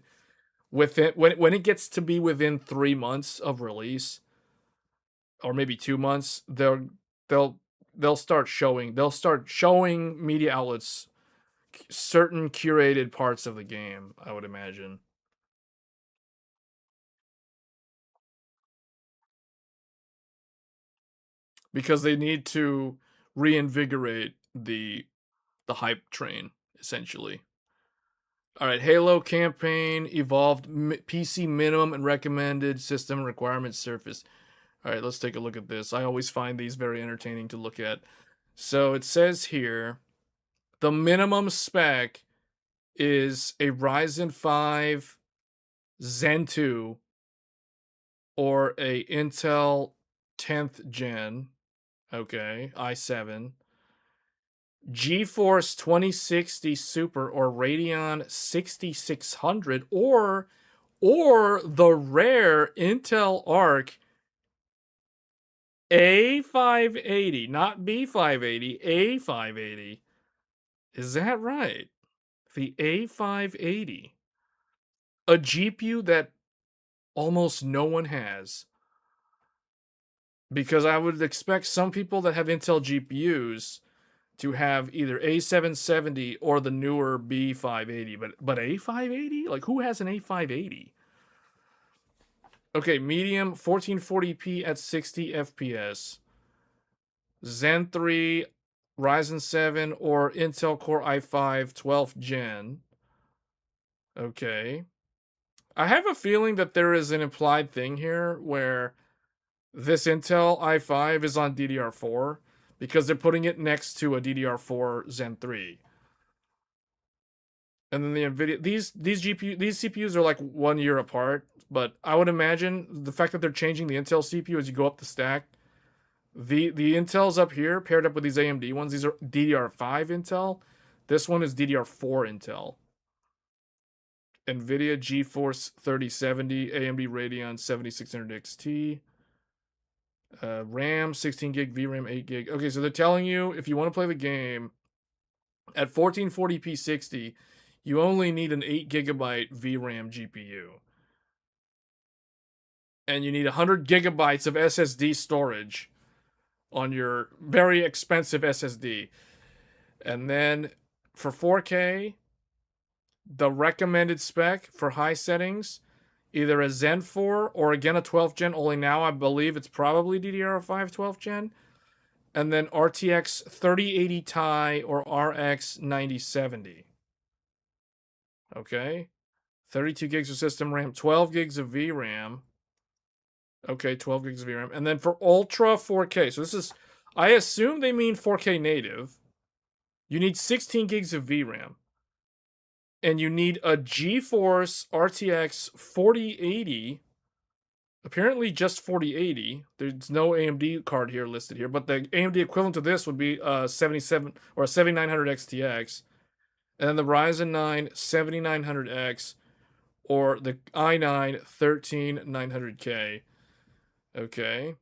within when it gets to be within 3 months of release, or maybe 2 months. They'll they'll start showing media outlets certain curated parts of the game. I would imagine, because they need to reinvigorate the hype train essentially. All right, Halo campaign evolved PC minimum and recommended system requirements surface. All right, let's take a look at this. I always find these very entertaining to look at. So it says here the minimum spec is a Ryzen 5 Zen 2 or a Intel 10th gen, okay, i7, GeForce 2060 Super or Radeon 6600 or the rare Intel Arc A580, not B580, A580. Is that right? The A580. A GPU that almost no one has. Because I would expect some people that have Intel GPUs to have either A770 or the newer B580, but A580? Like, who has an A580? Okay, medium 1440p at 60 FPS. Zen 3, Ryzen 7, or Intel Core i5 12th gen. Okay. I have a feeling that there is an implied thing here where this Intel i5 is on DDR4 because they're putting it next to a DDR4 Zen 3. And then the Nvidia these CPUs are like 1 year apart, but I would imagine the fact that they're changing the Intel CPU as you go up the stack. The Intel's up here paired up with these AMD ones. These are DDR5 Intel. This one is DDR4 Intel. NVIDIA GeForce 3070, AMD Radeon 7600 XT, RAM 16 gig, VRAM 8 gig. Okay, so they're telling you if you want to play the game at 1440p 60, you only need an 8 gigabyte VRAM GPU. And you need 100 gigabytes of SSD storage on your very expensive SSD. And then for 4K, the recommended spec for high settings, either a Zen 4 or again a 12th gen, only now I believe it's probably DDR5 12th gen. And then RTX 3080 Ti or RX 9070. Okay. 32 gigs of system RAM, 12 gigs of VRAM. Okay, 12 gigs of VRAM. And then for Ultra 4K, so this is, I assume they mean 4K native. You need 16 gigs of VRAM. And you need a GeForce RTX 4080. Apparently just 4080. There's no AMD card here listed here, but the AMD equivalent to this would be a 77 or a 7900 XTX. And then the Ryzen 9 7900X or the i9 13900K. Okay.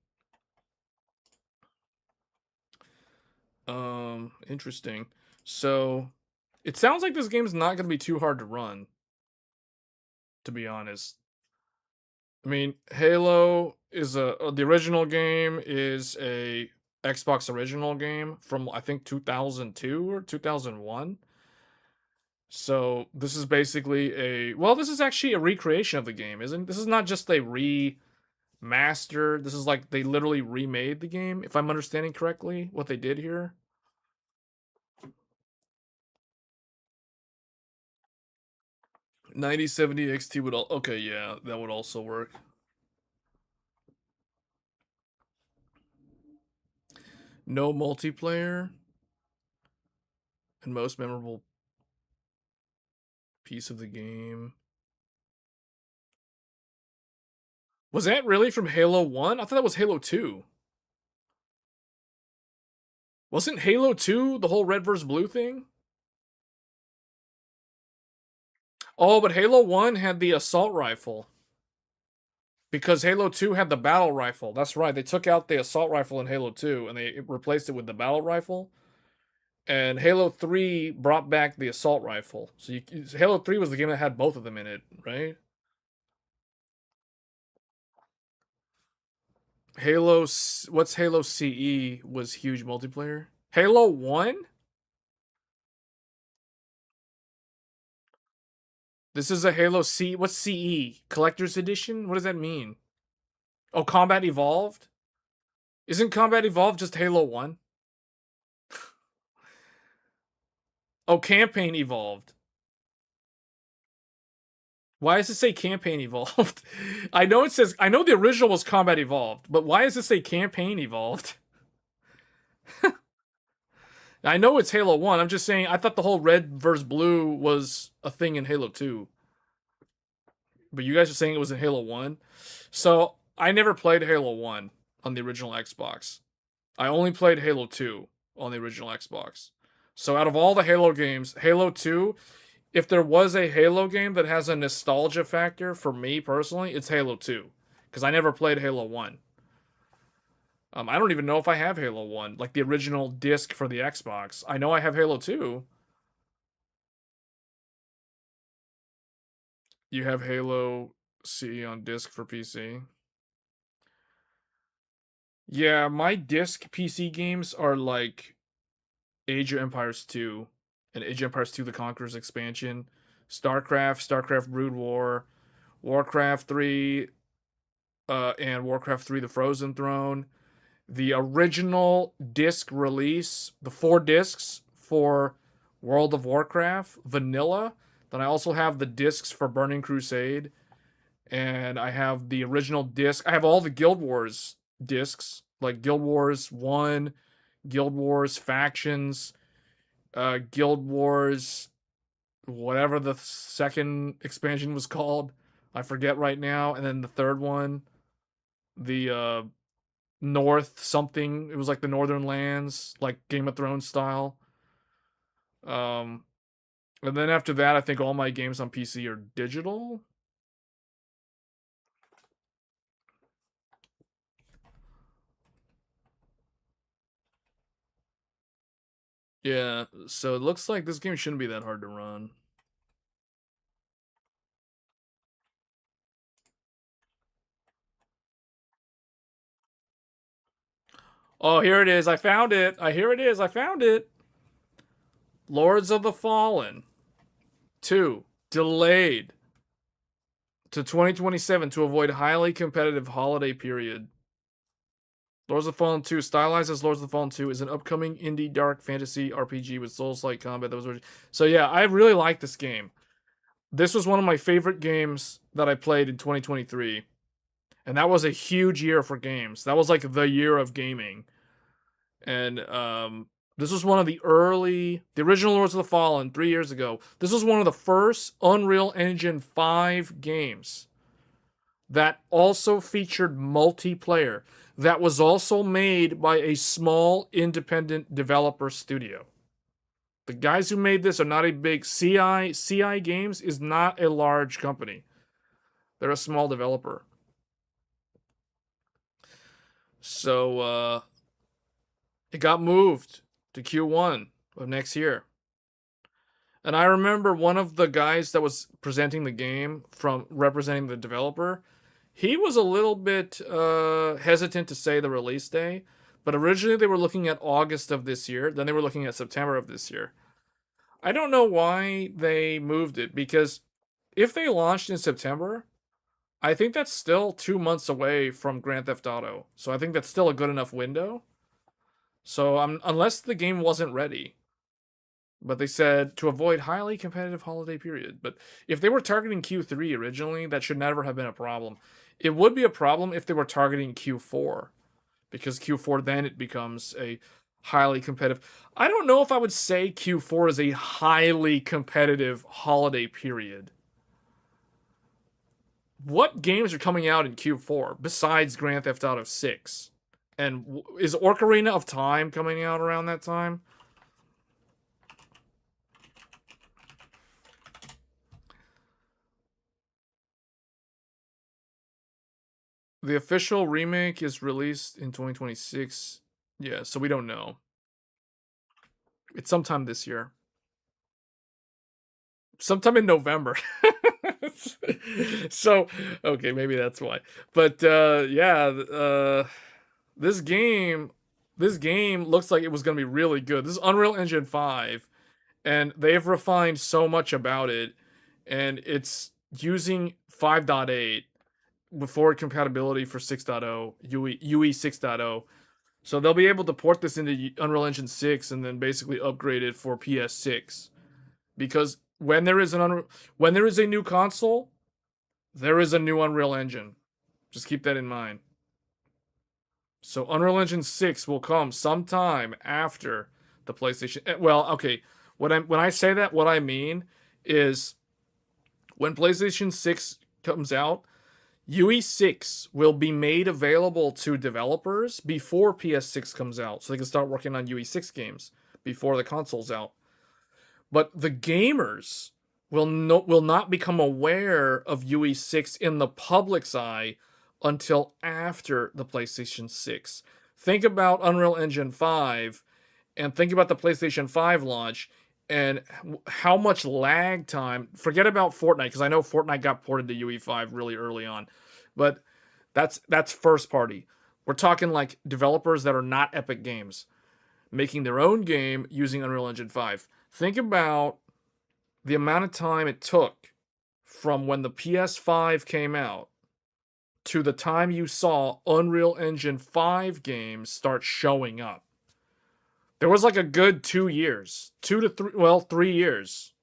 Interesting. So it sounds like this game's not going to be too hard to run, to be honest. I mean, Halo is the original game is a Xbox original game from I think 2002 or 2001. So this is basically this is actually a recreation of the game, isn't this? Is not just a remaster. This is like they literally remade the game, if I'm understanding correctly what they did here. 9070 XT would all okay, yeah, that would also work. No multiplayer and most memorable piece of the game. Was that really from Halo 1? I thought that was Halo 2. Wasn't Halo 2 the whole red versus blue thing? Oh, but Halo 1 had the assault rifle. Because Halo 2 had the battle rifle. That's right. They took out the assault rifle in Halo 2 and they replaced it with the battle rifle. And Halo 3 brought back the assault rifle. So Halo 3 was the game that had both of them in it, right? What's Halo CE was huge multiplayer? Halo 1? This is a Halo C. What's CE? Collector's Edition? What does that mean? Oh, Combat Evolved? Isn't Combat Evolved just Halo 1? Oh, Campaign Evolved. Why does it say Campaign Evolved? I know the original was Combat Evolved, but why does it say Campaign Evolved? I know it's Halo 1. I'm just saying, I thought the whole red versus blue was a thing in Halo 2. But you guys are saying it was in Halo 1? So, I never played Halo 1 on the original Xbox. I only played Halo 2 on the original Xbox. So, out of all the Halo games, Halo 2, if there was a Halo game that has a nostalgia factor for me personally, it's Halo 2. Because I never played Halo 1. I don't even know if I have Halo 1, like the original disc for the Xbox. I know I have Halo 2. You have Halo CE on disc for PC. Yeah, my disc PC games are like Age of Empires 2 and Age of Empires 2 The Conqueror's Expansion, StarCraft Brood War, Warcraft 3, and Warcraft 3 The Frozen Throne. The original disc release, the 4 discs for World of Warcraft Vanilla. Then I also have the discs for Burning Crusade. And I have the original disc. I have all the Guild Wars discs, like Guild Wars 1, Guild Wars Factions, Guild Wars, whatever the second expansion was called. I forget right now. And then the third one, the North something. It was like the Northern Lands, like Game of Thrones style. And then after that, I think all my games on PC are digital. Yeah, so it looks like this game shouldn't be that hard to run. Oh, here it is. I found it. Here it is. I found it. Lords of the Fallen 2 delayed to 2027 to avoid highly competitive holiday period. Lords of the Fallen 2, stylized as Lords of the Fallen 2, is an upcoming indie dark fantasy RPG with Souls-like combat that was. So yeah, I really like this game. This was one of my favorite games that I played in 2023, and that was a huge year for games. That was like the year of gaming. And this was one of the original Lords of the Fallen 3 years ago. This was one of the first Unreal Engine 5 games that also featured multiplayer, that was also made by a small independent developer studio. The guys who made this are not a big CI Games is not a large company. They're a small developer. So it got moved to Q1 of next year. And I remember one of the guys that was presenting the game from representing the developer, he was a little bit hesitant to say the release day, but originally they were looking at August of this year, then they were looking at September of this year. I don't know why they moved it, because if they launched in September, I think that's still 2 months away from Grand Theft Auto. So I think that's still a good enough window. So unless the game wasn't ready, But they said to avoid highly competitive holiday period. But if they were targeting Q3 originally, that should never have been a problem. It would be a problem if they were targeting Q4, because Q4 then it becomes a highly competitive. I don't know if I would say Q4 is a highly competitive holiday period. What games are coming out in Q4 besides Grand Theft Auto 6? And is Ocarina of Time coming out around that time? The official remake is released in 2026. Yeah, so we don't know. It's sometime this year. Sometime in November. So, okay, maybe that's why. But yeah, this game looks like it was going to be really good. This is Unreal Engine 5, and they've refined so much about it, and it's using 5.8 with forward compatibility for 6.0, UE 6.0. So they'll be able to port this into Unreal Engine 6 and then basically upgrade it for PS6. Because when there is a new console, there is a new Unreal Engine. Just keep that in mind. So Unreal Engine 6 will come sometime after the PlayStation. Well, okay. When I say that, what I mean is when PlayStation 6 comes out, UE6 will be made available to developers before PS6 comes out, so they can start working on UE6 games before the console's out. But the gamers will not become aware of UE6 in the public's eye until after the PlayStation 6. Think about Unreal Engine 5 and think about the PlayStation 5 launch and how much lag time. Forget about Fortnite, because I know Fortnite got ported to UE5 really early on, but that's first party. We're talking like developers that are not Epic Games making their own game using Unreal Engine 5. Think about the amount of time it took from when the PS5 came out to the time you saw Unreal Engine 5 games start showing up. There was like a good 2 years. 3 years.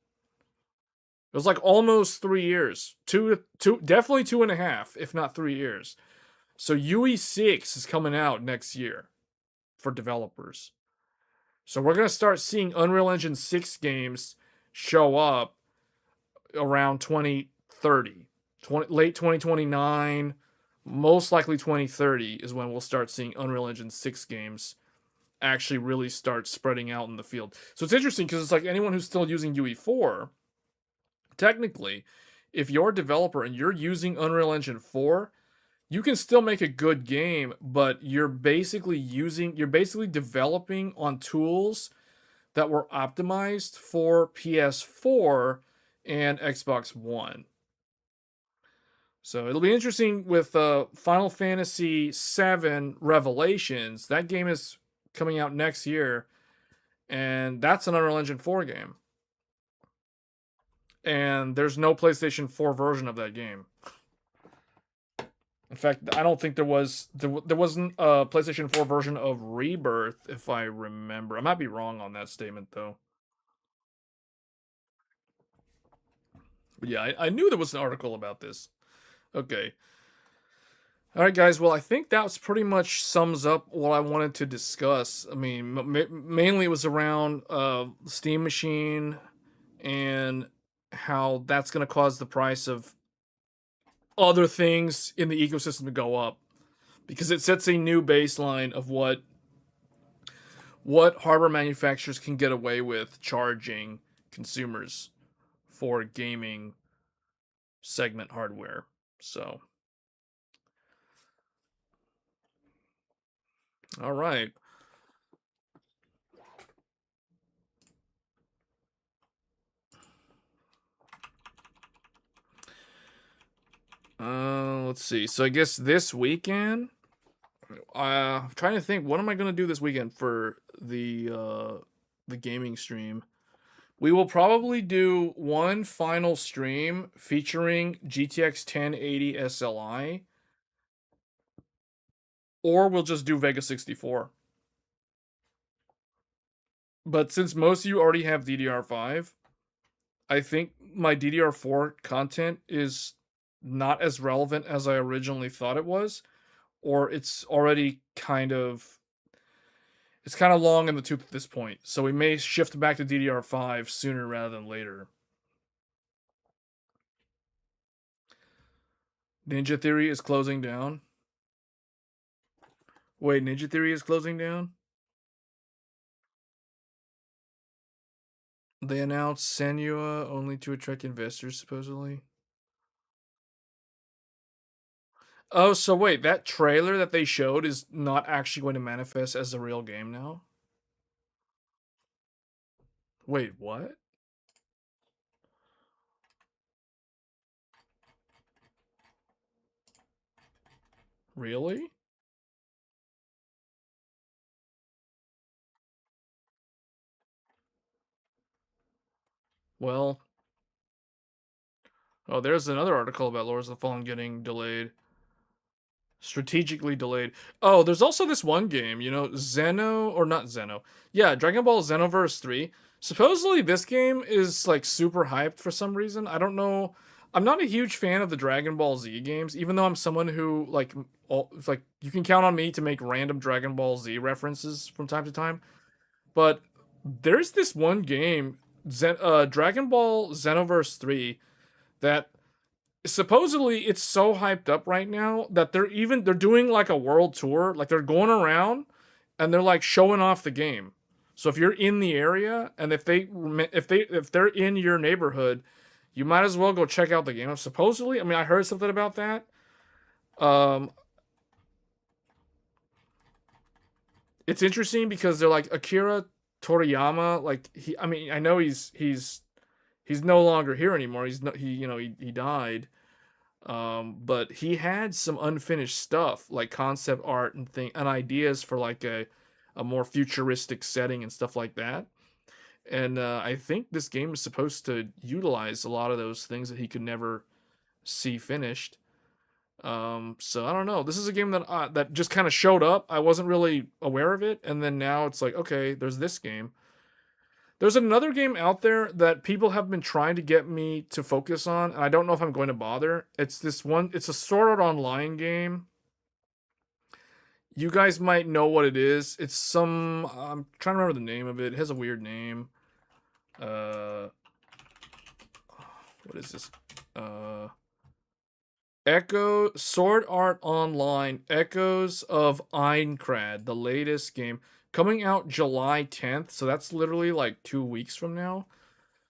It was like almost 3 years. Definitely 2.5, if not 3 years. So UE6 is coming out next year for developers. So we're going to start seeing Unreal Engine 6 games show up around 2030. Late 2029, most likely 2030 is when we'll start seeing Unreal Engine 6 games actually really start spreading out in the field. So it's interesting because it's like anyone who's still using UE4, technically, if you're a developer and you're using Unreal Engine 4, you can still make a good game, but you're basically developing on tools that were optimized for PS4 and Xbox One. So it'll be interesting with Final Fantasy VII Revelations. That game is coming out next year, and that's an Unreal Engine 4 game. And there's no PlayStation 4 version of that game. In fact, I don't think there wasn't a PlayStation 4 version of Rebirth, if I remember. I might be wrong on that statement though. But yeah, I knew there was an article about this. Okay. All right, guys. Well, I think that pretty much sums up what I wanted to discuss. I mean, mainly it was around Steam Machine and how that's going to cause the price of other things in the ecosystem to go up, because it sets a new baseline of what hardware manufacturers can get away with charging consumers for gaming segment hardware. So, all right. Let's see. So I guess this weekend, I'm trying to think, what am I gonna do this weekend for the gaming stream? We will probably do one final stream featuring GTX 1080 SLI, or we'll just do Vega 64. But since most of you already have DDR5, I think my DDR4 content is not as relevant as I originally thought it was, or it's already it's kind of long in the tooth at this point. So we may shift back to DDR5 sooner rather than later. Ninja Theory is closing down. Wait, Ninja Theory is closing down? They announced Senua only to attract investors, supposedly. Oh, so wait, that trailer that they showed is not actually going to manifest as a real game now? Wait, what? Really? Well, oh, there's another article about Lords of the Fallen getting delayed. Strategically delayed. Oh, there's also this one game, Xeno, or not Xeno. Yeah, Dragon Ball Xenoverse 3. Supposedly this game is like super hyped for some reason. I don't know. I'm not a huge fan of the Dragon Ball Z games, even though I'm someone who like you can count on me to make random Dragon Ball Z references from time to time. But there's this one game, Dragon Ball Xenoverse 3, that supposedly it's so hyped up right now that they're doing like a world tour, like they're going around and they're like showing off the game. So if you're in the area and if they're in your neighborhood, you might as well go check out the game. Supposedly, I mean, I heard something about that. Um, it's interesting because they're like Akira Toriyama, like I mean, I know he's no longer here anymore. He's no, he died. But he had some unfinished stuff like concept art and ideas for like a more futuristic setting and stuff like that. And I think this game is supposed to utilize a lot of those things that he could never see finished. So I don't know. This is a game that just kind of showed up. I wasn't really aware of it, and then now it's like, okay, there's this game. There's another game out there that people have been trying to get me to focus on, and I don't know if I'm going to bother. It's this one, it's a Sword Art Online game. You guys might know what it is. It's some, I'm trying to remember the name of it. It has a weird name. Uh, what is this? Echo Sword Art Online Echoes of Einkrad, the latest game, coming out July 10th. So that's literally like 2 weeks from now.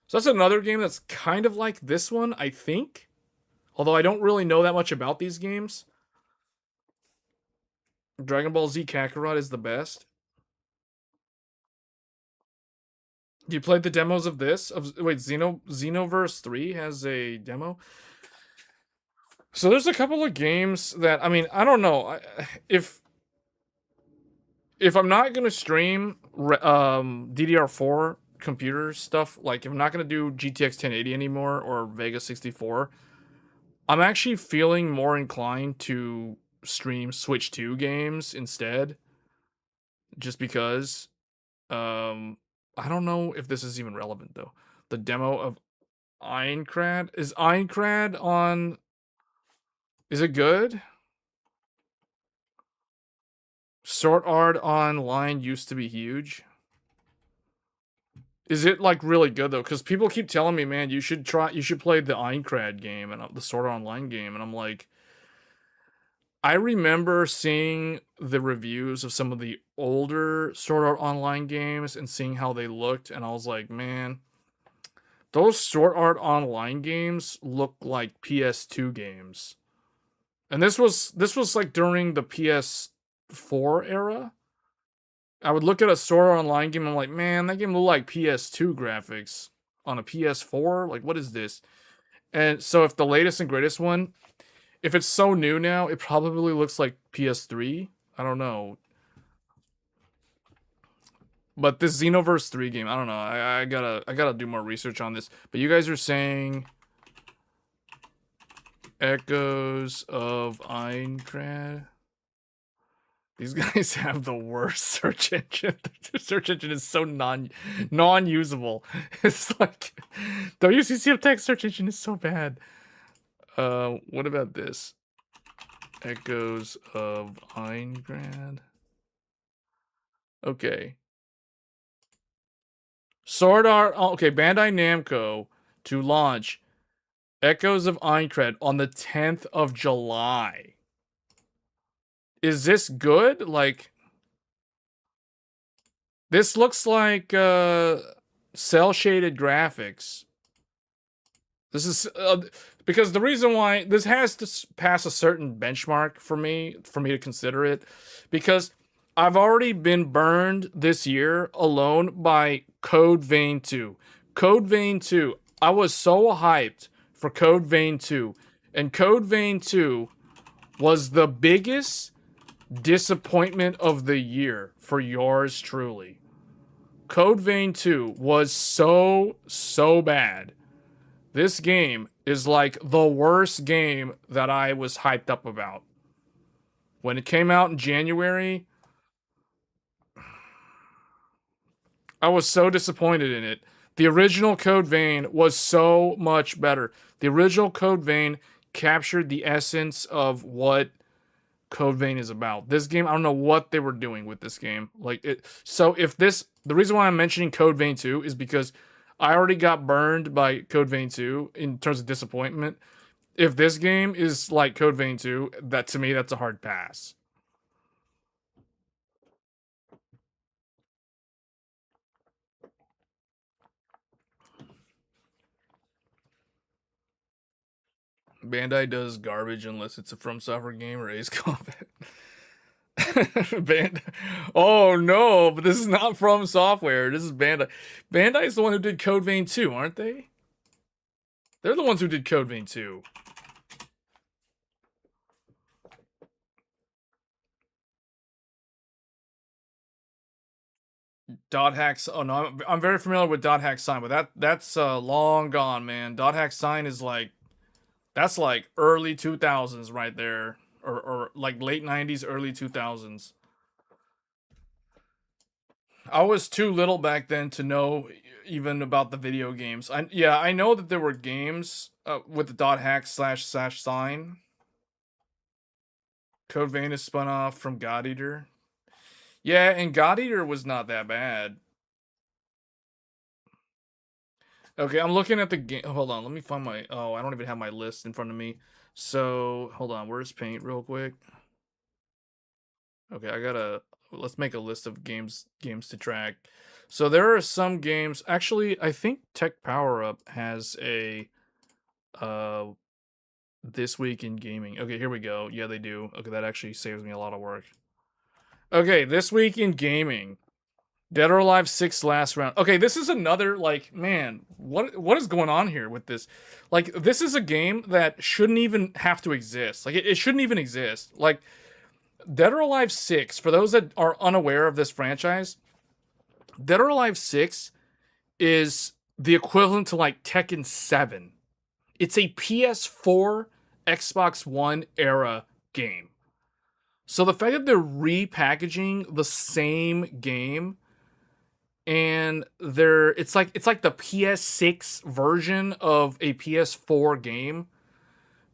So that's another game that's kind of like this one, I think. Although I don't really know that much about these games. Dragon Ball Z Kakarot is the best. You played the demos of this? Wait, Xenoverse 3 has a demo? So there's a couple of games that, I mean, I don't know. If I'm not going to stream DDR4 computer stuff, like if I'm not going to do GTX 1080 anymore or Vega 64, I'm actually feeling more inclined to stream Switch 2 games instead. Just because. I don't know if this is even relevant though. The demo of Einkrad. Is Einkrad on. Is it good? Sword Art Online used to be huge. Is it like really good though? Because people keep telling me, man, you should play the Einkrad game and the Sword Art Online game, and I'm like, I remember seeing the reviews of some of the older Sword Art Online games and seeing how they looked, and I was like, man, those Sword Art Online games look like PS2 games. And this was like during the PS4 era. I would look at a Sword Art Online game and I'm like, man, that game looked like PS2 graphics on a PS4. Like, what is this? And so if the latest and greatest one, if it's so new now, it probably looks like PS3. I don't know. But this Xenoverse 3 game, I don't know. I gotta do more research on this. But you guys are saying Echoes of Einkrad. These guys have the worst search engine. Their search engine is so non-usable. It's like WCCF Tech search engine is so bad. What about this? Echoes of Eingrad. Okay. Sword Art. Oh, okay, Bandai Namco to launch Echoes of Eingrad on the 10th of July. Is this good? Like, this looks like cell shaded graphics. This is because the reason why this has to pass a certain benchmark for me to consider it, because I've already been burned this year alone by Code Vein 2. Code Vein 2. I was so hyped for Code Vein 2, and Code Vein 2 was the biggest disappointment of the year for yours truly. Code Vein 2 was so bad. This game is like the worst game that I was hyped up about. When it came out in January, I was so disappointed in it. The original Code Vein was so much better. The original Code Vein captured the essence of what Code Vein is about. This game, I don't know what they were doing with this game. Like it. So if this, the reason why I'm mentioning Code Vein 2 is because I already got burned by Code Vein 2 in terms of disappointment. If this game is like Code Vein 2, that to me, that's a hard pass. Bandai does garbage unless it's a From Software game or Ace Combat. Oh no, but this is not From Software. This is Bandai. Bandai is the one who did Code Vein 2, aren't they? They're the ones who did Code Vein 2. Dot hacks. Oh no, I'm very familiar with dot hack sign, but that's long gone, man. Dot hack sign is like, that's like early 2000s right there, or like late 90s, early 2000s. I was too little back then to know even about the video games. I know that there were games with the dot hack slash sign. Code Vein is spun off from God Eater. Yeah, and God Eater was not that bad. Okay, I'm looking at the game. Hold on, let me find my. Oh, I don't even have my list in front of me. So hold on, where's Paint, real quick? Okay, I gotta. Let's make a list of games to track. So there are some games. Actually, I think Tech Power Up has a this week in gaming. Okay, here we go. Yeah, they do. Okay, that actually saves me a lot of work. Okay, this week in gaming. Dead or Alive 6 last round. Okay, this is another, like, man, what is going on here with this? Like, this is a game that shouldn't even have to exist. Like, it shouldn't even exist. Like, Dead or Alive 6, for those that are unaware of this franchise, Dead or Alive 6 is the equivalent to, like, Tekken 7. It's a PS4, Xbox One era game. So the fact that they're repackaging the same game, and it's like the PS6 version of a PS4 game,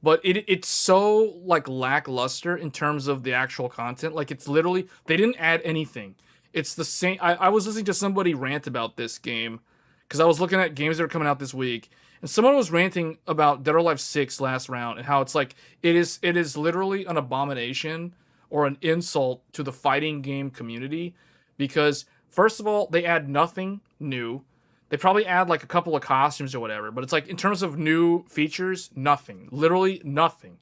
but it's so like lackluster in terms of the actual content. Like, it's literally, they didn't add anything. It's the same. I was listening to somebody rant about this game because I was looking at games that are coming out this week, and someone was ranting about Dead or Alive 6 last round and how it's like it is literally an abomination or an insult to the fighting game community, because first of all, they add nothing new. They probably add like a couple of costumes or whatever, but it's like in terms of new features, nothing. Literally nothing.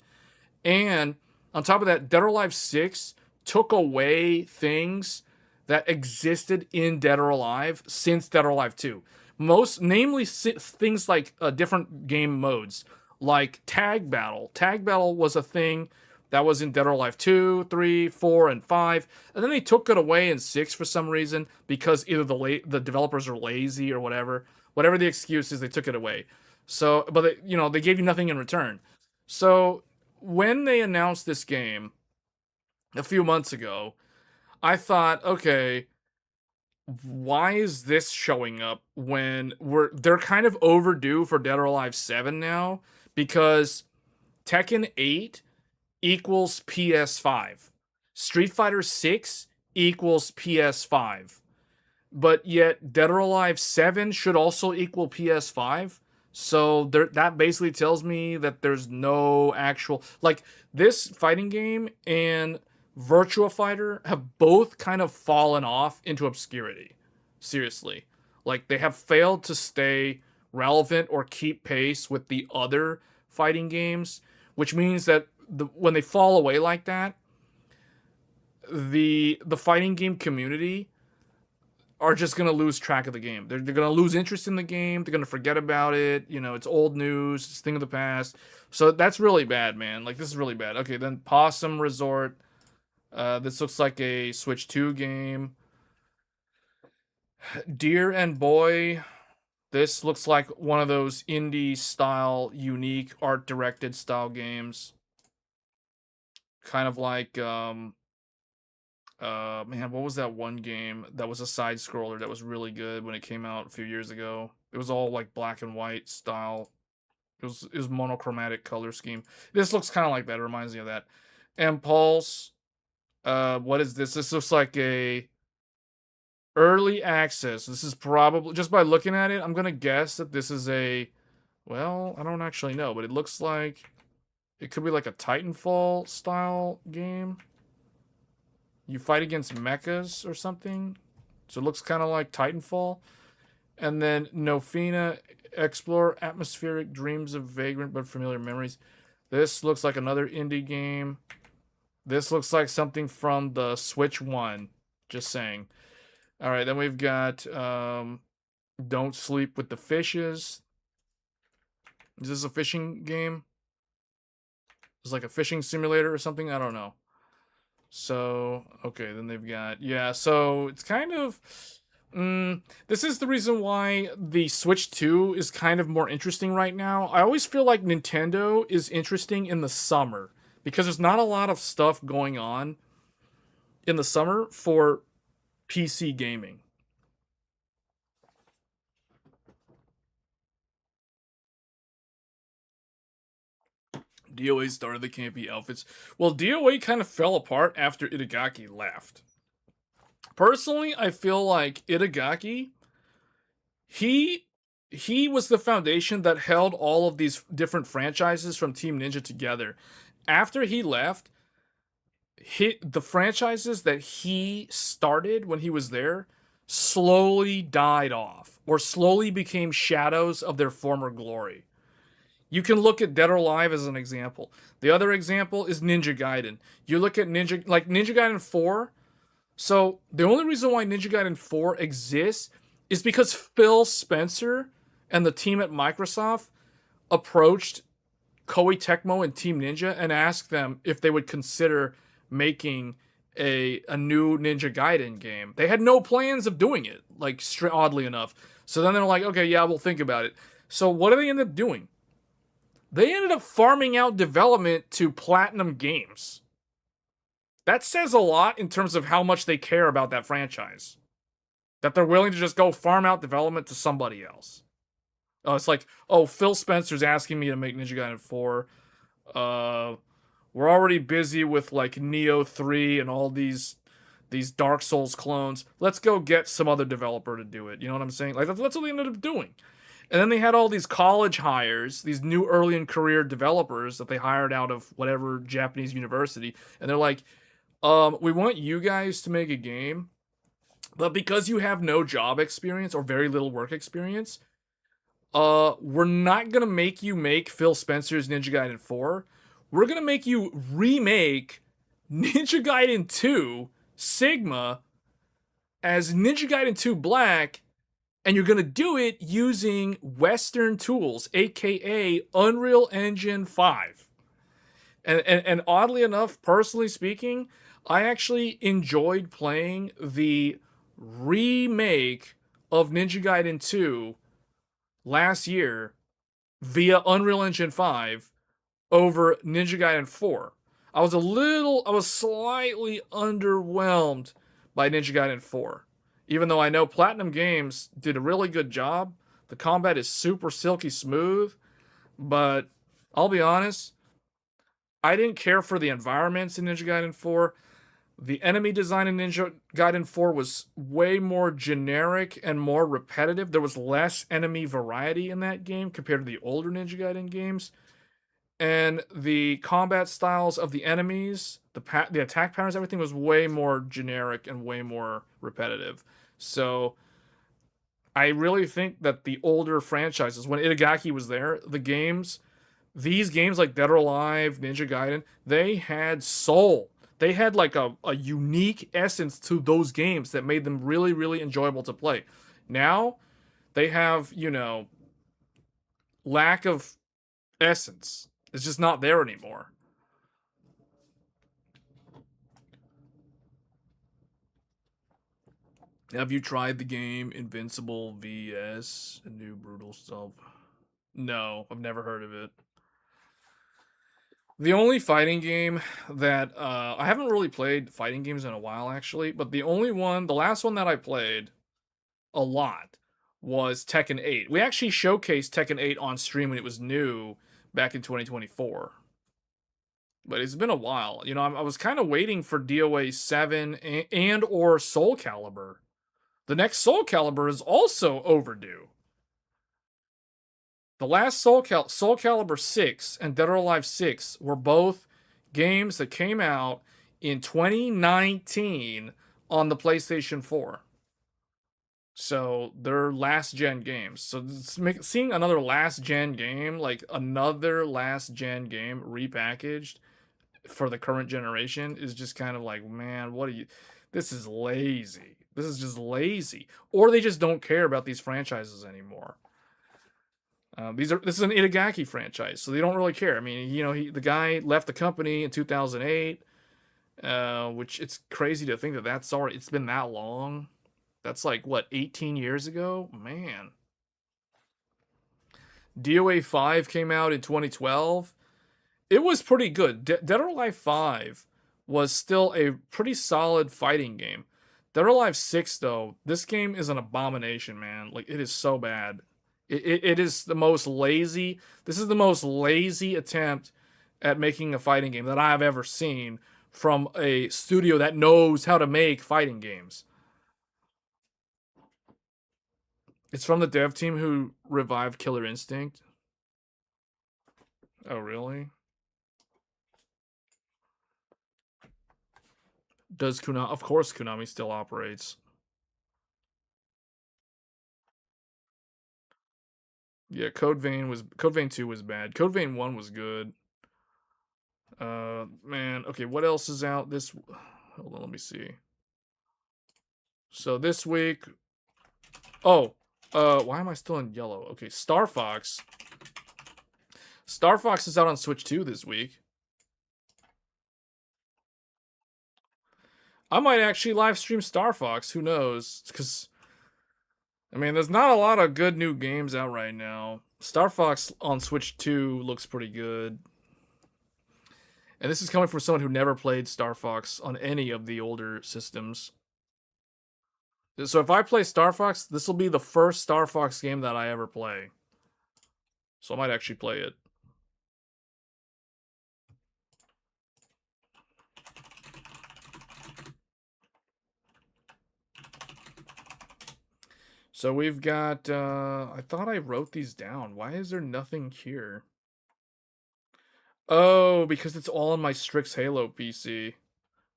And on top of that, Dead or Alive 6 took away things that existed in Dead or Alive since Dead or Alive 2. Most namely things like different game modes, like Tag Battle. Tag Battle was a thing that was in Dead or Alive 2, 3, 4, and 5. And then they took it away in 6 for some reason, because either the developers are lazy or whatever. Whatever the excuse is, they took it away. So, but they gave you nothing in return. So when they announced this game a few months ago, I thought, okay, why is this showing up when they're kind of overdue for Dead or Alive 7 now, because Tekken 8 equals PS5. Street Fighter 6 equals PS5. But yet Dead or Alive 7 should also equal PS5. So that basically tells me that there's no actual, like, this fighting game and Virtua Fighter have both kind of fallen off into obscurity. Seriously. Like, they have failed to stay relevant or keep pace with the other fighting games, which means that when they fall away like that, the fighting game community are just going to lose track of the game. They're going to lose interest in the game. They're going to forget about it. You know, it's old news. It's a thing of the past. So that's really bad, man. Like, this is really bad. Okay, then Possum Resort. This looks like a Switch 2 game. Deer and Boy. This looks like one of those indie style, unique, art directed style games. Kind of like, man, what was that one game that was a side scroller that was really good when it came out a few years ago? It was all like black and white style. It was monochromatic color scheme. This looks kind of like that. It reminds me of that. Impulse. What is this? This looks like a early access. This is probably, just by looking at it, I'm gonna guess that this is a, well, I don't actually know, but it looks like it could be like a Titanfall style game. You fight against mechas or something. So it looks kind of like Titanfall. And then Nofina, explore atmospheric dreams of vagrant but familiar memories. This looks like another indie game. This looks like something from the Switch 1. Just saying. All right, then we've got Don't Sleep with the Fishes. Is this a fishing game? It's like a fishing simulator or something? I don't know. So, okay, then they've got, yeah, so it's kind of, this is the reason why the Switch 2 is kind of more interesting right now. I always feel like Nintendo is interesting in the summer, because there's not a lot of stuff going on in the summer for PC gaming. DOA started the campy outfits. Well, DOA kind of fell apart after Itagaki left. Personally, I feel like Itagaki, he was the foundation that held all of these different franchises from Team Ninja together. After he left, the franchises that he started when he was there slowly died off or slowly became shadows of their former glory. You can look at Dead or Alive as an example. The other example is Ninja Gaiden. You look at Ninja Gaiden 4. So the only reason why Ninja Gaiden 4 exists is because Phil Spencer and the team at Microsoft approached Koei Tecmo and Team Ninja and asked them if they would consider making a new Ninja Gaiden game. They had no plans of doing it, like, oddly enough. So then they're like, okay, yeah, we'll think about it. So what do they end up doing? They ended up farming out development to Platinum Games. That says a lot in terms of how much they care about that franchise. That they're willing to just go farm out development to somebody else. It's like, oh, Phil Spencer's asking me to make Ninja Gaiden 4. We're already busy with like Neo 3 and all these Dark Souls clones. Let's go get some other developer to do it. You know what I'm saying? Like, that's what they ended up doing. And then they had all these college hires, these new early in career developers that they hired out of whatever Japanese university. And they're like, we want you guys to make a game, but because you have no job experience or very little work experience, we're not going to make you make Phil Spencer's Ninja Gaiden 4. We're going to make you remake Ninja Gaiden 2 Sigma as Ninja Gaiden 2 Black, and you're going to do it using Western tools, aka Unreal Engine 5. And oddly enough, personally speaking, I actually enjoyed playing the remake of Ninja Gaiden 2 last year via Unreal Engine 5 over Ninja Gaiden 4. I was slightly underwhelmed by Ninja Gaiden 4. Even though I know Platinum Games did a really good job, the combat is super silky smooth, but I'll be honest, I didn't care for the environments in Ninja Gaiden 4. The enemy design in Ninja Gaiden 4 was way more generic and more repetitive. There was less enemy variety in that game compared to the older Ninja Gaiden games. And the combat styles of the enemies, the attack patterns, everything was way more generic and way more repetitive. So I really think that the older franchises, when Itagaki was there, these games like Dead or Alive, Ninja Gaiden, they had soul. They had like a unique essence to those games that made them really, really enjoyable to play. Now, they have, lack of essence. It's just not there anymore. Have you tried the game Invincible VS? A new brutal stuff. No, I've never heard of it. The only fighting game that I haven't really played fighting games in a while actually, but the last one that I played a lot was Tekken 8. We actually showcased Tekken 8 on stream when it was new back in 2024. But it's been a while. I was kind of waiting for DOA 7 and or Soul Calibur. The next Soul Calibur is also overdue. The last Soul Calibur 6 and Dead or Alive 6 were both games that came out in 2019 on the PlayStation 4. So they're last gen games. So seeing another last gen game, like another last gen game repackaged for the current generation, is just kind of like, man, this is lazy. This is just lazy. Or they just don't care about these franchises anymore. This is an Itagaki franchise, so they don't really care. I mean, the guy left the company in 2008, which it's crazy to think that it's been that long. That's like, what, 18 years ago? Man. DOA 5 came out in 2012. It was pretty good. Dead or Alive 5 was still a pretty solid fighting game. Dead or Alive 6, though, this game is an abomination, man. Like, it is so bad. It is the most lazy. This is the most lazy attempt at making a fighting game that I've ever seen from a studio that knows how to make fighting games. It's from the dev team who revived Killer Instinct. Oh, really? Does Konami? Of course, Konami still operates. Yeah, Code Vein 2 was bad. Code Vein 1 was good. Man, okay, what else is out this? Hold on, let me see. So this week, why am I still in yellow? Okay, Star Fox. Star Fox is out on Switch 2 this week. I might actually live stream Star Fox. Who knows? Because, I mean, there's not a lot of good new games out right now. Star Fox on Switch 2 looks pretty good. And this is coming from someone who never played Star Fox on any of the older systems. So if I play Star Fox, this will be the first Star Fox game that I ever play. So I might actually play it. So we've got, I thought I wrote these down. Why is there nothing here? Oh, because it's all on my Strix Halo PC.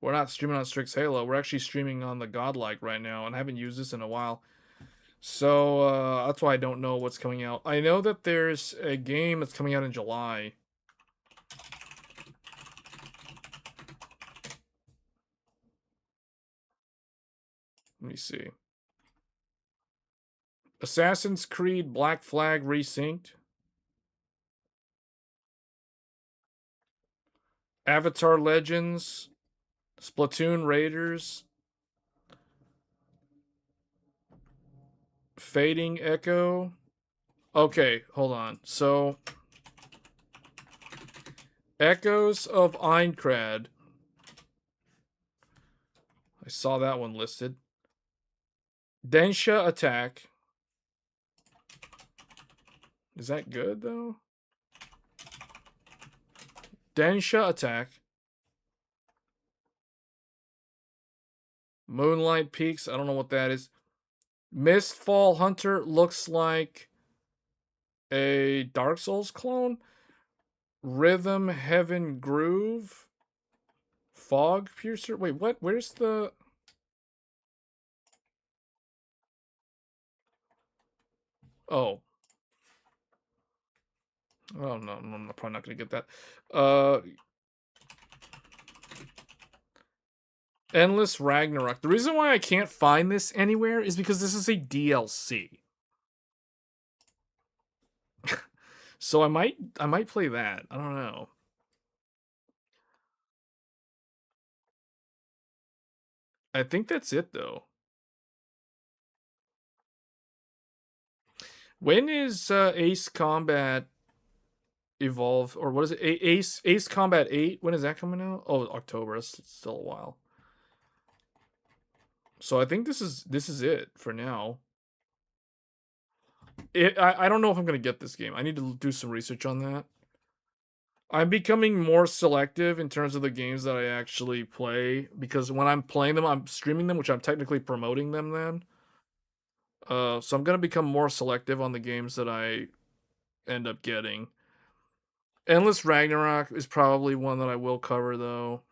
We're not streaming on Strix Halo. We're actually streaming on the Godlike right now, and I haven't used this in a while. So that's why I don't know what's coming out. I know that there's a game that's coming out in July. Let me see. Assassin's Creed Black Flag Resynced. Avatar Legends. Splatoon Raiders. Fading Echo. Okay, hold on. So, Echoes of Aincrad. I saw that one listed. Densha attack. Is that good though? Densha attack. Moonlight Peaks. I don't know what that is. Mistfall Hunter looks like a Dark Souls clone. Rhythm Heaven Groove. Fog Piercer. Wait, what? Where's the... Oh. Oh, no. I'm probably not going to get that. Endless Ragnarok. The reason why I can't find this anywhere is because this is a DLC. So I might play that. I don't know. I think that's it though. When is Ace Combat Evolve, or what is it? Ace Combat 8? When is that coming out? Oh, October. It's still a while. So I think this is it for now. I don't know if I'm gonna get this game. I need to do some research on that. I'm becoming more selective in terms of the games that I actually play, because when I'm playing them, I'm streaming them, which I'm technically promoting them then. So I'm gonna become more selective on the games that I end up getting. Endless Ragnarok is probably one that I will cover though.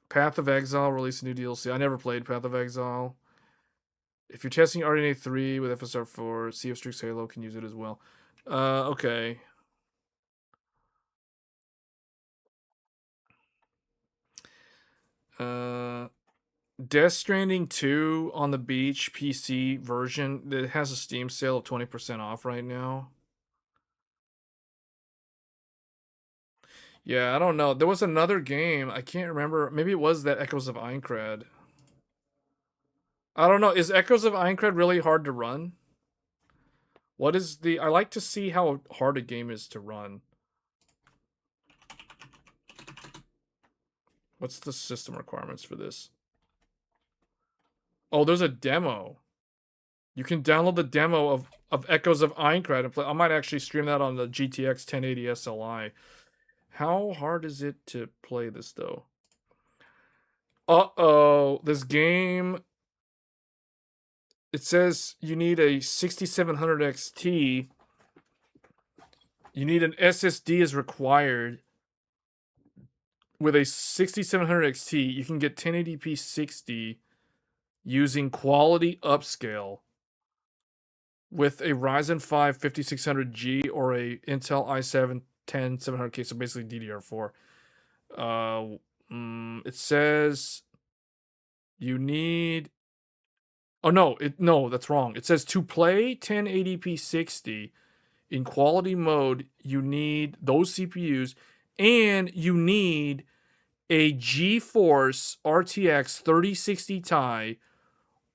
Path of Exile released a new DLC. I never played Path of Exile. If you're testing RDNA 3 with FSR 4, Sea of Strix Halo can use it as well. Okay. Death Stranding 2 on the Beach PC version, it has a Steam sale of 20% off right now. Yeah, I don't know. There was another game. I can't remember. Maybe it was that Echoes of Aincrad. I don't know. Is Echoes of Aincrad really hard to run? What is the... I like to see how hard a game is to run. What's the system requirements for this? Oh, there's a demo. You can download the demo of Echoes of Aincrad and play. I might actually stream that on the GTX 1080 SLI. How hard is it to play this, though? Uh-oh. This game... It says you need a 6700 XT. You need an SSD is required. With a 6700 XT, you can get 1080p 60 using quality upscale with a Ryzen 5 5600G or a Intel i7 10700K, so basically DDR4. It says you need... Oh no, that's wrong. It says to play 1080p 60 in quality mode, you need those CPUs, and you need a GeForce RTX 3060 Ti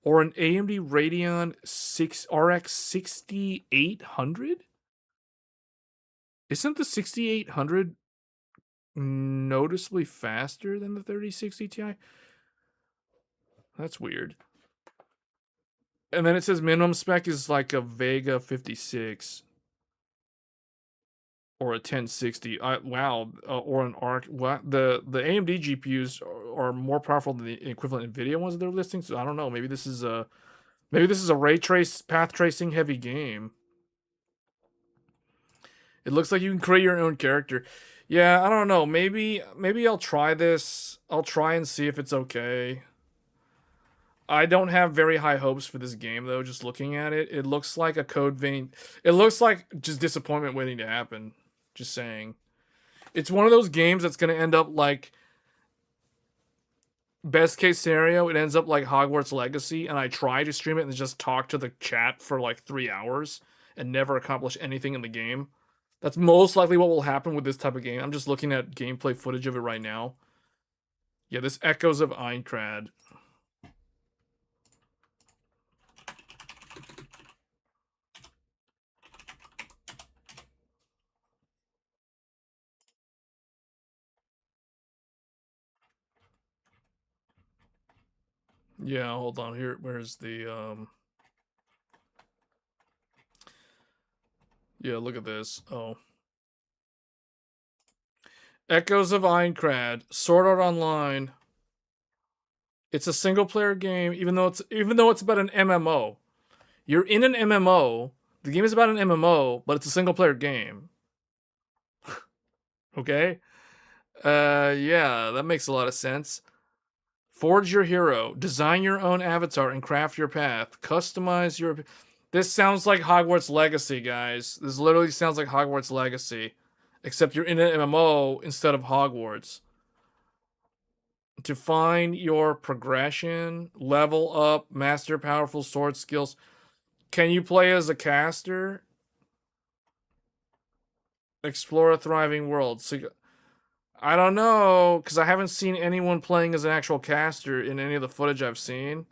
or an AMD Radeon 6 RX 6800? Isn't the 6800 noticeably faster than the 3060 Ti? That's weird. And then it says minimum spec is like a Vega 56 or a 1060. Wow, or an ARC. What the AMD GPUs are more powerful than the equivalent Nvidia ones they're listing. So I don't know. Maybe this is a ray trace path tracing heavy game. It looks like you can create your own character. Yeah, I don't know. Maybe I'll try this. I'll try and see if it's okay. I don't have very high hopes for this game though. Just looking at it, it looks like a code vein. It looks like just disappointment waiting to happen. Just saying. It's one of those games that's going to end up like, best case scenario, it ends up like Hogwarts Legacy, and I try to stream it and just talk to the chat for like 3 hours and never accomplish anything in the game. That's most likely what will happen with this type of game. I'm just looking at gameplay footage of it right now. Yeah, this Echoes of Aincrad. Yeah, hold on here. Where's the Yeah, look at this. Oh. Echoes of Aincrad, Sword Art Online. It's a single player game, even though it's about an MMO. You're in an MMO. The game is about an MMO, but it's a single player game. Okay? Yeah, that makes a lot of sense. Forge your hero, design your own avatar and craft your path. Customize your This sounds like Hogwarts Legacy, guys. This literally sounds like Hogwarts Legacy, except you're in an MMO instead of Hogwarts. Define your progression, level up, master powerful sword skills. Can you play as a caster? Explore a thriving world. So, I don't know, because I haven't seen anyone playing as an actual caster in any of the footage I've seen.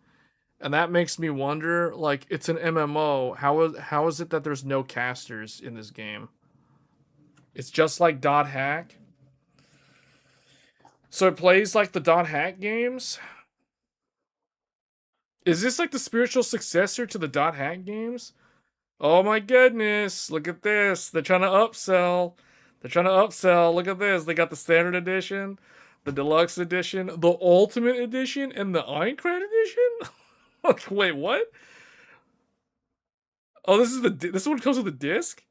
And that makes me wonder, like, it's an MMO. How is it that there's no casters in this game? It's just like Dot Hack. So it plays like the Dot Hack games? Is this like the spiritual successor to the Dot Hack games? Oh my goodness, look at this. They're trying to upsell. They're trying to upsell. Look at this. They got the standard edition, the deluxe edition, the ultimate edition, and the Aincrad edition? Wait, what? Oh, this one comes with a disc?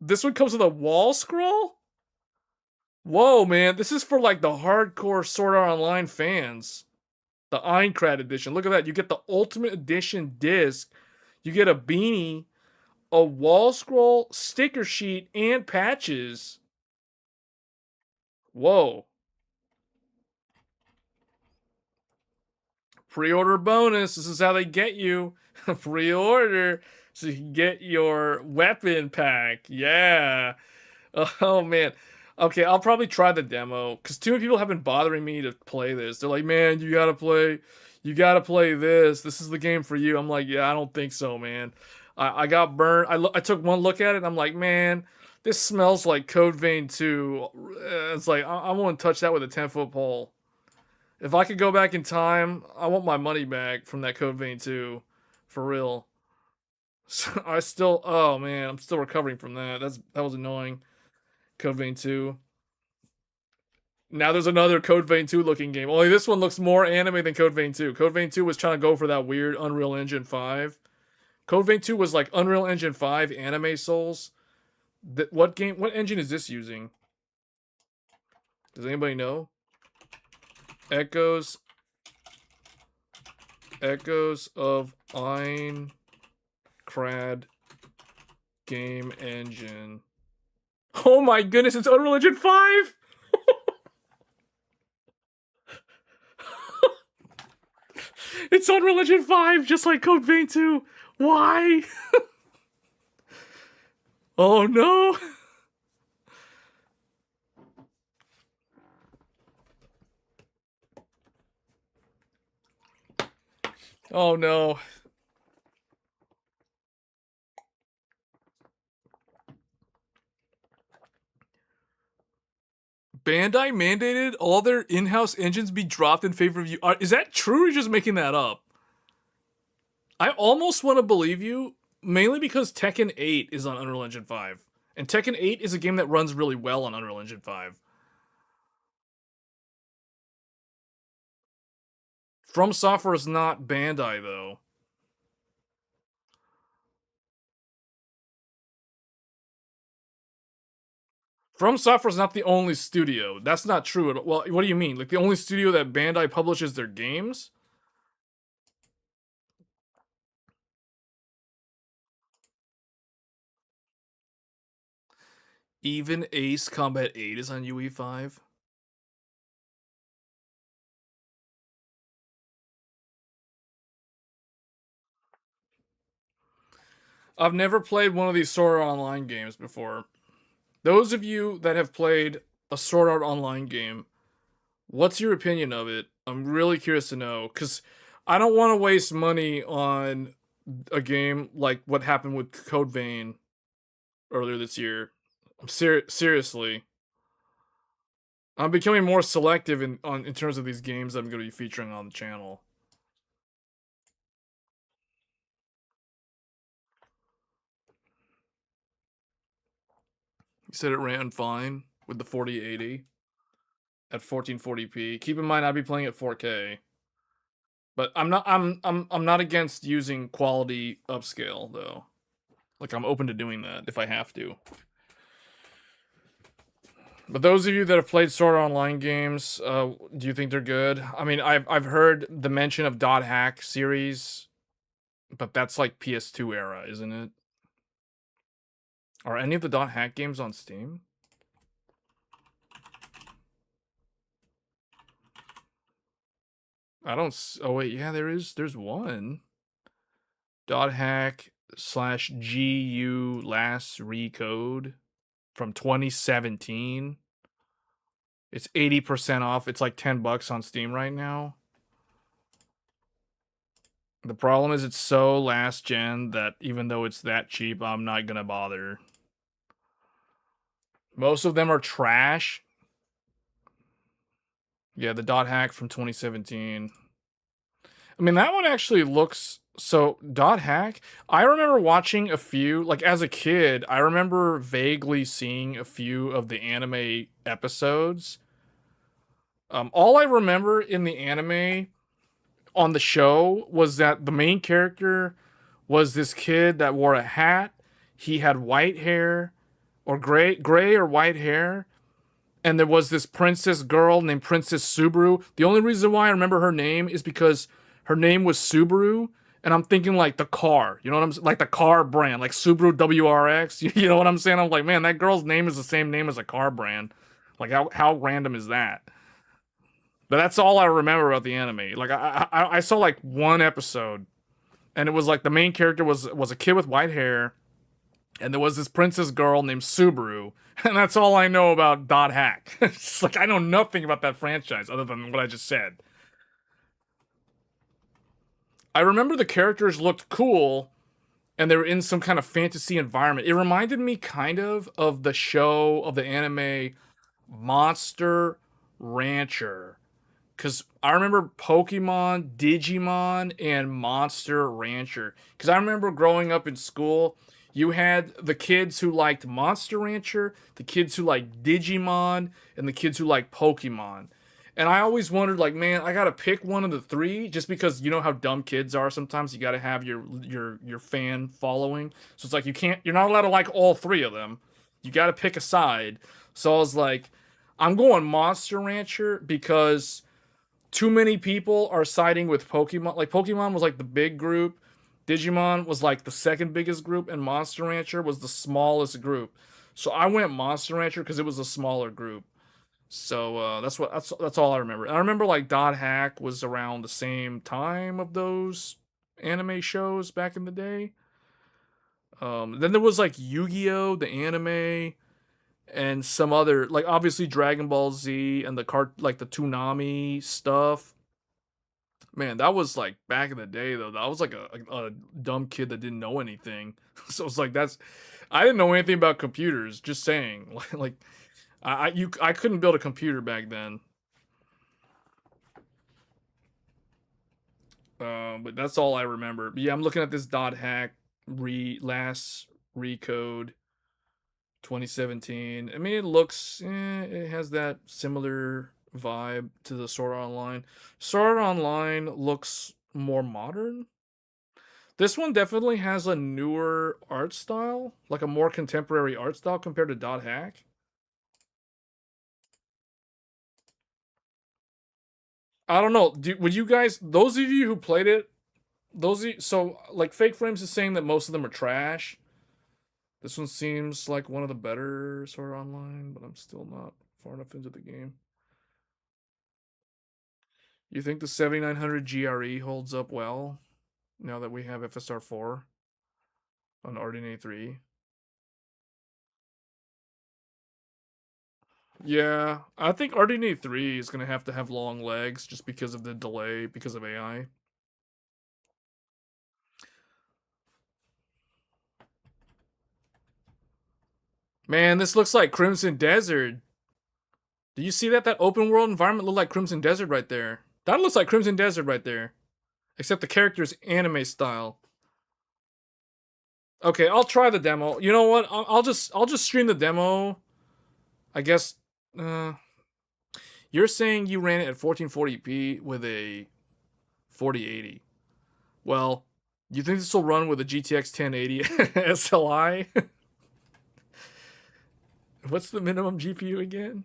This one comes with a wall scroll? Whoa, man. This is for like the hardcore Sword Art Online fans. The Aincrad edition. Look at that. You get the ultimate edition disc. You get a beanie, a wall scroll, sticker sheet, and patches. Whoa. Pre-order bonus. This is how they get you. Pre-order so you can get your weapon pack. Yeah. Oh man. Okay, I'll probably try the demo because too many people have been bothering me to play this. They're like, "Man, you gotta play this. This is the game for you." I'm like, "Yeah, I don't think so, man." I got burned. I took one look at it. And I'm like, "Man, this smells like Code Vein 2." It's like I won't touch that with a 10-foot pole. If I could go back in time, I want my money back from that Code Vein 2, for real. So oh man, I'm still recovering from that. That was annoying. Code Vein 2. Now there's another Code Vein 2 looking game. Only this one looks more anime than Code Vein 2. Code Vein 2 was trying to go for that weird Unreal Engine 5. Code Vein 2 was like Unreal Engine 5 anime souls. What engine is this using? Does anybody know? Echoes of Aincrad game engine. Oh my goodness, it's Unreal Engine 5! It's Unreal Engine 5, just like Code Vein 2. Why? Oh no. Oh no. Bandai mandated all their in-house engines be dropped in favor of you. Is that true or are you just making that up? I almost want to believe you, mainly because Tekken 8 is on Unreal Engine 5. And Tekken 8 is a game that runs really well on Unreal Engine 5. From Software is not Bandai, though. From Software is not the only studio. That's not true. Well, what do you mean? Like the only studio that Bandai publishes their games? Even Ace Combat 8 is on UE5? I've never played one of these Sword Art Online games before. Those of you that have played a Sword Art Online game, what's your opinion of it? I'm really curious to know, because I don't want to waste money on a game like what happened with Code Vein earlier this year. Seriously. I'm becoming more selective in terms of these games I'm going to be featuring on the channel. You said it ran fine with the 4080 at 1440p. Keep in mind I'd be playing at 4K. But I'm not against using quality upscale though. Like I'm open to doing that if I have to. But those of you that have played Sword Art Online games, do you think they're good? I mean, I've heard the mention of Dot Hack series, but that's like PS2 era, isn't it? Are any of the Dot Hack games on Steam? I don't. Oh wait, yeah, there is. There's one. Dot Hack slash GU last recode from 2017. It's 80% off. It's like $10 on Steam right now. The problem is it's so last gen that even though it's that cheap, I'm not gonna bother. Most of them are trash. Yeah, the Dot Hack from 2017. I mean, that one actually looks so. Dot Hack. I remember watching a few, like as a kid, I remember vaguely seeing a few of the anime episodes. All I remember in the anime on the show was that the main character was this kid that wore a hat. He had white hair, or gray or white hair, and there was this princess girl named Princess Subaru. The only reason why I remember her name is because her name was Subaru, and I'm thinking like the car. You know what I'm saying? Like the car brand, like Subaru WRX. You know what I'm saying? I'm like, man, that girl's name is the same name as a car brand. Like how random is that? But that's all I remember about the anime. Like I saw like one episode, and it was like the main character was a kid with white hair, and there was this princess girl named Subaru, and that's all I know about Dot Hack. It's like I know nothing about that franchise other than what I just said. I remember the characters looked cool, and they were in some kind of fantasy environment. It reminded me kind of the show of the anime Monster Rancher. Because I remember Pokemon, Digimon, and Monster Rancher. Because I remember growing up in school, you had the kids who liked Monster Rancher, the kids who liked Digimon, and the kids who liked Pokemon. And I always wondered, like, man, I gotta pick one of the three, just because you know how dumb kids are. Sometimes you gotta have your fan following. So it's like you're not allowed to like all three of them. You gotta pick a side. So I was like, I'm going Monster Rancher because too many people are siding with Pokemon. Like Pokemon was like the big group, Digimon was like the second biggest group, and Monster Rancher was the smallest group. So I went Monster Rancher because it was a smaller group. So that's all I remember. And I remember like Dot Hack was around the same time of those anime shows back in the day. Then there was like Yu-Gi-Oh, the anime, and some other like obviously Dragon Ball Z and the like the Toonami stuff. Man, that was like back in the day though. I was like a dumb kid that didn't know anything. So it's like I didn't know anything about computers. Just saying, like I couldn't build a computer back then. But that's all I remember. But yeah, I'm looking at this Dot Hack last recode 2017. I mean, it looks, it has that similar vibe to the Sword Art Online. Sword Art Online looks more modern. This one definitely has a newer art style, like a more contemporary art style compared to Dot Hack. I don't know. Would you guys, those of you who played it, so like Fake Frames is saying that most of them are trash. This one seems like one of the better Sword Art Online, but I'm still not far enough into the game. You think the 7900 GRE holds up well now that we have FSR 4 on RDNA 3? Yeah, I think RDNA 3 is going to have long legs just because of the delay, because of AI. Man, this looks like Crimson Desert. Do you see that? That open world environment looked like Crimson Desert right there. That looks like Crimson Desert right there. Except the character's anime style. Okay, I'll try the demo. You know what? I'll just stream the demo. I guess. You're saying you ran it at 1440p with a 4080. Well, you think this will run with a GTX 1080 SLI? What's the minimum GPU again?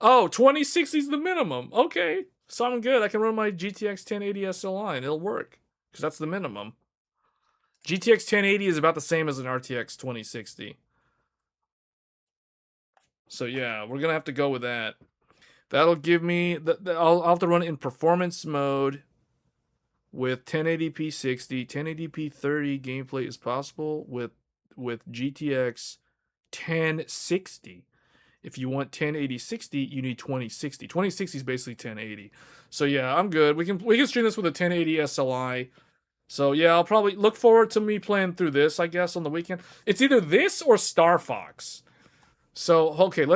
Oh, 2060 is the minimum. Okay, so I'm good. I can run my GTX 1080 SLI and it'll work because that's the minimum. GTX 1080 is about the same as an RTX 2060. So yeah, we're gonna have to go with that. That'll give me I'll have to run it in performance mode with 1080p 60, 1080p 30 gameplay is possible with GTX 1060. If you want 1080 60, you need 2060. 2060 is basically 1080. So yeah, I'm good. We can stream this with a 1080 SLI. So yeah, I'll probably look forward to me playing through this, I guess, on the weekend. It's either this or Star Fox. So okay, I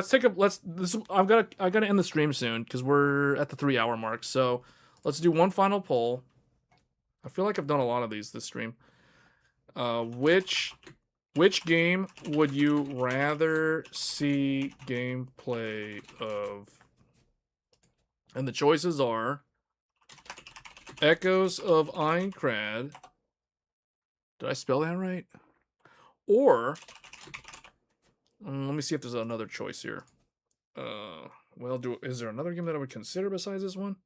gotta end the stream soon because we're at the 3-hour mark. So let's do one final poll. I feel like I've done a lot of these this stream. Which game would you rather see gameplay of? And the choices are Echoes of Aincrad. Did I spell that right? Or let me see if there's another choice here. Well, is there another game that I would consider besides this one?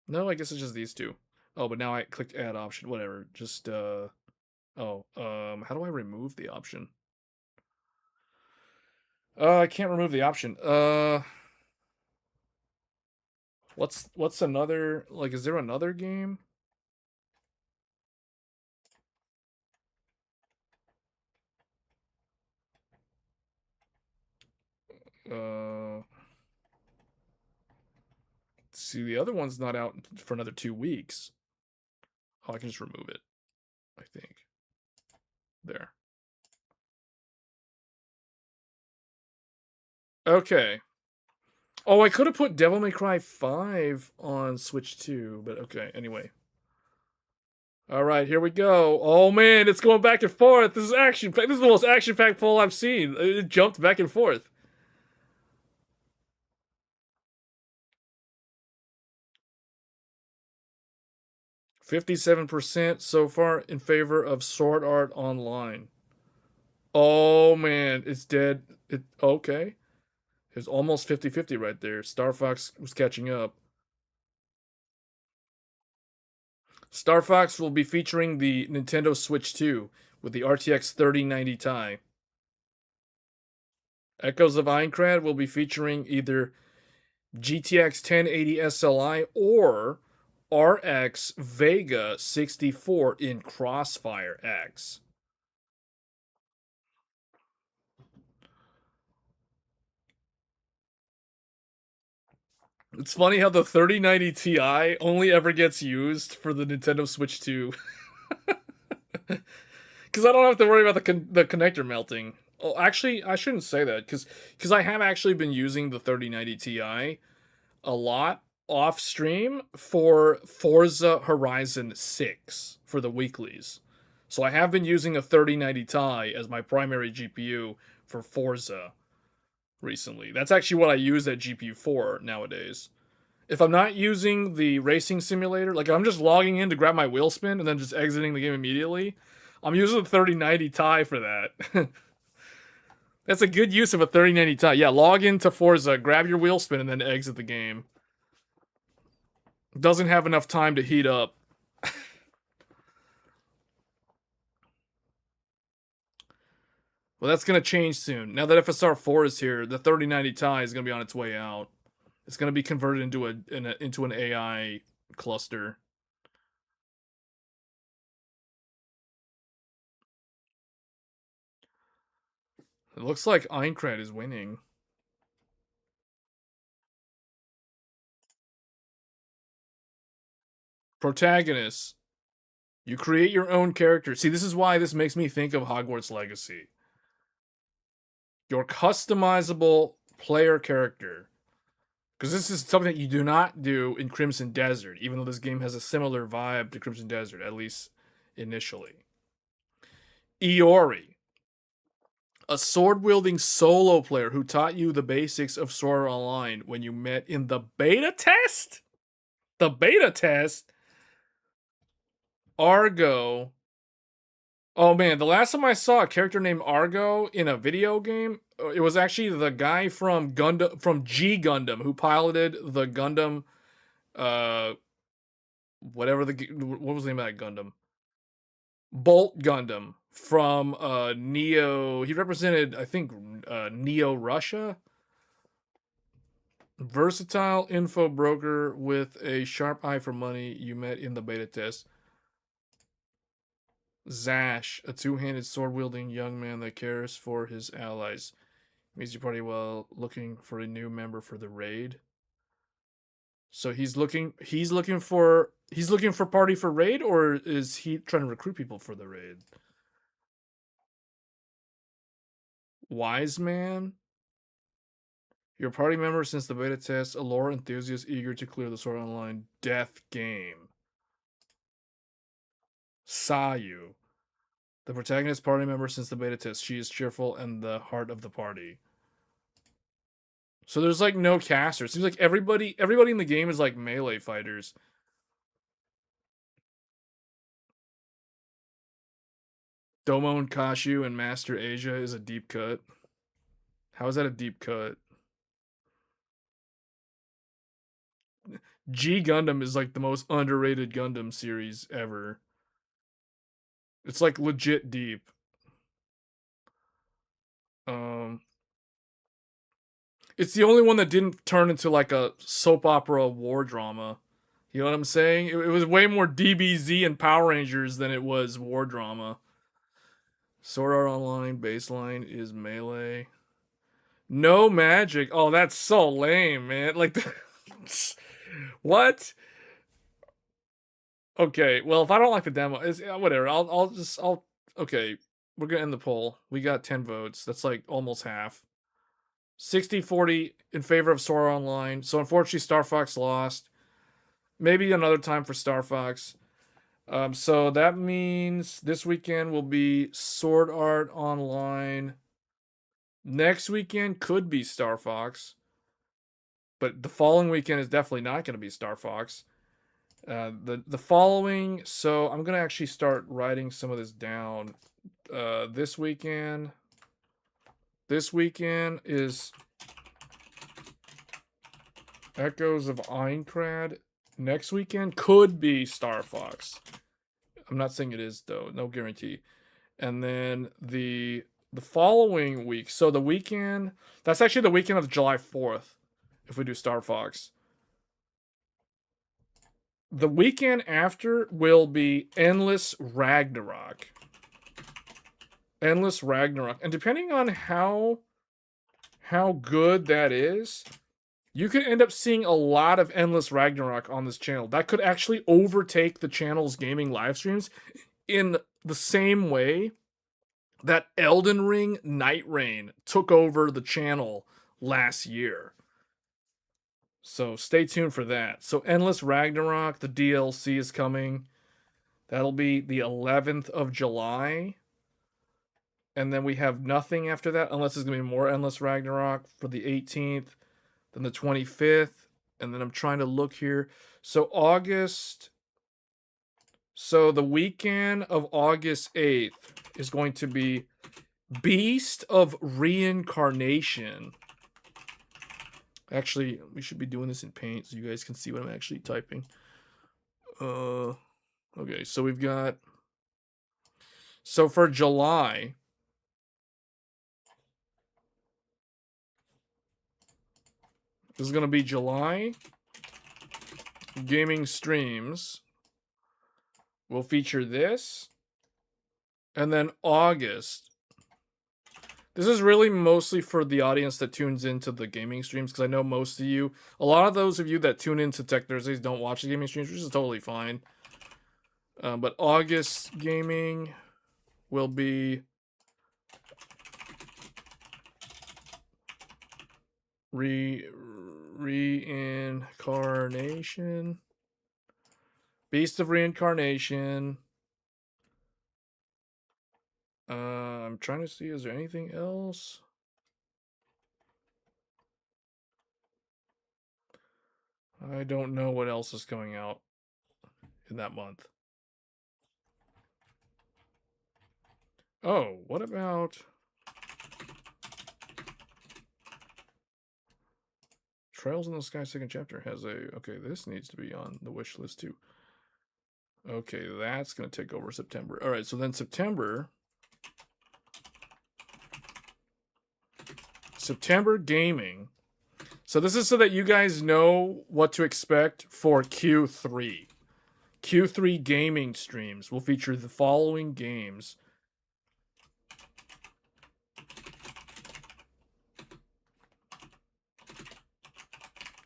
No, I guess it's just these two. Oh, but now I clicked add option. Whatever. Just how do I remove the option? I can't remove the option. What's another, like, is there another game? See, the other one's not out for another 2 weeks. Oh, I can just remove it, I think. There. Okay. Oh, I could have put Devil May Cry 5 on Switch 2, but okay, anyway. Alright, here we go. Oh man, it's going back and forth. This is action-packed. This is the most action-packed poll I've seen. It jumped back and forth. %57% so far in favor of Sword Art Online. Oh man, it's dead. Okay. It's almost 50-50 right there. Star Fox was catching up. Star Fox will be featuring the Nintendo Switch 2 with the RTX 3090 Ti. Echoes of Aincrad will be featuring either GTX 1080 SLI or RX Vega 64 in Crossfire X. It's funny how the 3090 Ti only ever gets used for the Nintendo Switch 2. Because I don't have to worry about the connector melting. Oh, actually, I shouldn't say that because I have actually been using the 3090 Ti a lot off stream for Forza Horizon 6 for the weeklies. So I have been using a 3090 Ti as my primary GPU for Forza recently. That's actually what I use that GPU for nowadays. If I'm not using the racing simulator, like I'm just logging in to grab my wheel spin and then just exiting the game immediately, I'm using the 3090 Ti for that. That's a good use of a 3090 Ti. Yeah, log into Forza, grab your wheel spin, and then exit the game. Doesn't have enough time to heat up. Well, that's going to change soon. Now that FSR 4 is here, the 3090 Ti is going to be on its way out. It's going to be converted into an AI cluster. It looks like Aincrad is winning. Protagonist. You create your own character. See, this is why this makes me think of Hogwarts Legacy. Your customizable player character. Because this is something that you do not do in Crimson Desert, even though this game has a similar vibe to Crimson Desert, at least initially. Iori, a sword-wielding solo player who taught you the basics of Sword Art Online when you met in the beta test? The beta test? Argo. Oh man, the last time I saw a character named Argo in a video game, it was actually the guy from Gundam, from G Gundam, who piloted the Gundam, whatever what was the name of that Gundam? Bolt Gundam from Neo. He represented, I think, Neo Russia. Versatile info broker with a sharp eye for money you met in the beta test. Zash, a two-handed sword-wielding young man that cares for his allies. Meets your party while looking for a new member for the raid. So he's looking for party for raid, or is he trying to recruit people for the raid? Wise man, your party member since the beta test, a lore enthusiast eager to clear the Sword Online death game. Sayu, the protagonist party member since the beta test. She is cheerful and the heart of the party. So there's like no caster. It seems like everybody in the game is like melee fighters. Domon Kashu and Master Asia is a deep cut. How is that a deep cut? G Gundam is like the most underrated Gundam series ever. It's like legit deep. It's the only one that didn't turn into like a soap opera war drama. You know what I'm saying? It was way more DBZ and Power Rangers than it was war drama. Sword Art Online baseline is melee. No magic. Oh, that's so lame, man. Like, what? Okay, well, if I don't like the demo, it's whatever. Okay, we're gonna end the poll. We got 10 votes. That's like almost half. 60-40 in favor of Sword Art Online. So unfortunately, Star Fox lost. Maybe another time for Star Fox. So that means this weekend will be Sword Art Online. Next weekend could be Star Fox. But the following weekend is definitely not going to be Star Fox. The following, so I'm going to actually start writing some of this down. This weekend is Echoes of Einkrad. Next weekend could be Star Fox. I'm not saying it is though, no guarantee. And then the following week, so the weekend, that's actually the weekend of July 4th if we do Star Fox. The weekend after will be Endless Ragnarok. Endless Ragnarok. And depending on how good that is, you could end up seeing a lot of Endless Ragnarok on this channel. That could actually overtake the channel's gaming live streams in the same way that Elden Ring Night Rain took over the channel last year. So stay tuned for that. So Endless Ragnarok, the DLC is coming. That'll be the 11th of July. And then we have nothing after that, unless there's going to be more Endless Ragnarok for the 18th, then the 25th. And then I'm trying to look here. So August. So the weekend of August 8th is going to be Beast of Reincarnation. Actually, we should be doing this in Paint so you guys can see what I'm actually typing. Okay, so we've got... So for July... This is going to be July. Gaming streams will feature this. And then August. This is really mostly for the audience that tunes into the gaming streams, because I know most of you, a lot of those of you that tune into Tech Thursdays don't watch the gaming streams, which is totally fine. But August gaming will be Reincarnation. Beast of Reincarnation. I'm trying to see, is there anything else? I don't know what else is coming out in that month. Oh, what about Trails in the Sky second chapter has a... Okay, this needs to be on the wish list too. Okay, that's going to take over September. All right, so then September gaming. So this is so that you guys know what to expect for Q3. Q3 gaming streams will feature the following games.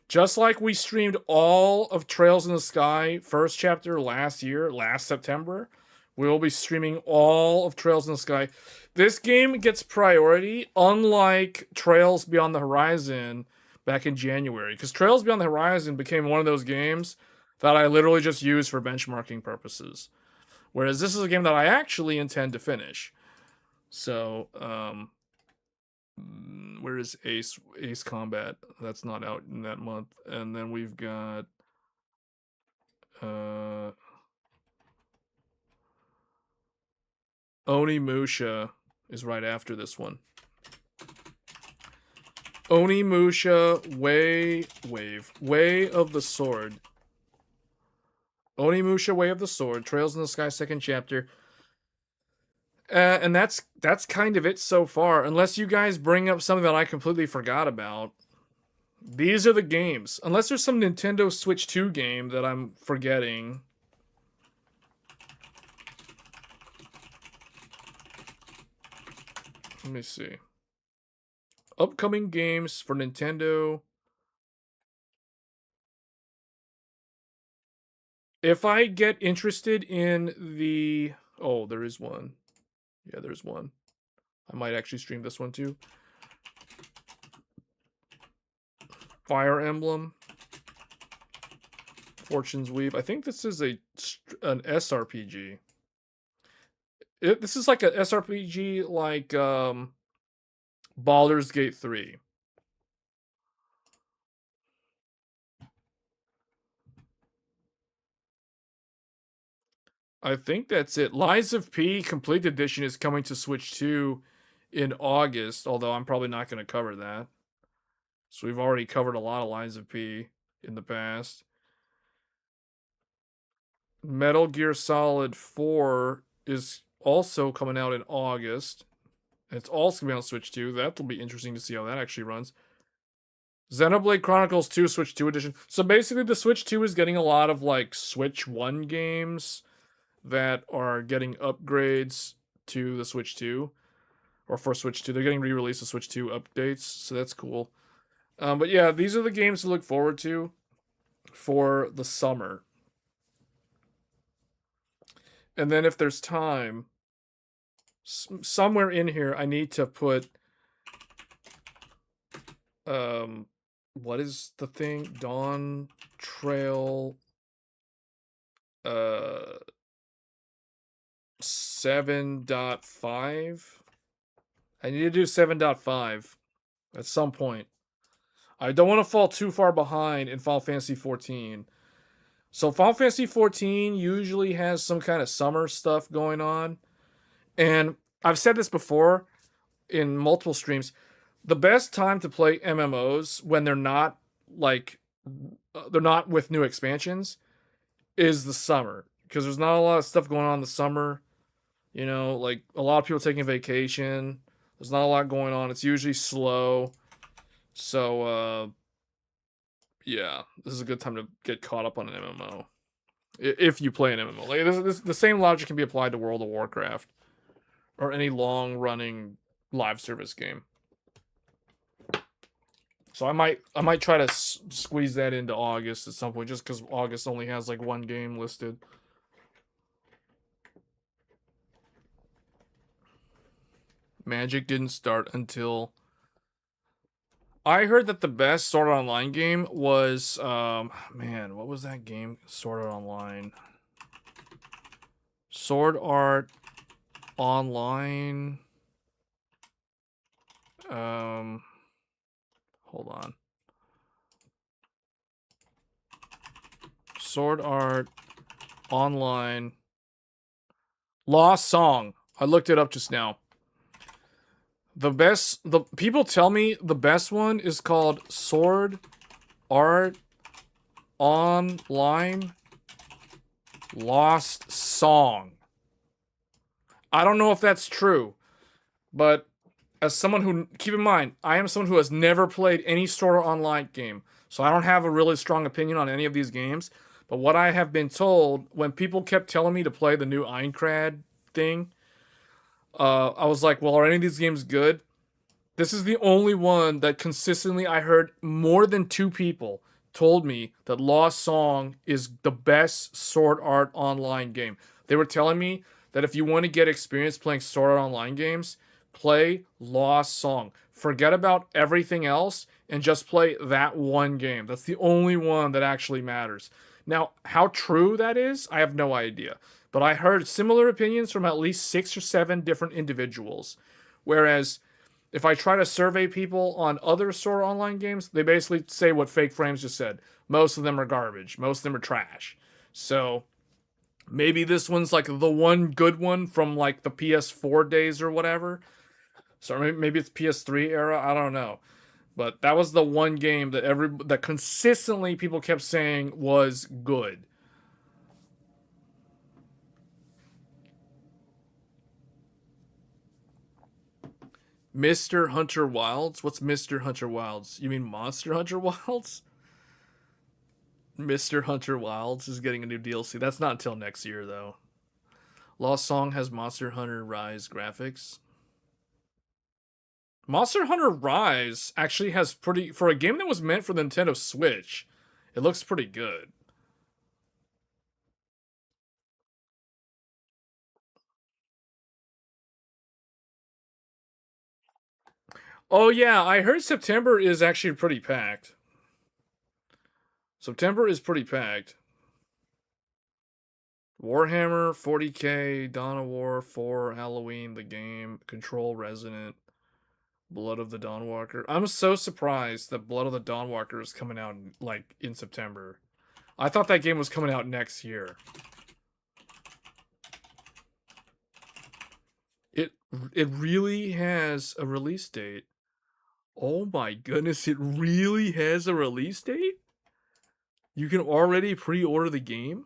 Just like we streamed all of Trails in the Sky first chapter last September, we will be streaming all of Trails in the Sky. This game gets priority, unlike Trails Beyond the Horizon back in January, because Trails Beyond the Horizon became one of those games that I literally just use for benchmarking purposes. Whereas this is a game that I actually intend to finish. So, where is Ace Combat? That's not out in that month. And then we've got Onimusha is right after this one. Onimusha Way of the Sword. Onimusha Way of the Sword, Trails in the Sky second chapter. And that's kind of it so far, unless you guys bring up something that I completely forgot about. These are the games. Unless there's some Nintendo Switch 2 game that I'm forgetting. Let me see. Upcoming games for Nintendo. If I get interested in the... Oh, there is one. Yeah, there's one. I might actually stream this one too. Fire Emblem. Fortune's Weave. I think this is an SRPG. This is like a SRPG like Baldur's Gate 3. I think that's it. Lies of P Complete Edition is coming to Switch 2 in August, although I'm probably not going to cover that. So we've already covered a lot of Lies of P in the past. Metal Gear Solid 4 is also coming out in August. It's also going to be on Switch 2. That'll be interesting to see how that actually runs. Xenoblade Chronicles 2 Switch 2 edition. So basically the Switch 2 is getting a lot of like Switch 1 games that are getting upgrades to the Switch 2. Or for Switch 2. They're getting re-released of Switch 2 updates. So that's cool. But yeah, these are the games to look forward to for the summer. And then if there's time, somewhere in here, I need to put, what is the thing? Dawn Trail, 7.5. I need to do 7.5 at some point. I don't want to fall too far behind in Final Fantasy 14. So Final Fantasy 14 usually has some kind of summer stuff going on. And I've said this before in multiple streams. The best time to play MMOs when they're not with new expansions is the summer. Because there's not a lot of stuff going on in the summer. You know, like a lot of people taking vacation. There's not a lot going on. It's usually slow. So, yeah, this is a good time to get caught up on an MMO. If you play an MMO. Like, the same logic can be applied to World of Warcraft. Or any long-running live service game. So I might try to squeeze that into August at some point, just because August only has like one game listed. Magic didn't start until I heard that the best Sword Art Online game was, man, what was that game? Sword Art Online. Sword Art Online. Hold on. Sword Art Online. Lost Song. I looked it up just now. The people tell me the best one is called Sword Art Online Lost Song. I don't know if that's true, but as someone who, keep in mind, I am someone who has never played any Sword Art Online game, so I don't have a really strong opinion on any of these games. But what I have been told, when people kept telling me to play the new Aincrad thing, I was like, well, are any of these games good? This is the only one that consistently I heard more than 2 people told me that Lost Song is the best Sword Art Online game. They were telling me that if you want to get experience playing Sword Art Online games, play Lost Song. Forget about everything else and just play that one game. That's the only one that actually matters. Now, how true that is, I have no idea. But I heard similar opinions from at least 6 or 7 different individuals. Whereas if I try to survey people on other Sword Art Online games, they basically say what Fake Frames just said. Most of them are garbage. Most of them are trash. So maybe this one's like the one good one from like the PS4 days or whatever. So maybe it's PS3 era. I don't know. But that was the one game that consistently people kept saying was good. Mr. Hunter Wilds? What's Mr. Hunter Wilds? You mean Monster Hunter Wilds? Mr. Hunter Wilds is getting a new DLC. That's not until next year, though. Lost Song has Monster Hunter Rise graphics. Monster Hunter Rise actually has pretty, for a game that was meant for the Nintendo Switch, it looks pretty good. Oh yeah, I heard September is actually pretty packed. September is pretty packed. Warhammer 40k, Dawn of War 4, Halloween, the game, Control Resident, Blood of the Dawnwalker. I'm so surprised that Blood of the Dawnwalker is coming out like in September. I thought that game was coming out next year. It it really has a release date. Oh my goodness, it really has a release date? You can already pre-order the game?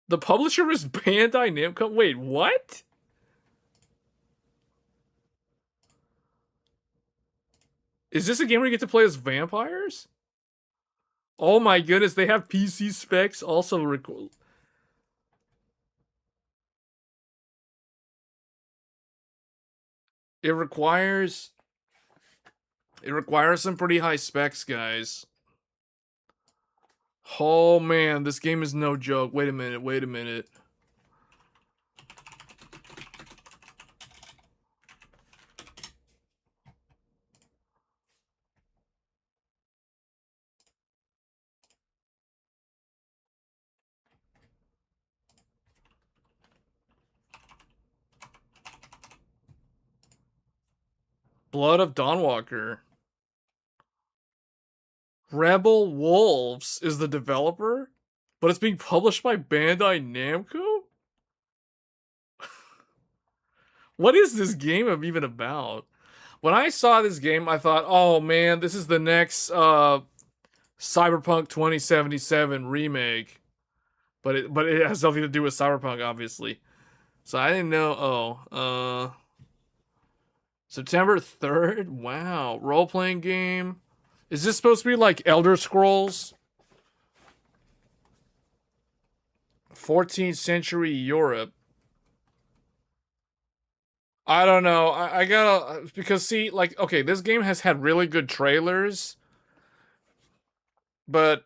The publisher is Bandai Namco? Wait, what? Is this a game where you get to play as vampires? Oh my goodness, they have PC specs also. It requires some pretty high specs, guys. Oh man, this game is no joke. Wait a minute, wait a minute. Blood of Dawnwalker. Rebel Wolves is the developer, but it's being published by Bandai Namco? What is this game even about? When I saw this game, I thought, oh man, this is the next Cyberpunk 2077 remake. But it has nothing to do with Cyberpunk, obviously. So I didn't know. Oh, September 3rd? Wow. Role-playing game. Is this supposed to be like Elder Scrolls? 14th century Europe. I don't know. I gotta, because see, like, okay, this game has had really good trailers, but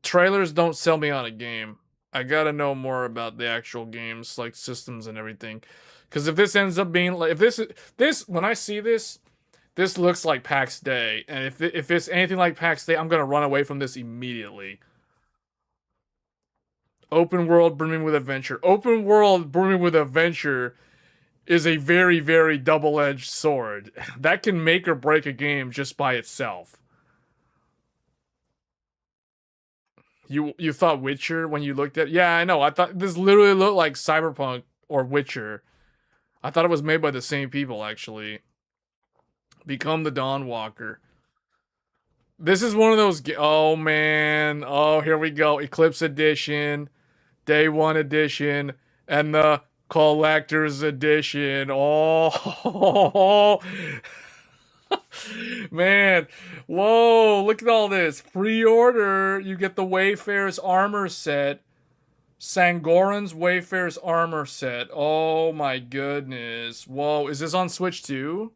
trailers don't sell me on a game. I gotta know more about the actual games, like systems and everything. Because if this ends up being like, if this when I see this, this looks like PAX Day, and if it's anything like PAX Day, I'm gonna run away from this immediately. Open world brimming with adventure. Open world brimming with adventure is a very, very double-edged sword. That can make or break a game just by itself. You thought Witcher when you looked at? Yeah, I know. I thought this literally looked like Cyberpunk or Witcher. I thought it was made by the same people actually. Become the Dawnwalker. This is one of those. Oh man. Oh, here we go. Eclipse Edition, Day One Edition, and the Collector's Edition. Oh, man. Whoa, look at all this. Pre-order. You get the Wayfarer's armor set. Sangoran's Wayfarer's armor set. Oh my goodness. Whoa, is this on Switch too?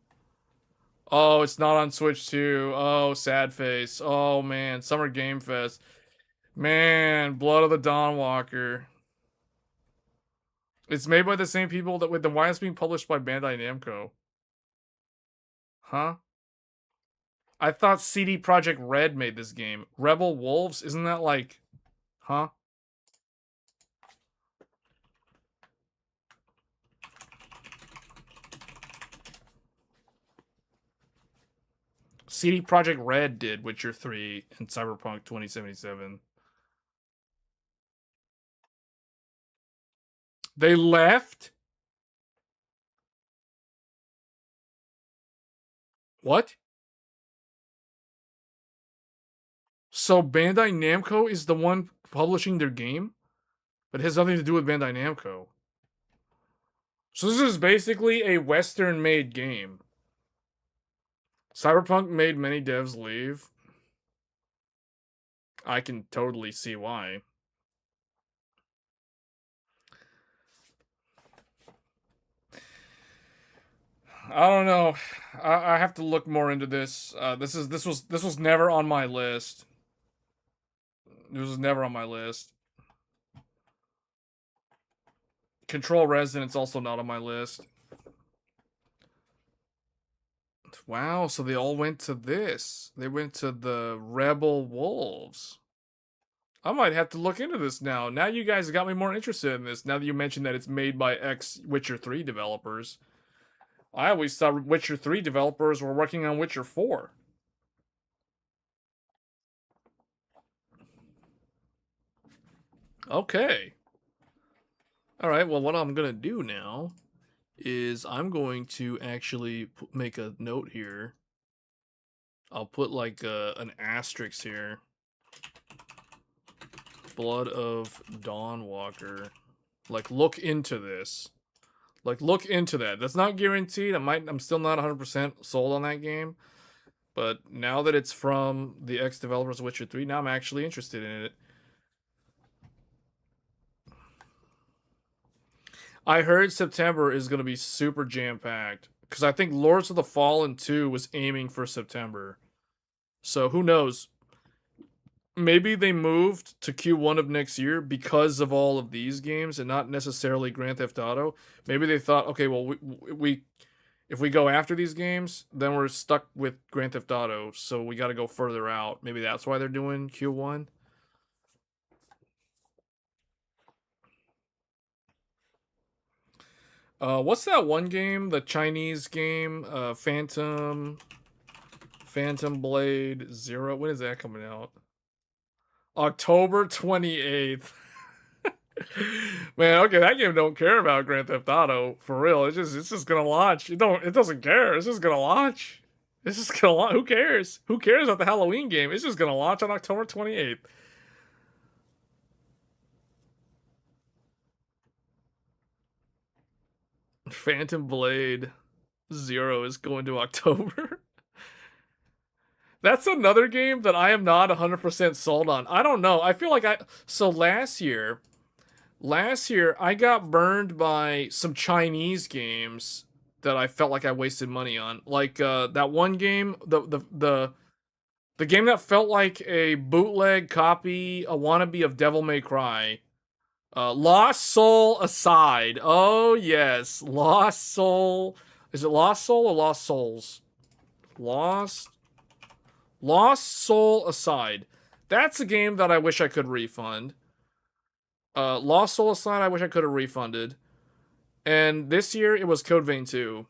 Oh, it's not on Switch too. Oh, sad face. Oh man, Summer Game Fest. Man, Blood of the Dawnwalker. It's made by the same people that with the why it's being published by Bandai Namco. Huh? I thought CD Projekt Red made this game. Rebel Wolves? Isn't that like, huh? CD Projekt Red did Witcher 3 and Cyberpunk 2077. They left? What? So Bandai Namco is the one publishing their game? But it has nothing to do with Bandai Namco. So this is basically a Western-made game. Cyberpunk made many devs leave. I can totally see why. I don't know. I have to look more into this. This was never on my list. This was never on my list. Control Resonance also not on my list. Wow, so they all went to this. They went to the Rebel Wolves. I might have to look into this now. Now you guys got me more interested in this. Now that you mentioned that it's made by ex-Witcher 3 developers. I always thought Witcher 3 developers were working on Witcher 4. Okay. Alright, well what I'm gonna do now is I'm going to actually make a note here. I'll put like an asterisk here. Blood of Dawnwalker. Like, look into this. Like, look into that. That's not guaranteed. I'm still not 100% sold on that game. But now that it's from the ex-developers of Witcher 3, now I'm actually interested in it. I heard September is going to be super jam-packed. Because I think Lords of the Fallen 2 was aiming for September. So, who knows? Maybe they moved to Q1 of next year because of all of these games and not necessarily Grand Theft Auto. Maybe they thought, okay, well, we if we go after these games, then we're stuck with Grand Theft Auto, so we got to go further out. Maybe that's why they're doing Q1. What's that one game? The Chinese game, Phantom Blade Zero. When is that coming out? October 28th. Man, okay, that game don't care about Grand Theft Auto for real. It's just gonna launch. It doesn't care. It's just gonna launch. It's just gonna launch. Who cares? Who cares about the Halloween game? It's just gonna launch on October 28th. Phantom Blade Zero is going to October. That's another game that I am not 100% sold on. I don't know. I feel like so last year I got burned by some Chinese games that I felt like I wasted money on. Like that one game, the game that felt like a bootleg copy, a wannabe of Devil May Cry. Lost Soul aside. Oh, yes. Lost Soul. Is it Lost Soul or Lost Souls? Lost. Lost Soul aside. That's a game that I wish I could refund. Lost Soul aside, I wish I could have refunded. And this year, it was Code Vein 2.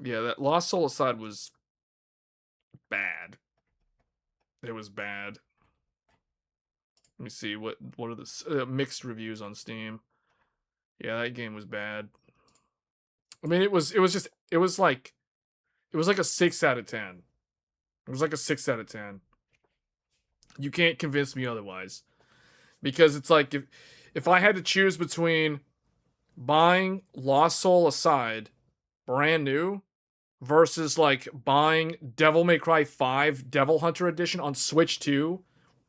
Yeah, that Lost Soul aside was bad. It was bad. Let me see what are the mixed reviews on Steam. Yeah, that game was bad. I mean, it was like a 6 out of 10. It was like a 6 out of 10. You can't convince me otherwise. Because it's like if I had to choose between buying Lost Soul aside, brand new, versus like buying Devil May Cry 5 Devil Hunter Edition on Switch 2,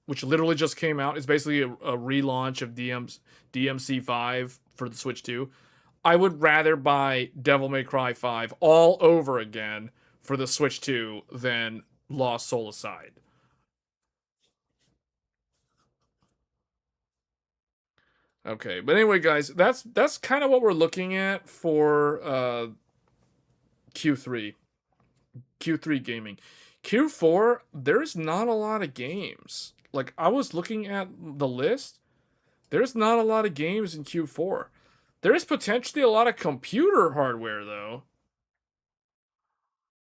which literally just came out. It's basically a relaunch of DMC 5 for the Switch 2. I would rather buy Devil May Cry 5 all over again for the Switch 2 than Lost Soul aside. Okay, but anyway, guys, that's kind of what we're looking at for Q3. Q3 gaming. Q4, there's not a lot of games. Like, I was looking at the list, there's not a lot of games in Q4. There is potentially a lot of computer hardware, though.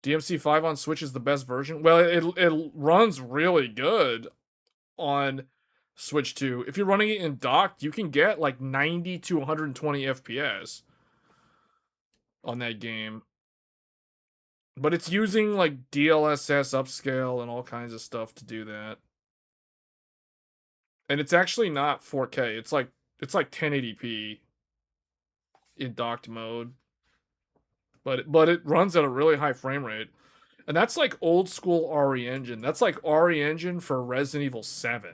DMC 5 on Switch is the best version. Well, it runs really good on Switch 2. If you're running it in docked, you can get like 90 to 120 FPS on that game. But it's using like DLSS upscale and all kinds of stuff to do that. And it's actually not 4K. It's like 1080p in docked mode. But it runs at a really high frame rate. And that's like old school RE engine. That's like RE engine for Resident Evil 7.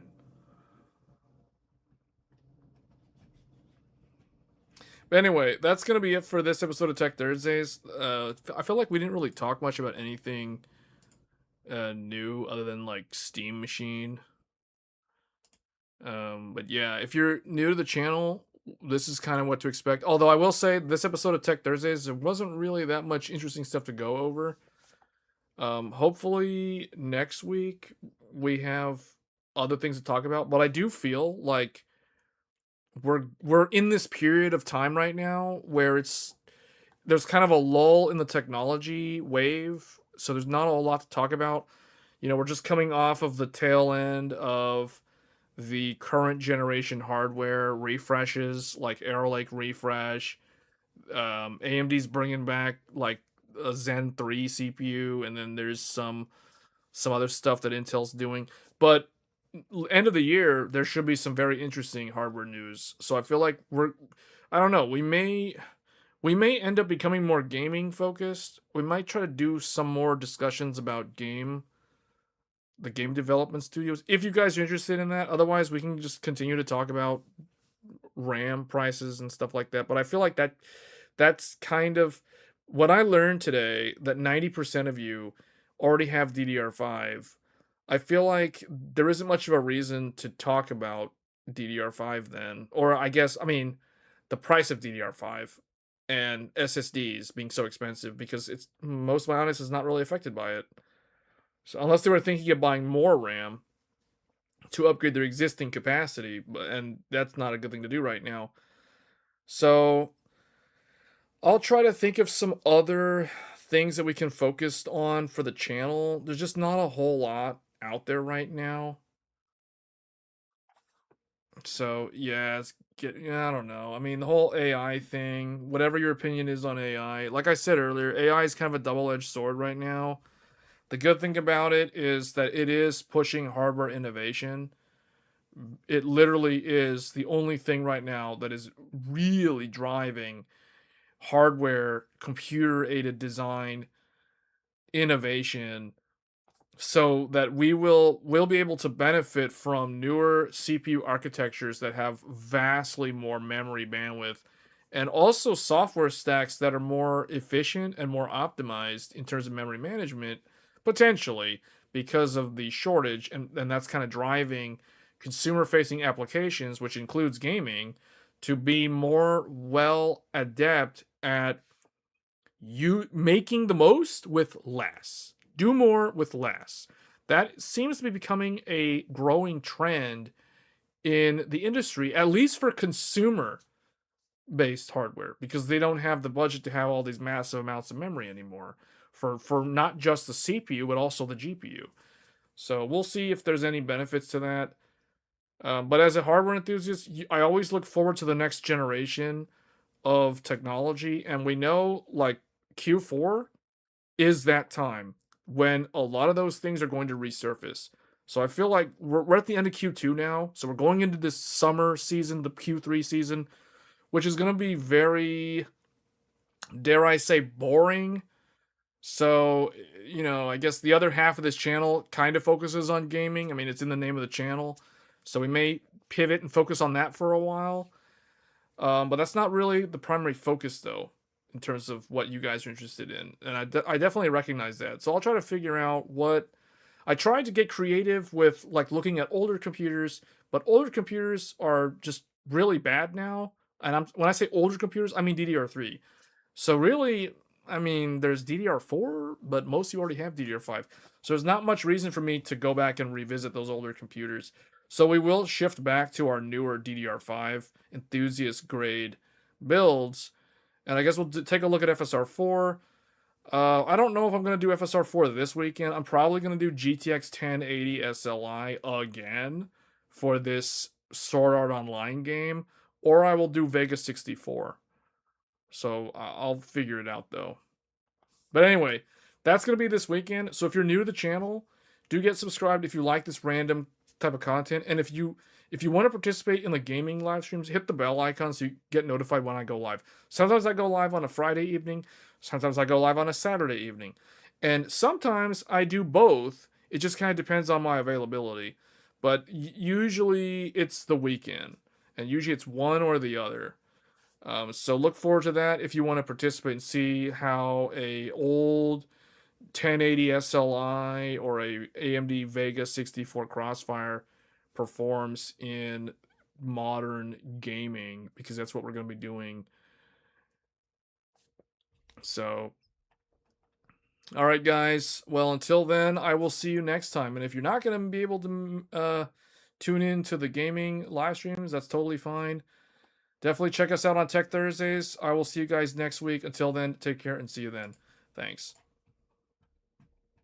But anyway, that's going to be it for this episode of Tech Thursdays. I feel like we didn't really talk much about anything new other than like Steam Machine. But yeah, if you're new to the channel, this is kind of what to expect. Although I will say, this episode of Tech Thursdays, there wasn't really that much interesting stuff to go over. Hopefully next week we have other things to talk about. But I do feel like we're in this period of time right now where there's kind of a lull in the technology wave, so there's not a lot to talk about. You know, we're just coming off of the tail end of the current generation hardware refreshes, like Arrow Lake refresh. AMD's bringing back like a Zen 3 CPU, and then there's some other stuff that Intel's doing. But end of the year, there should be some very interesting hardware news. So I feel like I don't know, we may end up becoming more gaming focused. We might try to do some more discussions about the game development studios, if you guys are interested in that. Otherwise, we can just continue to talk about RAM prices and stuff like that. But I feel like that's kind of what I learned today, that 90% of you already have DDR5. I feel like there isn't much of a reason to talk about DDR5 then. Or I guess, I mean, the price of DDR5 and SSDs being so expensive, because most of my audience is not really affected by it. So unless they were thinking of buying more RAM to upgrade their existing capacity, and that's not a good thing to do right now. So I'll try to think of some other things that we can focus on for the channel. There's just not a whole lot out there right now. So yeah, I don't know. I mean, the whole AI thing, whatever your opinion is on AI, like I said earlier, AI is kind of a double-edged sword right now. The good thing about it is that it is pushing hardware innovation. It literally is the only thing right now that is really driving hardware, computer-aided design innovation, so that we'll be able to benefit from newer CPU architectures that have vastly more memory bandwidth, and also software stacks that are more efficient and more optimized in terms of memory management, potentially because of the shortage, and that's kind of driving consumer-facing applications, which includes gaming, to be more well adept at you making the most with less. Do more with less. That seems to be becoming a growing trend in the industry, at least for consumer based hardware, because they don't have the budget to have all these massive amounts of memory anymore for not just the CPU but also the GPU. So we'll see if there's any benefits to that. But as a hardware enthusiast, I always look forward to the next generation of technology, and we know like Q4 is that time when a lot of those things are going to resurface. So I feel like we're at the end of Q2 now, so we're going into this summer season, the Q3 season, which is going to be very, dare I say, boring. So, I guess the other half of this channel kind of focuses on gaming. I mean, it's in the name of the channel. So we may pivot and focus on that for a while. But that's not really the primary focus, though, in terms of what you guys are interested in. And I definitely recognize that. So I'll try to figure out what... I tried to get creative with, like, looking at older computers, but older computers are just really bad now. And when I say older computers, I mean DDR3. So really, I mean, there's DDR4, but most of you already have DDR5. So there's not much reason for me to go back and revisit those older computers. So we will shift back to our newer DDR5 enthusiast grade builds. And I guess we'll take a look at FSR4. I don't know if I'm going to do FSR4 this weekend. I'm probably going to do GTX 1080 SLI again for this Sword Art Online game. Or I will do Vega 64. So I'll figure it out, though. But anyway, that's going to be this weekend. So if you're new to the channel, do get subscribed if you like this random type of content. And if you want to participate in the gaming live streams, hit the bell icon so you get notified when I go live. Sometimes I go live on a Friday evening. Sometimes I go live on a Saturday evening. And sometimes I do both. It just kind of depends on my availability. But usually it's the weekend. And usually it's one or the other. So look forward to that if you want to participate and see how a old 1080 SLI or a AMD Vega 64 Crossfire performs in modern gaming, because that's what we're going to be doing. So, all right, guys. Well, until then, I will see you next time. And if you're not going to be able to tune in to the gaming live streams, that's totally fine. Definitely check us out on Tech Thursdays. I will see you guys next week. Until then, take care and see you then. Thanks.